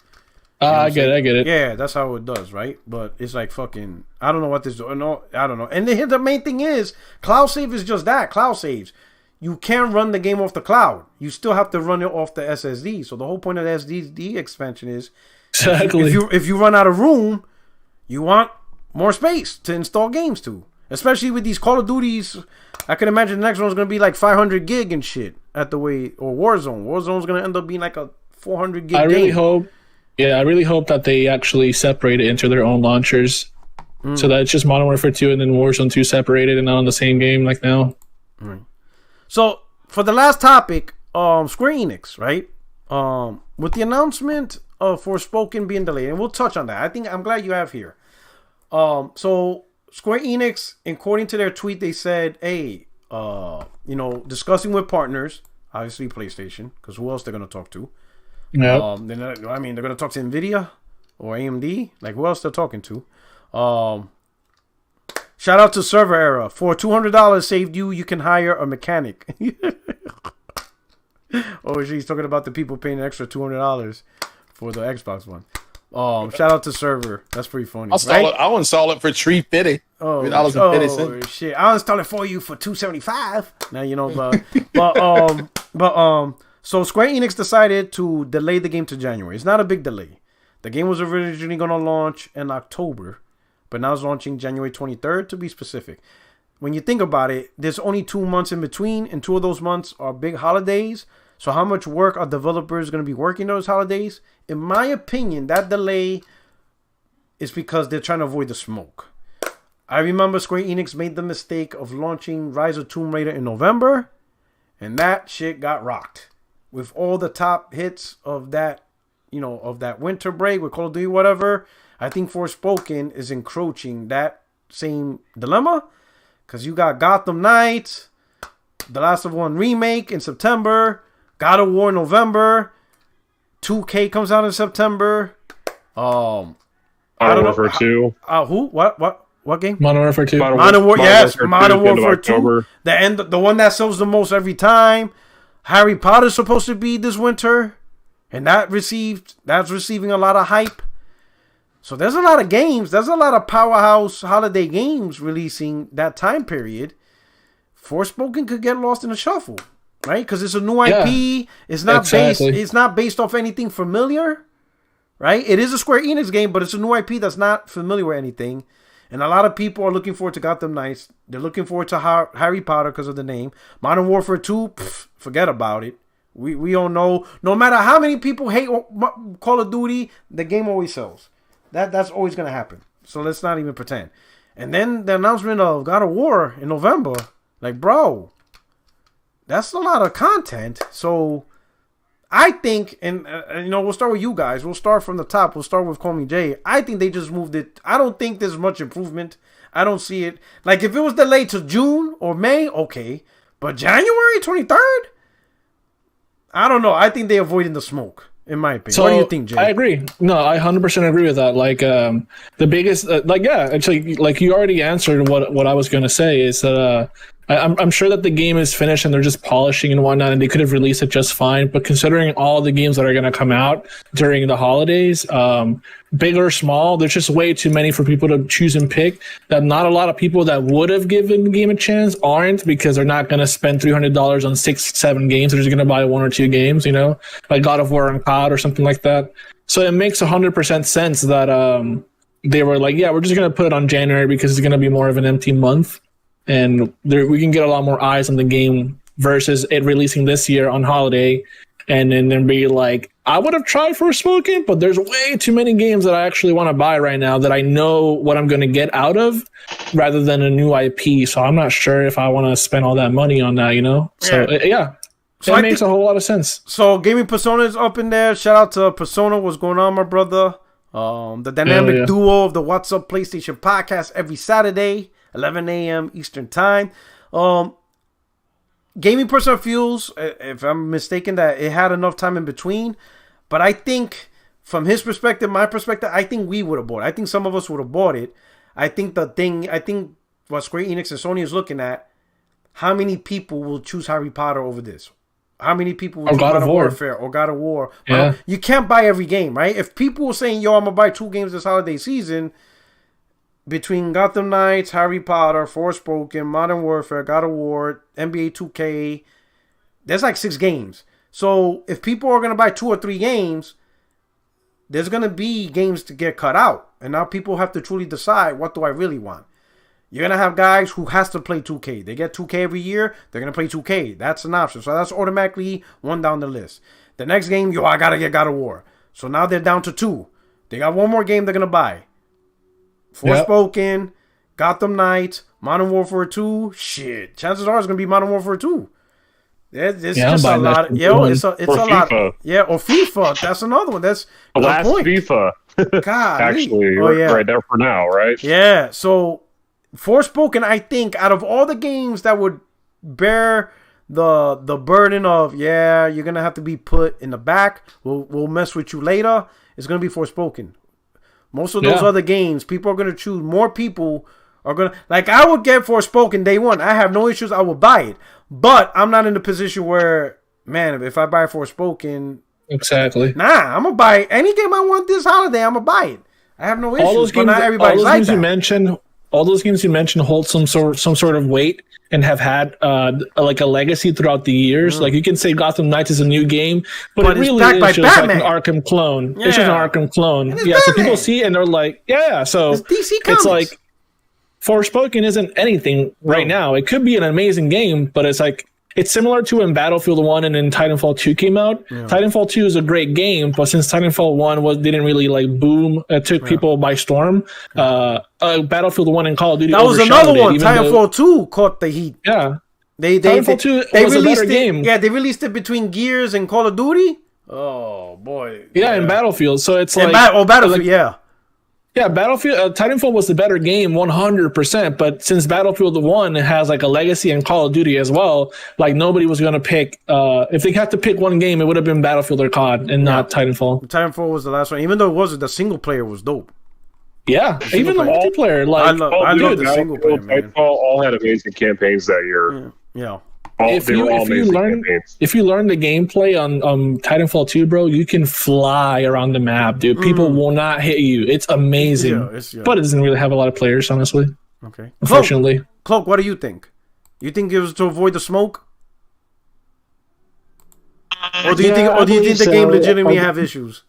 I get it. Yeah, that's how it does, right? But it's like fucking, I don't know what this, no, I don't know. And the main thing is, cloud save is just that, cloud saves. You can't run the game off the cloud. You still have to run it off the SSD. So the whole point of the SSD expansion is, exactly. If you run out of room, you want more space to install games to. Especially with these Call of Duties, I can imagine the next one's going to be like 500 gig and shit at the way, or Warzone. Warzone's going to end up being like a 400 gig I really game. hope that they actually separate it into their own launchers so that it's just Modern Warfare 2 and then Warzone 2 separated and not on the same game like now. Right. So, for the last topic, Square Enix, right? With the announcement of Forspoken being delayed, and we'll touch on that. I'm glad you have here. So Square Enix, according to their tweet, they said, hey, discussing with partners, obviously PlayStation, because who else they're going to talk to? Yeah. They're going to talk to Nvidia or AMD. Like, who else they're talking to? Shout out to Server Era. For $200 saved you can hire a mechanic. Oh, she's talking about the people paying an extra $200 for the Xbox One. Shout out to Server. That's pretty funny. I'll install it for $350. Oh shit! I'll install it for you for $275. Now so Square Enix decided to delay the game to January. It's not a big delay. The game was originally going to launch in October, but now it's launching January 23rd to be specific. When you think about it, there's only 2 months in between, and 2 of those months are big holidays. So how much work are developers going to be working those holidays? In my opinion, that delay is because they're trying to avoid the smoke. I remember Square Enix made the mistake of launching Rise of Tomb Raider in November, and that shit got rocked. With all the top hits of that, of that winter break with Call of Duty, whatever, I think Forspoken is encroaching that same dilemma. Because you got Gotham Knights, The Last of Us Remake in September, God of War in November, 2K comes out in September. Modern Warfare 2. Who? What game? Modern Warfare 2. Modern Warfare 2. The one that sells the most every time. Harry Potter's supposed to be this winter, and that's receiving a lot of hype. So there's a lot of games. There's a lot of powerhouse holiday games releasing that time period. Forspoken could get lost in the shuffle, right? Because it's a new IP. Yeah, it's not exactly. based. It's not based off anything familiar, right? It is a Square Enix game, but it's a new IP that's not familiar with anything. And a lot of people are looking forward to Gotham Knights. They're looking forward to Harry Potter because of the name. Modern Warfare 2, forget about it. We don't know. No matter how many people hate Call of Duty, the game always sells. That's always going to happen. So let's not even pretend. And then the announcement of God of War in November. Like, bro, that's a lot of content. So I think, and we'll start with you guys. We'll start from the top. We'll start with Call Me Jay. I think they just moved it. I don't think there's much improvement. I don't see it. Like, if it was delayed to June or May, okay. But January 23rd? I don't know. I think they avoided the smoke, in my opinion. So, what do you think, Jay? I agree. No, I 100% agree with that. Like, the biggest, actually, like you already answered what I was going to say is that I'm sure that the game is finished and they're just polishing and whatnot, and they could have released it just fine. But considering all the games that are going to come out during the holidays, big or small, there's just way too many for people to choose and pick. That not a lot of people that would have given the game a chance aren't, because they're not going to spend $300 on 6-7 games. They're just going to buy 1 or 2 games, like God of War and COD or something like that. So it makes 100% sense that they were like, yeah, we're just going to put it on January because it's going to be more of an empty month. And we can get a lot more eyes on the game versus it releasing this year on holiday, and then be like, I would have tried Forspoken, but there's way too many games that I actually want to buy right now that I know what I'm going to get out of, rather than a new IP. So I'm not sure if I want to spend all that money on that, So yeah, so it makes a whole lot of sense. So Gaming Persona is up in there. Shout out to Persona. What's going on, my brother? The dynamic duo of the What's Up PlayStation podcast every Saturday, 11 a.m. Eastern Time. Gaming Person feels, if I'm mistaken, that it had enough time in between. But I think, from his perspective, my perspective, I think we would have bought it. I think some of us would have bought it. I think what Square Enix and Sony is looking at, how many people will choose Harry Potter over this? How many people will choose Modern Warfare or God of War? Yeah. You can't buy every game, right? If people were saying, yo, I'm going to buy 2 games this holiday season, between Gotham Knights, Harry Potter, Forspoken, Modern Warfare, God of War, NBA 2K, there's like 6 games. So if people are going to buy 2 or 3 games, there's going to be games to get cut out. And now people have to truly decide, what do I really want? You're going to have guys who has to play 2K. They get 2K every year, they're going to play 2K. That's an option. So that's automatically 1 down the list. The next game, I got to get God of War. So now they're down to 2. They got 1 more game they're going to buy. Forspoken, Gotham Knights, Modern Warfare 2. Shit, chances are it's gonna be Modern Warfare 2. It's just a lot. It's a lot. Yeah, or FIFA. That's another one. That's the last point. FIFA. God, actually, right there for now, right? Yeah. So Forspoken, I think, out of all the games that would bear the burden of, you're gonna have to be put in the back. We'll mess with you later. It's gonna be Forspoken. Most of those other games, people are going to choose. More people are going to... Like, I would get Forspoken day 1. I have no issues. I would buy it. But I'm not in the position where, man, if I buy Forspoken... Exactly. Nah, I'm going to buy any game I want this holiday. I'm going to buy it. I have no issues. All those games, but not everybody's like that. All those games you mentioned hold some sort of weight and have had like a legacy throughout the years. Like, you can say Gotham Knights is a new game, but it really is just like an Arkham clone. Yeah. It's just an Arkham clone. Yeah, Batman. So people see it and they're like, so it's DC Comics. It's like Forspoken isn't anything right now. It could be an amazing game, but it's like, it's similar to when Battlefield 1 and then Titanfall 2 came out. Yeah. Titanfall 2 is a great game, but since Titanfall 1 didn't really like boom, it took people by storm. Battlefield 1 and Call of Duty. That was another one. Titanfall 2 caught the heat. Yeah. Titanfall 2 was a better game. Yeah, they released it between Gears and Call of Duty. Oh boy. Yeah, and Battlefield. So it's Battlefield, yeah. Yeah, Battlefield, Titanfall was the better game, 100%. But since Battlefield 1 has like a legacy in Call of Duty as well, like nobody was going to pick. If they had to pick one game, it would have been Battlefield or COD, and not Titanfall. Titanfall was the last one, even though the single player was dope. Yeah, even the multiplayer. Like, I love the single player. Titanfall all had amazing campaigns that year. Yeah. If you learn the gameplay on Titanfall 2, bro, you can fly around the map, dude. People will not hit you. It's amazing. But it doesn't really have a lot of players, honestly. Okay. Unfortunately. Cloak, what do you think? You think it was to avoid the smoke? Or do you think the game legitimately have issues?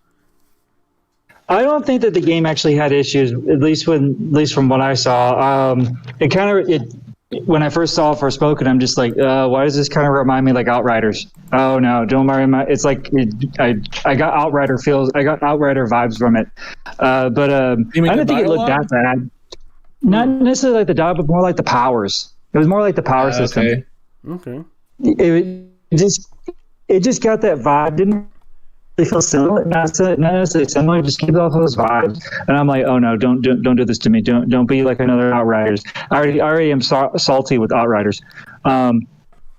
I don't think that the game actually had issues, at least from what I saw. When I first saw Forspoken, I'm just like, why does this kind of remind me like Outriders? Oh no, don't worry. It's like I got Outrider vibes from it. But I didn't think it looked that bad. Not necessarily like the dialogue, but more like the powers. It was more like the power system. Okay. It just got that vibe. Didn't they feel similar? Not necessarily similar. Just keep off those vibes. And I'm like, oh no, don't do this to me. Don't be like another Outriders. I already am salty with Outriders.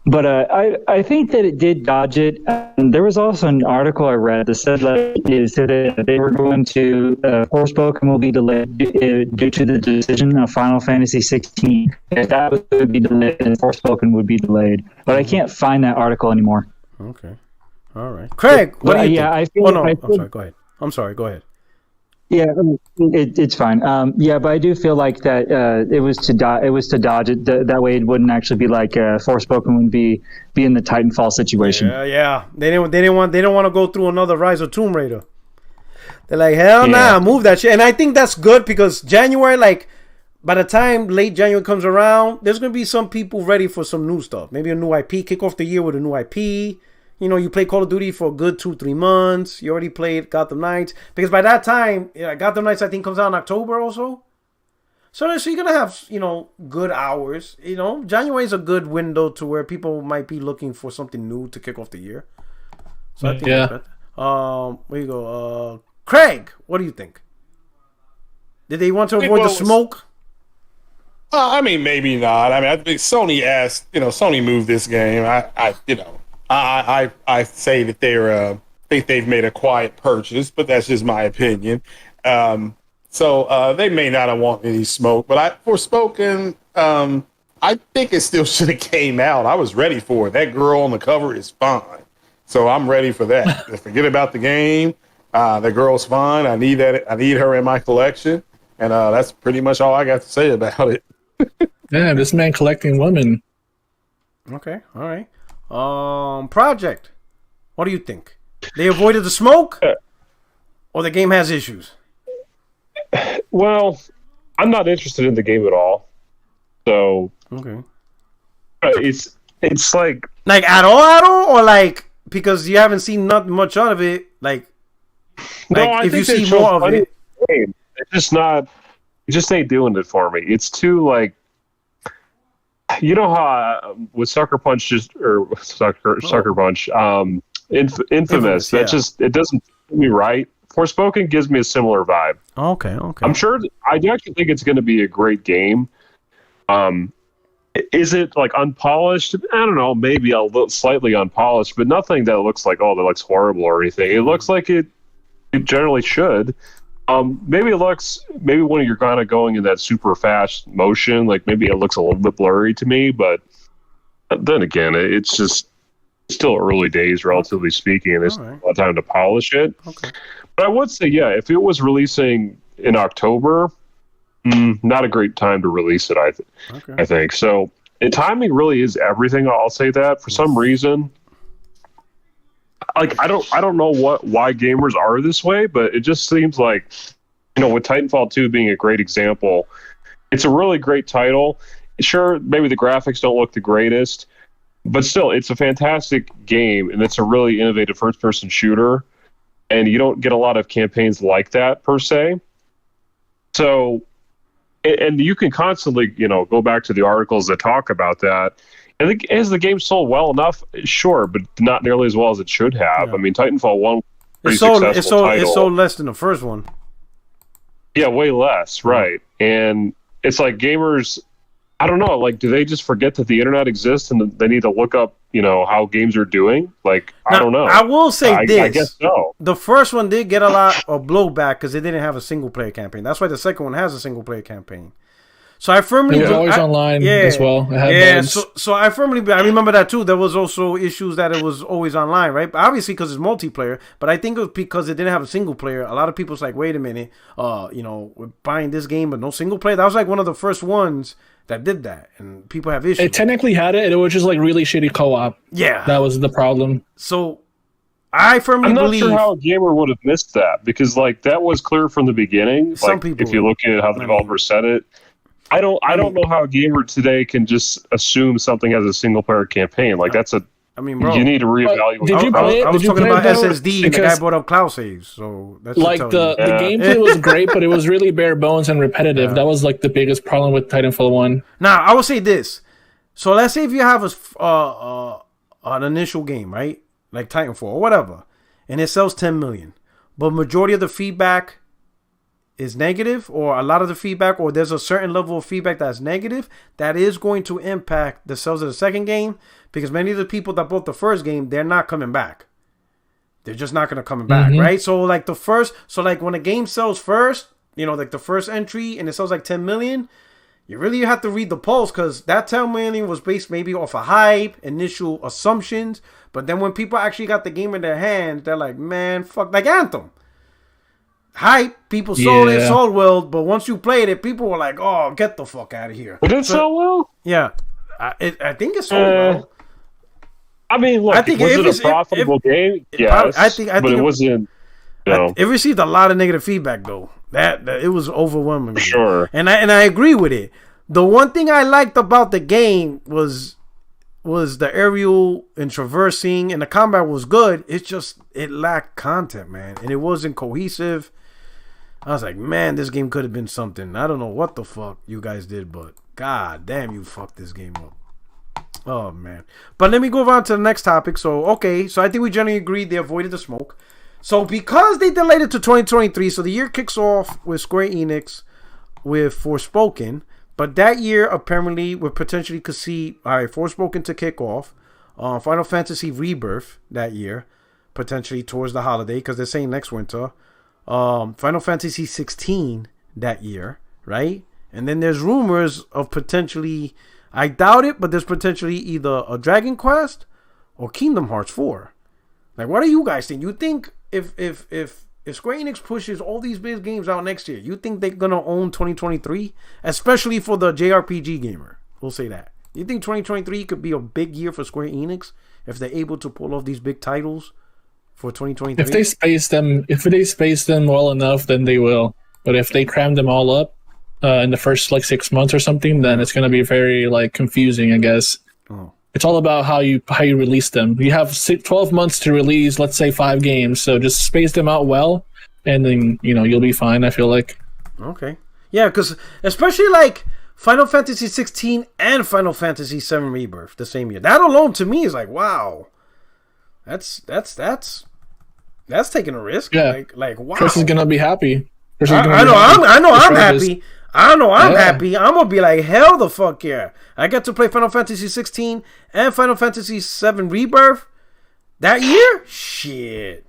But I think that it did dodge it. And there was also an article I read that said that they were going to Forspoken will be delayed due to the decision of Final Fantasy 16. If that would be delayed, then Forspoken would be delayed. But I can't find that article anymore. Okay. All right. Craig, what do you think? I feel I'm sorry. Go ahead. I'm sorry. Go ahead. Yeah, it's fine. But I do feel like that it was to dodge it. That way, it wouldn't actually be like Forspoken would be in the Titanfall situation. Yeah. They don't want to go through another Rise of Tomb Raider. They're like, hell nah, move that shit. And I think that's good because January, like, by the time late January comes around, there's gonna be some people ready for some new stuff. Maybe a new IP. Kick off the year with a new IP. You know, you play Call of Duty for a good 2-3 months. You already played Gotham Knights. Because by that time, Gotham Knights, I think, comes out in October also. So you're going to have, good hours. January is a good window to where people might be looking for something new to kick off the year. So I think that's better. Where you go? Craig, what do you think? Did they want to avoid the smoke? I mean, maybe not. I mean, I think Sony Sony moved this game. I say that think they've made a quiet purchase, but that's just my opinion. So they may not have wanted any smoke, but Forspoken, I think it still should have came out. I was ready for it. That girl on the cover is fine, so I'm ready for that. Forget about the game. The girl's fine. I need that. I need her in my collection, and that's pretty much all I got to say about it. Yeah, this man collecting women. Okay, all right. Project. What do you think? They avoided the smoke, or the game has issues? Well, I'm not interested in the game at all. So okay, it's like at all, or like because you haven't seen not much out of it. Like no, I if think you see more of it, it's just not. It just ain't doing it for me. It's too like. You know how with Sucker Punch Sucker Punch, Infamous. That just it doesn't feel me right. Forspoken gives me a similar vibe. Okay. I'm sure. I actually think it's going to be a great game. Is it like unpolished? I don't know. Maybe a little slightly unpolished, but nothing that looks like that looks horrible or anything. It looks like it generally should. Maybe when you're kind of going in that super fast motion, like maybe it looks a little bit blurry to me, but then again, it's just still early days, relatively speaking, and there's a lot of time to polish it. Okay. But I would say, if it was releasing in October, not a great time to release it, I think. So, timing really is everything. I'll say that. For some reason, like I don't know why gamers are this way, but it just seems like, with Titanfall 2 being a great example, it's a really great title. Sure, maybe the graphics don't look the greatest, but still, it's a fantastic game, and it's a really innovative first-person shooter, and you don't get a lot of campaigns like that, per se. So, and you can constantly, go back to the articles that talk about that. I think as the game sold well enough, sure, but not nearly as well as it should have. Yeah. I mean, Titanfall 1 pretty successful title. It sold less than the first one. Yeah, way less, right. And it's like gamers, I don't know, like, do they just forget that the internet exists and they need to look up, how games are doing? Like, I don't know. I will say this. I guess so. The first one did get a lot of blowback because it didn't have a single-player campaign. That's why the second one has a single-player campaign. So I firmly... It was always online as well. It had bugs. So I remember that too. There was also issues that it was always online, right? Obviously because it's multiplayer, but I think it was because it didn't have a single player. A lot of people's like, wait a minute, we're buying this game but no single player. That was like one of the first ones that did that, and people have issues. It technically had it, and it was just like really shitty co-op. Yeah. That was the problem. So I firmly believe... I'm not sure how a gamer would have missed that, because like that was clear from the beginning. Some like, people if you look at how the developer said it, I don't know how a gamer today can just assume something has a single player campaign. Like that's a... I mean, bro, you need to reevaluate. Did you play it? I was Did you talking play about it, though? SSD, and the guy brought up cloud saves. So that's like the gameplay was great, but it was really bare bones and repetitive. That was like the biggest problem with Titanfall 1. Now, I will say this. So let's say if you have an initial game, right? Like Titanfall or whatever, and it sells 10 million, but majority of the feedback is negative, or a lot of the feedback, or there's a certain level of feedback that's negative, that is going to impact the sales of the second game, because many of the people that bought the first game, they're not coming back. They're just not going to come back, right? So like when a game sells first, like the first entry and it sells like 10 million, you really have to read the pulse, because that 10 million was based maybe off a hype, initial assumptions, but then when people actually got the game in their hands, they're like, man, fuck, like Anthem. Hype, people sold well, but once you played it, people were like, "Oh, get the fuck out of here." But it sell well? Yeah, I think it sold well. I mean, look, was it a profitable game? Yes, I think it wasn't. It received a lot of negative feedback though. That it was overwhelming. Sure, and I agree with it. The one thing I liked about the game was the aerial and traversing, and the combat was good. It's just it lacked content, man, and it wasn't cohesive. I was like, man, this game could have been something. I don't know what the fuck you guys did, but god damn, you fucked this game up. Oh, man. But let me go on to the next topic. So I think we generally agreed they avoided the smoke. So because they delayed it to 2023, so the year kicks off with Square Enix with Forspoken. But that year, apparently, we potentially could see, Forspoken to kick off. Final Fantasy Rebirth that year, potentially towards the holiday, because they're saying next winter. Final Fantasy 16 that year, right? And then there's rumors of potentially, I doubt it, but there's potentially either a Dragon Quest or Kingdom Hearts 4. Like, what do you guys think? You think if Square Enix pushes all these big games out next year, you think they're gonna own 2023, especially for the JRPG gamer? We'll say that. You think 2023 could be a big year for Square Enix if they're able to pull off these big titles for 2023? If they space them well enough, then they will. But if they cram them all up in the first 6 months or something, then it's going to be very confusing, I guess. Oh. It's all about how you release them. You have 12 months to release, let's say 5 games, so just space them out well, and then you'll be fine. I feel like. Okay, yeah, because especially Final Fantasy 16 and Final Fantasy 7 Rebirth the same year. That alone to me is like, wow. That's taking a risk. Yeah. Like wow. Chris is gonna be happy. I know I'm happy. I'm gonna be like, hell the fuck yeah. I get to play Final Fantasy 16 and Final Fantasy 7 Rebirth that year? Shit.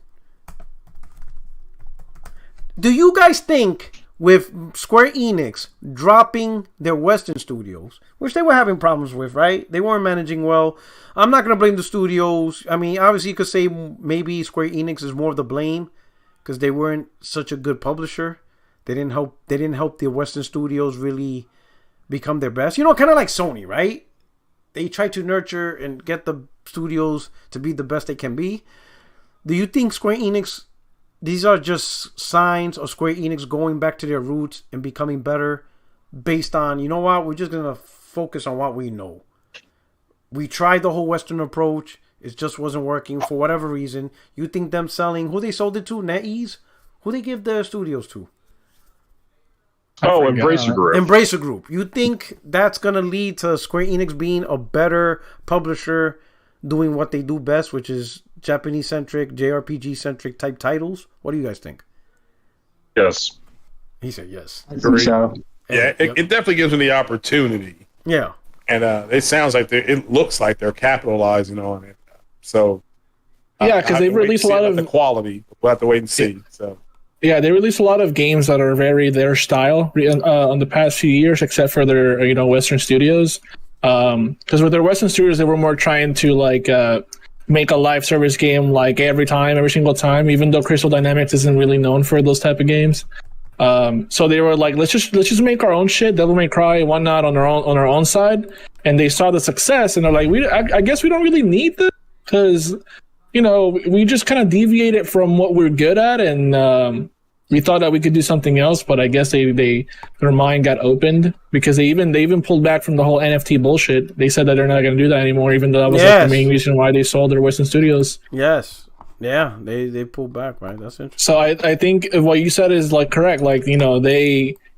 Do you guys think with Square Enix dropping their Western studios, which they were having problems with, right? They weren't managing well. I'm not going to blame the studios. I mean, obviously you could say maybe Square Enix is more of the blame because they weren't such a good publisher. They didn't help the Western studios really become their best. Kind of like Sony, right? They try to nurture and get the studios to be the best they can be. Do you think Square Enix, these are just signs of Square Enix going back to their roots and becoming better based on, you know what, we're just going to focus on what we know. We tried the whole Western approach. It just wasn't working for whatever reason. You think them selling, who they sold it to? NetEase? Who they give their studios to? Embracer Group. Embracer Group. You think that's going to lead to Square Enix being a better publisher doing what they do best, which is Japanese-centric, JRPG-centric type titles? What do you guys think? Yes. He said yes. I think so. Yeah, it definitely gives them the opportunity. Yeah. And it looks like they're capitalizing on it. So yeah, because they've released a lot of the quality. We'll have to wait and see. So Yeah, they release a lot of games that are very their style on the past few years, except for their Western studios. Because with their Western studios, they were more trying to like make a live service game like every single time. Even though Crystal Dynamics isn't really known for those type of games, so they were like, let's just make our own shit, Devil May Cry, whatnot on our own side. And they saw the success, and they're like, I guess we don't really need this because we just kind of deviated from what we're good at, and we thought that we could do something else, but I guess their mind got opened because they even pulled back from the whole NFT bullshit. They said that they're not going to do that anymore, even though that was like the main reason why they sold their Western studios. Yes. Yeah, they pulled back, right? That's interesting. So I think what you said is like correct. Like,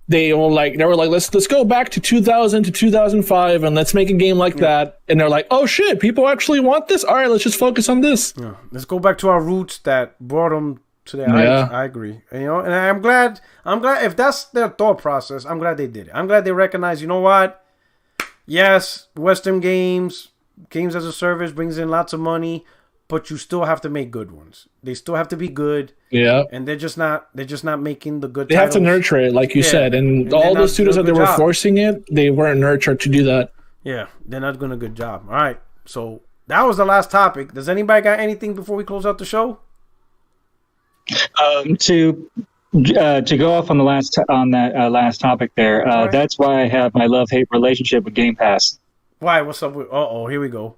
they were like let's go back to 2000 to 2005 and let's make a game like that. And they're like, oh shit, people actually want this. All right, let's just focus on this. Yeah. Let's go back to our roots that brought them to their heights. I agree. And I'm glad if that's their thought process, I'm glad they did it. I'm glad they recognize, you know what? Yes, Western games as a service brings in lots of money, but you still have to make good ones. They still have to be good. Yeah. And they're just not making the good titles. Have to nurture it, like you said. And all the studios that they were forcing it, they weren't nurtured to do that. Yeah, they're not doing a good job. All right. So that was the last topic. Does anybody got anything before we close out the show? To go off on that last topic there, right. That's why I have my love-hate relationship with Game Pass. Why? What's up with? Here we go.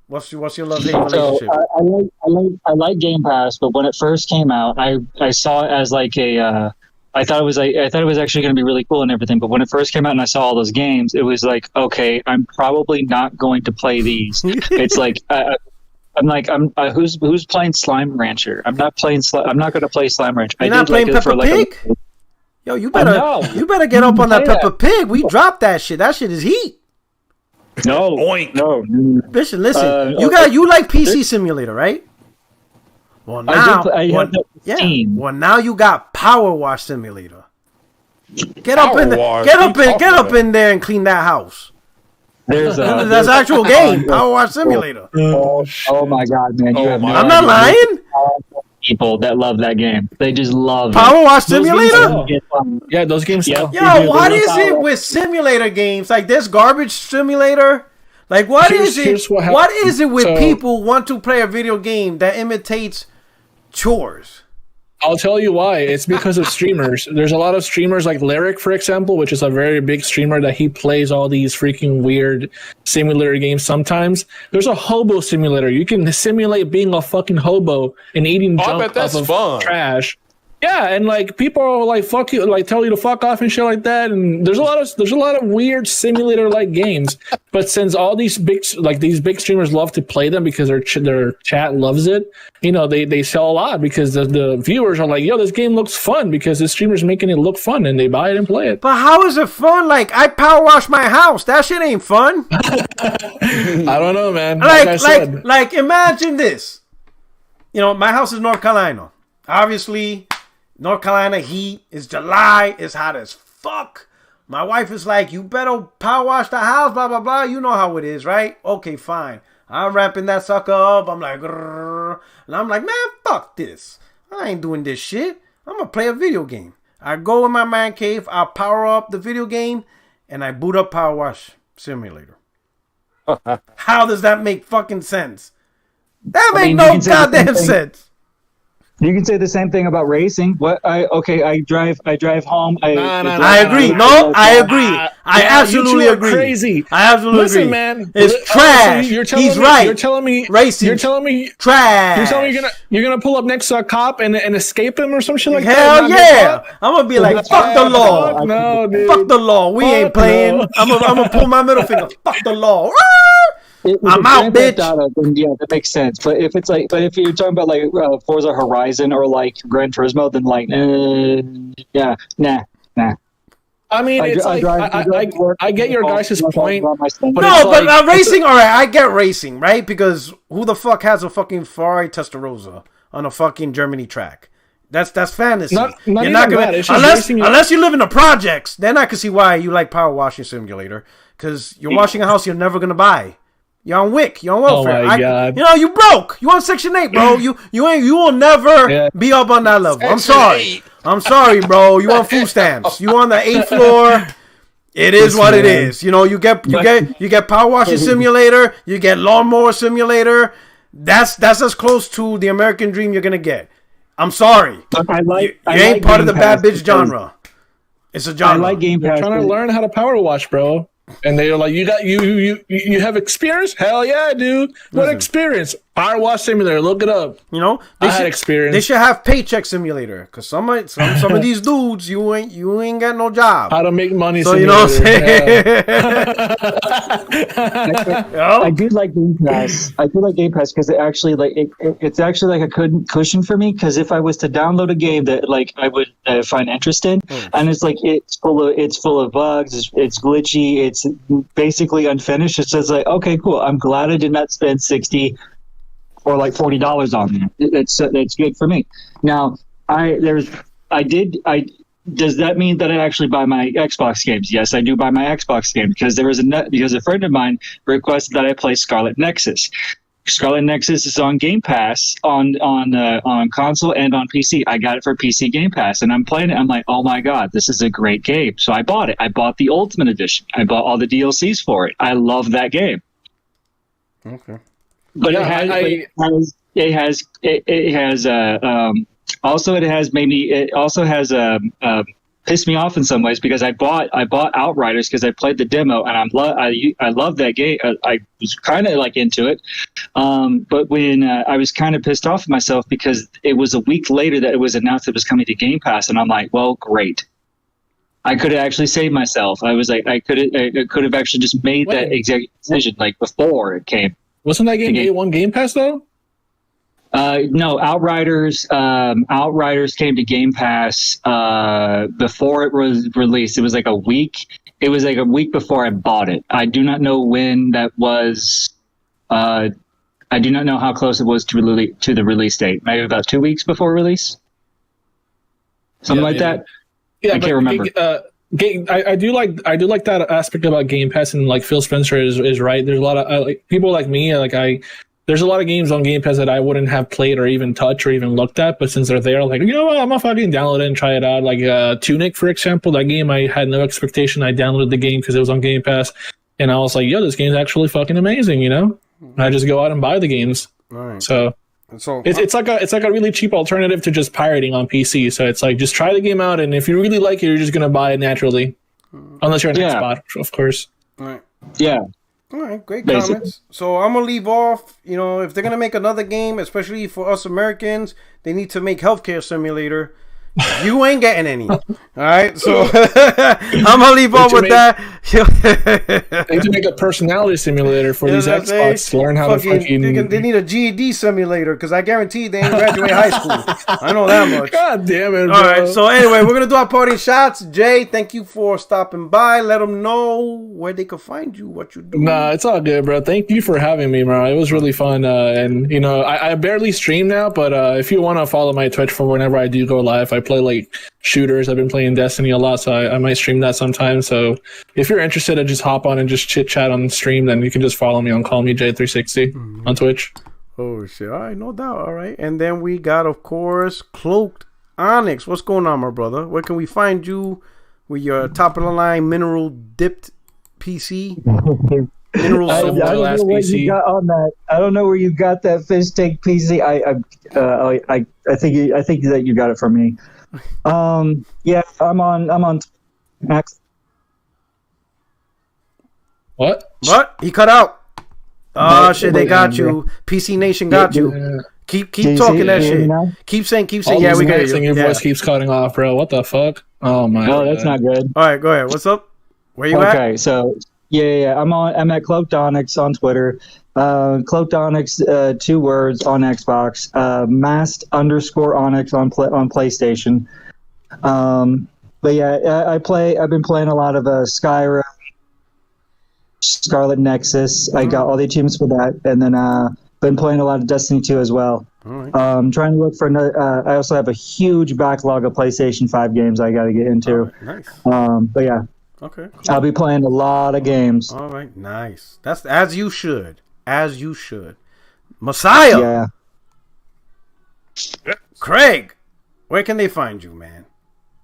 What's your love-hate relationship? I like Game Pass, but when it first came out, I saw it as like a. I thought it was actually going to be really cool and everything. But when it first came out and I saw all those games, it was like, okay, I'm probably not going to play these. It's like. Who's playing Slime Rancher? I'm not playing. I'm not going to play Slime Rancher. You're not playing Peppa Pig? Yo, you better get up on that Peppa Pig. We dropped that shit. That shit is heat. No, no. Listen. You like PC Simulator, right? Well, now, Well, now you got Power Wash Simulator. Get up in there and clean that house. That's actual game. Power Wash Simulator. Oh my god, man! I'm not lying. People that love that game, they just love Power Wash Simulator. Yeah, those games. Yo, what is it with simulator games? Like this garbage simulator. Like what is it? What is it with people want to play a video game that imitates chores? I'll tell you why. It's because of streamers. There's a lot of streamers like Lyric, for example, which is a very big streamer that he plays all these freaking weird simulator games sometimes. There's a hobo simulator. You can simulate being a fucking hobo and eating junk off of trash. Yeah, and like people are like fuck you, like tell you to fuck off and shit like that. And there's a lot of weird simulator like games. But since all these big streamers love to play them because their chat loves it, they sell a lot because the viewers are like, yo, this game looks fun because the streamer's making it look fun and they buy it and play it. But how is it fun? Like I power wash my house. That shit ain't fun. I don't know, man. Like imagine this. My house is North Carolina. Obviously. North Carolina heat. It's July. It's hot as fuck. My wife is like, you better power wash the house, blah, blah, blah. You know how it is, right? Okay, fine. I'm wrapping that sucker up. I'm like, grrr. And I'm like, man, fuck this. I ain't doing this shit. I'm going to play a video game. I go in my man cave. I power up the video game. And I boot up Power Wash Simulator. How does that make fucking sense? That makes no goddamn sense. You can say the same thing about racing. I drive home. I agree. No, I agree. I absolutely agree. Crazy. I absolutely agree. Listen, man. It's trash. He's right. You're telling me racing. You're telling me trash. You're telling me you're gonna pull up next to a cop and escape him or some shit like that. Hell yeah. I'm gonna be like, fuck the law. No, dude. Fuck the law. We ain't playing. No. I'm gonna pull my middle finger. Fuck the law. I'm out, bitch. Yeah, that makes sense. But if you're talking about like Forza Horizon or like Gran Turismo, then like, nah. I mean, I get your guys' point. But racing, all right, I get racing, right? Because who the fuck has a fucking Ferrari Testarossa on a fucking Germany track? That's fantasy. You're not gonna unless you live in the projects. Then I can see why you like Power Washing Simulator, because you're washing a house you're never gonna buy. You're on WIC. You're on welfare. Oh my God. You broke. You on Section 8, bro. You will never be up on that level. I'm sorry. I'm sorry, bro. You on food stamps. You on the 8th floor. It is what it is. You know, you get Power Washing Simulator. You get Lawnmower Simulator. That's as close to the American Dream you're gonna get. I'm sorry. You ain't part of the bad bitch genre. It's a genre. I like Game Pass. You're trying to learn how to power wash, bro. And they're like, you have experience? Hell yeah, dude. What experience? Power Wash Simulator. Look it up. You know, I had experience. They should have Paycheck Simulator, because some of these dudes, you ain't got no job. How to make money. So simulator. You know what I'm saying? I do like Game Pass. Because it actually it's actually like a cushion for me. Because if I was to download a game that like I would find interest in, and it's like it's full of bugs, it's glitchy, it's basically unfinished. It's just like, okay, cool. I'm glad I did not spend $60 or like $40 on it. It's good for me. Now, does that mean that I actually buy my Xbox games? Yes, I do buy my Xbox games because because a friend of mine requested that I play Scarlet Nexus. Scarlet Nexus is on Game Pass on console and on PC. I got it for PC Game Pass, and I'm playing it. I'm like, oh my god, this is a great game. So I bought it. I bought the Ultimate Edition. I bought all the DLCs for it. I love that game. Okay. But it also has pissed me off in some ways because I bought Outriders because I played the demo and I love that game. I was kind of like into it, but when I was kind of pissed off at myself because it was a week later that it was announced it was coming to Game Pass, and I'm like, well, great. I could have actually saved myself. I was like, I could have actually just made that executive decision like before it came. Wasn't that game day one Game Pass though? No, Outriders came to Game Pass before it was released. It was like a week. It was like a week before I bought it. I do not know when that was. I do not know how close it was to the release date. Maybe about 2 weeks before release. Something like that. Yeah, I can't remember. I do like that aspect about Game Pass, and like Phil Spencer is right. There's a lot of people like me. There's a lot of games on Game Pass that I wouldn't have played or even touched or even looked at, but since they're there, like, you know what, I'm gonna fucking download it and try it out. Like Tunic, for example, that game I had no expectation. I downloaded the game because it was on Game Pass, and I was like, yo, this game's actually fucking amazing, you know. And I just go out and buy the games. Right. So it's like a really cheap alternative to just pirating on PC. So it's like, just try the game out, and if you really like it, you're just gonna buy it naturally, unless you're an Xbox, of course. Right. Yeah. All right, great comments. So I'm gonna leave off. You know, if they're gonna make another game, especially for us Americans, they need to make Healthcare Simulator. You ain't getting any. All right, so I'm gonna leave off with that. They need to make a personality simulator for these Xbox to learn how to fucking. They need a GED simulator because I guarantee they ain't graduate high school. I know that much. God damn it, bro. All right, so anyway, we're gonna do our party shots. Jay, thank you for stopping by. Let them know where they can find you, what you do. Nah, it's all good, bro. Thank you for having me, bro. It was really fun, and you know, I barely stream now, but if you want to follow my Twitch for whenever I do go live, I play like shooters. I've been playing Destiny a lot, so I might stream that sometime. So if you're interested to just hop on and just chit chat on stream, then you can just follow me on Call Me J360 on Twitch. Oh shit! All right, no doubt. All right, and then we got, of course, Cloaked Onyx. What's going on, my brother? Where can we find you with your top of the line mineral dipped PC? I don't know what you got on that. I don't know where you got that fish tank PC. I think that you got it from me. Yeah, I'm on Max. What? He cut out. Oh shit! They got you. PC Nation got you. Keep talking that shit. Keep saying. Yeah, we got you. Your voice keeps cutting off, bro. What the fuck? Oh my. Oh, that's not good. All right, go ahead. What's up? Where you at? Okay, so yeah. I'm at Cloaked Onyx on Twitter. Cloaked Onyx, 2 words on Xbox. Masked_Onyx on PlayStation. But yeah, I've been playing a lot of Skyrim, Scarlet Nexus. I got all the achievements for that, and then been playing a lot of Destiny 2 as well. Right. Trying to look for another. I also have a huge backlog of PlayStation 5 games I got to get into. Nice. But yeah. Okay. Cool. I'll be playing a lot of games. All right. Nice. That's as you should. As you should. Messiah. Yeah. Craig, where can they find you, man?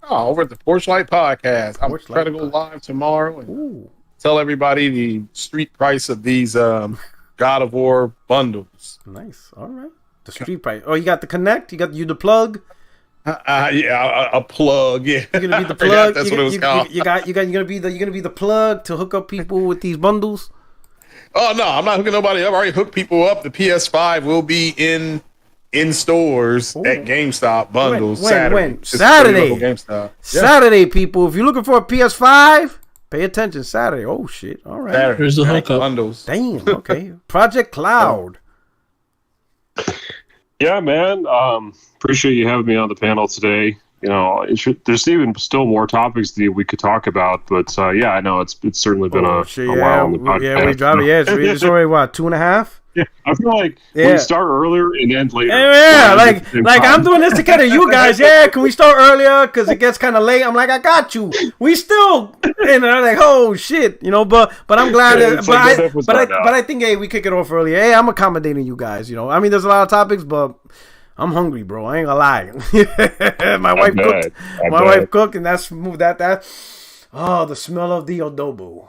Oh, over at the Porchlight Podcast. I'm Porchlight trying to go live tomorrow and tell everybody the street price of these God of War bundles. Nice. All right. The street price. Oh, you got the connect. You got the plug. Yeah, a plug. Yeah, you're gonna be the plug. That's what it was called. You're gonna be the plug to hook up people with these bundles. Oh no, I'm not hooking nobody up. I already hooked people up. The PS5 will be in stores at GameStop bundles when? Saturday. GameStop. Saturday, people. If you're looking for a PS5, pay attention. Saturday. Oh shit. All right. Saturday. Here's the hookup. Bundles. Damn. Okay. Project Cloud. Yeah, man. Appreciate you having me on the panel today. You know, there's even still more topics that we could talk about, but yeah, I know it's certainly been a while on the podcast. Yeah, we dropped it. Yeah, it's already what, 2.5? Yeah, I feel like we start earlier and end later. Yeah, like I'm doing this to kind of you guys. Yeah, can we start earlier? Because it gets kind of late. I'm like, I got you. We still, and I'm like, oh shit, you know. But I'm glad. But I think we kick it off earlier. Hey, I'm accommodating you guys. You know, I mean, there's a lot of topics, but I'm hungry, bro. I ain't gonna lie. My wife cooked. Wife cooked, and that's smooth. Oh, the smell of the adobo.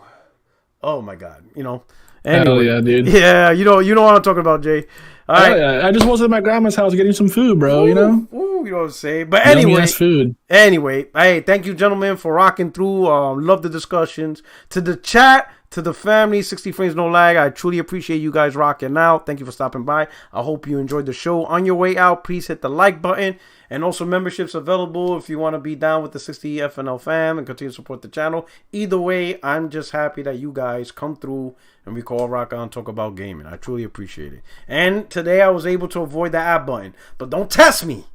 Oh my god, you know. Anyway, hell yeah, dude. Yeah, you know what I'm talking about, Jay. All right. Yeah. I just was at my grandma's house getting some food, bro. You know what I'm saying. But anyway, food. Anyway, hey, thank you, gentlemen, for rocking through. Love the discussions. To the chat, to the family, 60 frames no lag. I truly appreciate you guys rocking out. Thank you for stopping by. I hope you enjoyed the show. On your way out, please hit the like button. And also memberships available if you want to be down with the 60 FNL fam and continue to support the channel. Either way, I'm just happy that you guys come through and we call rock on and talk about gaming. I truly appreciate it. And today I was able to avoid the app button. But don't test me.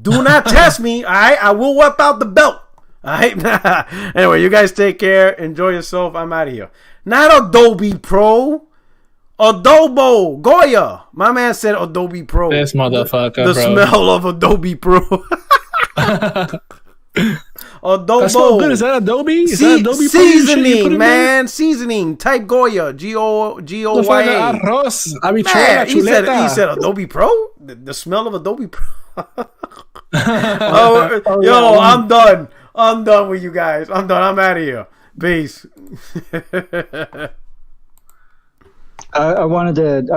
Do not test me. All right? I will whip out the belt. All right? Anyway, you guys take care. Enjoy yourself. I'm out of here. Not Adobe Pro. Adobo Goya. My man said Adobe Pro. This motherfucker, the bro. smell of Adobe Pro. Adobo. That's so good. Is that Adobe? Is that Adobe seasoning, man. Seasoning. Type Goya. Goya. Arroz. Man, he said Adobe Pro. The smell of Adobe Pro. I'm done. I'm done with you guys. I'm done. I'm out of here. Peace. I wanted to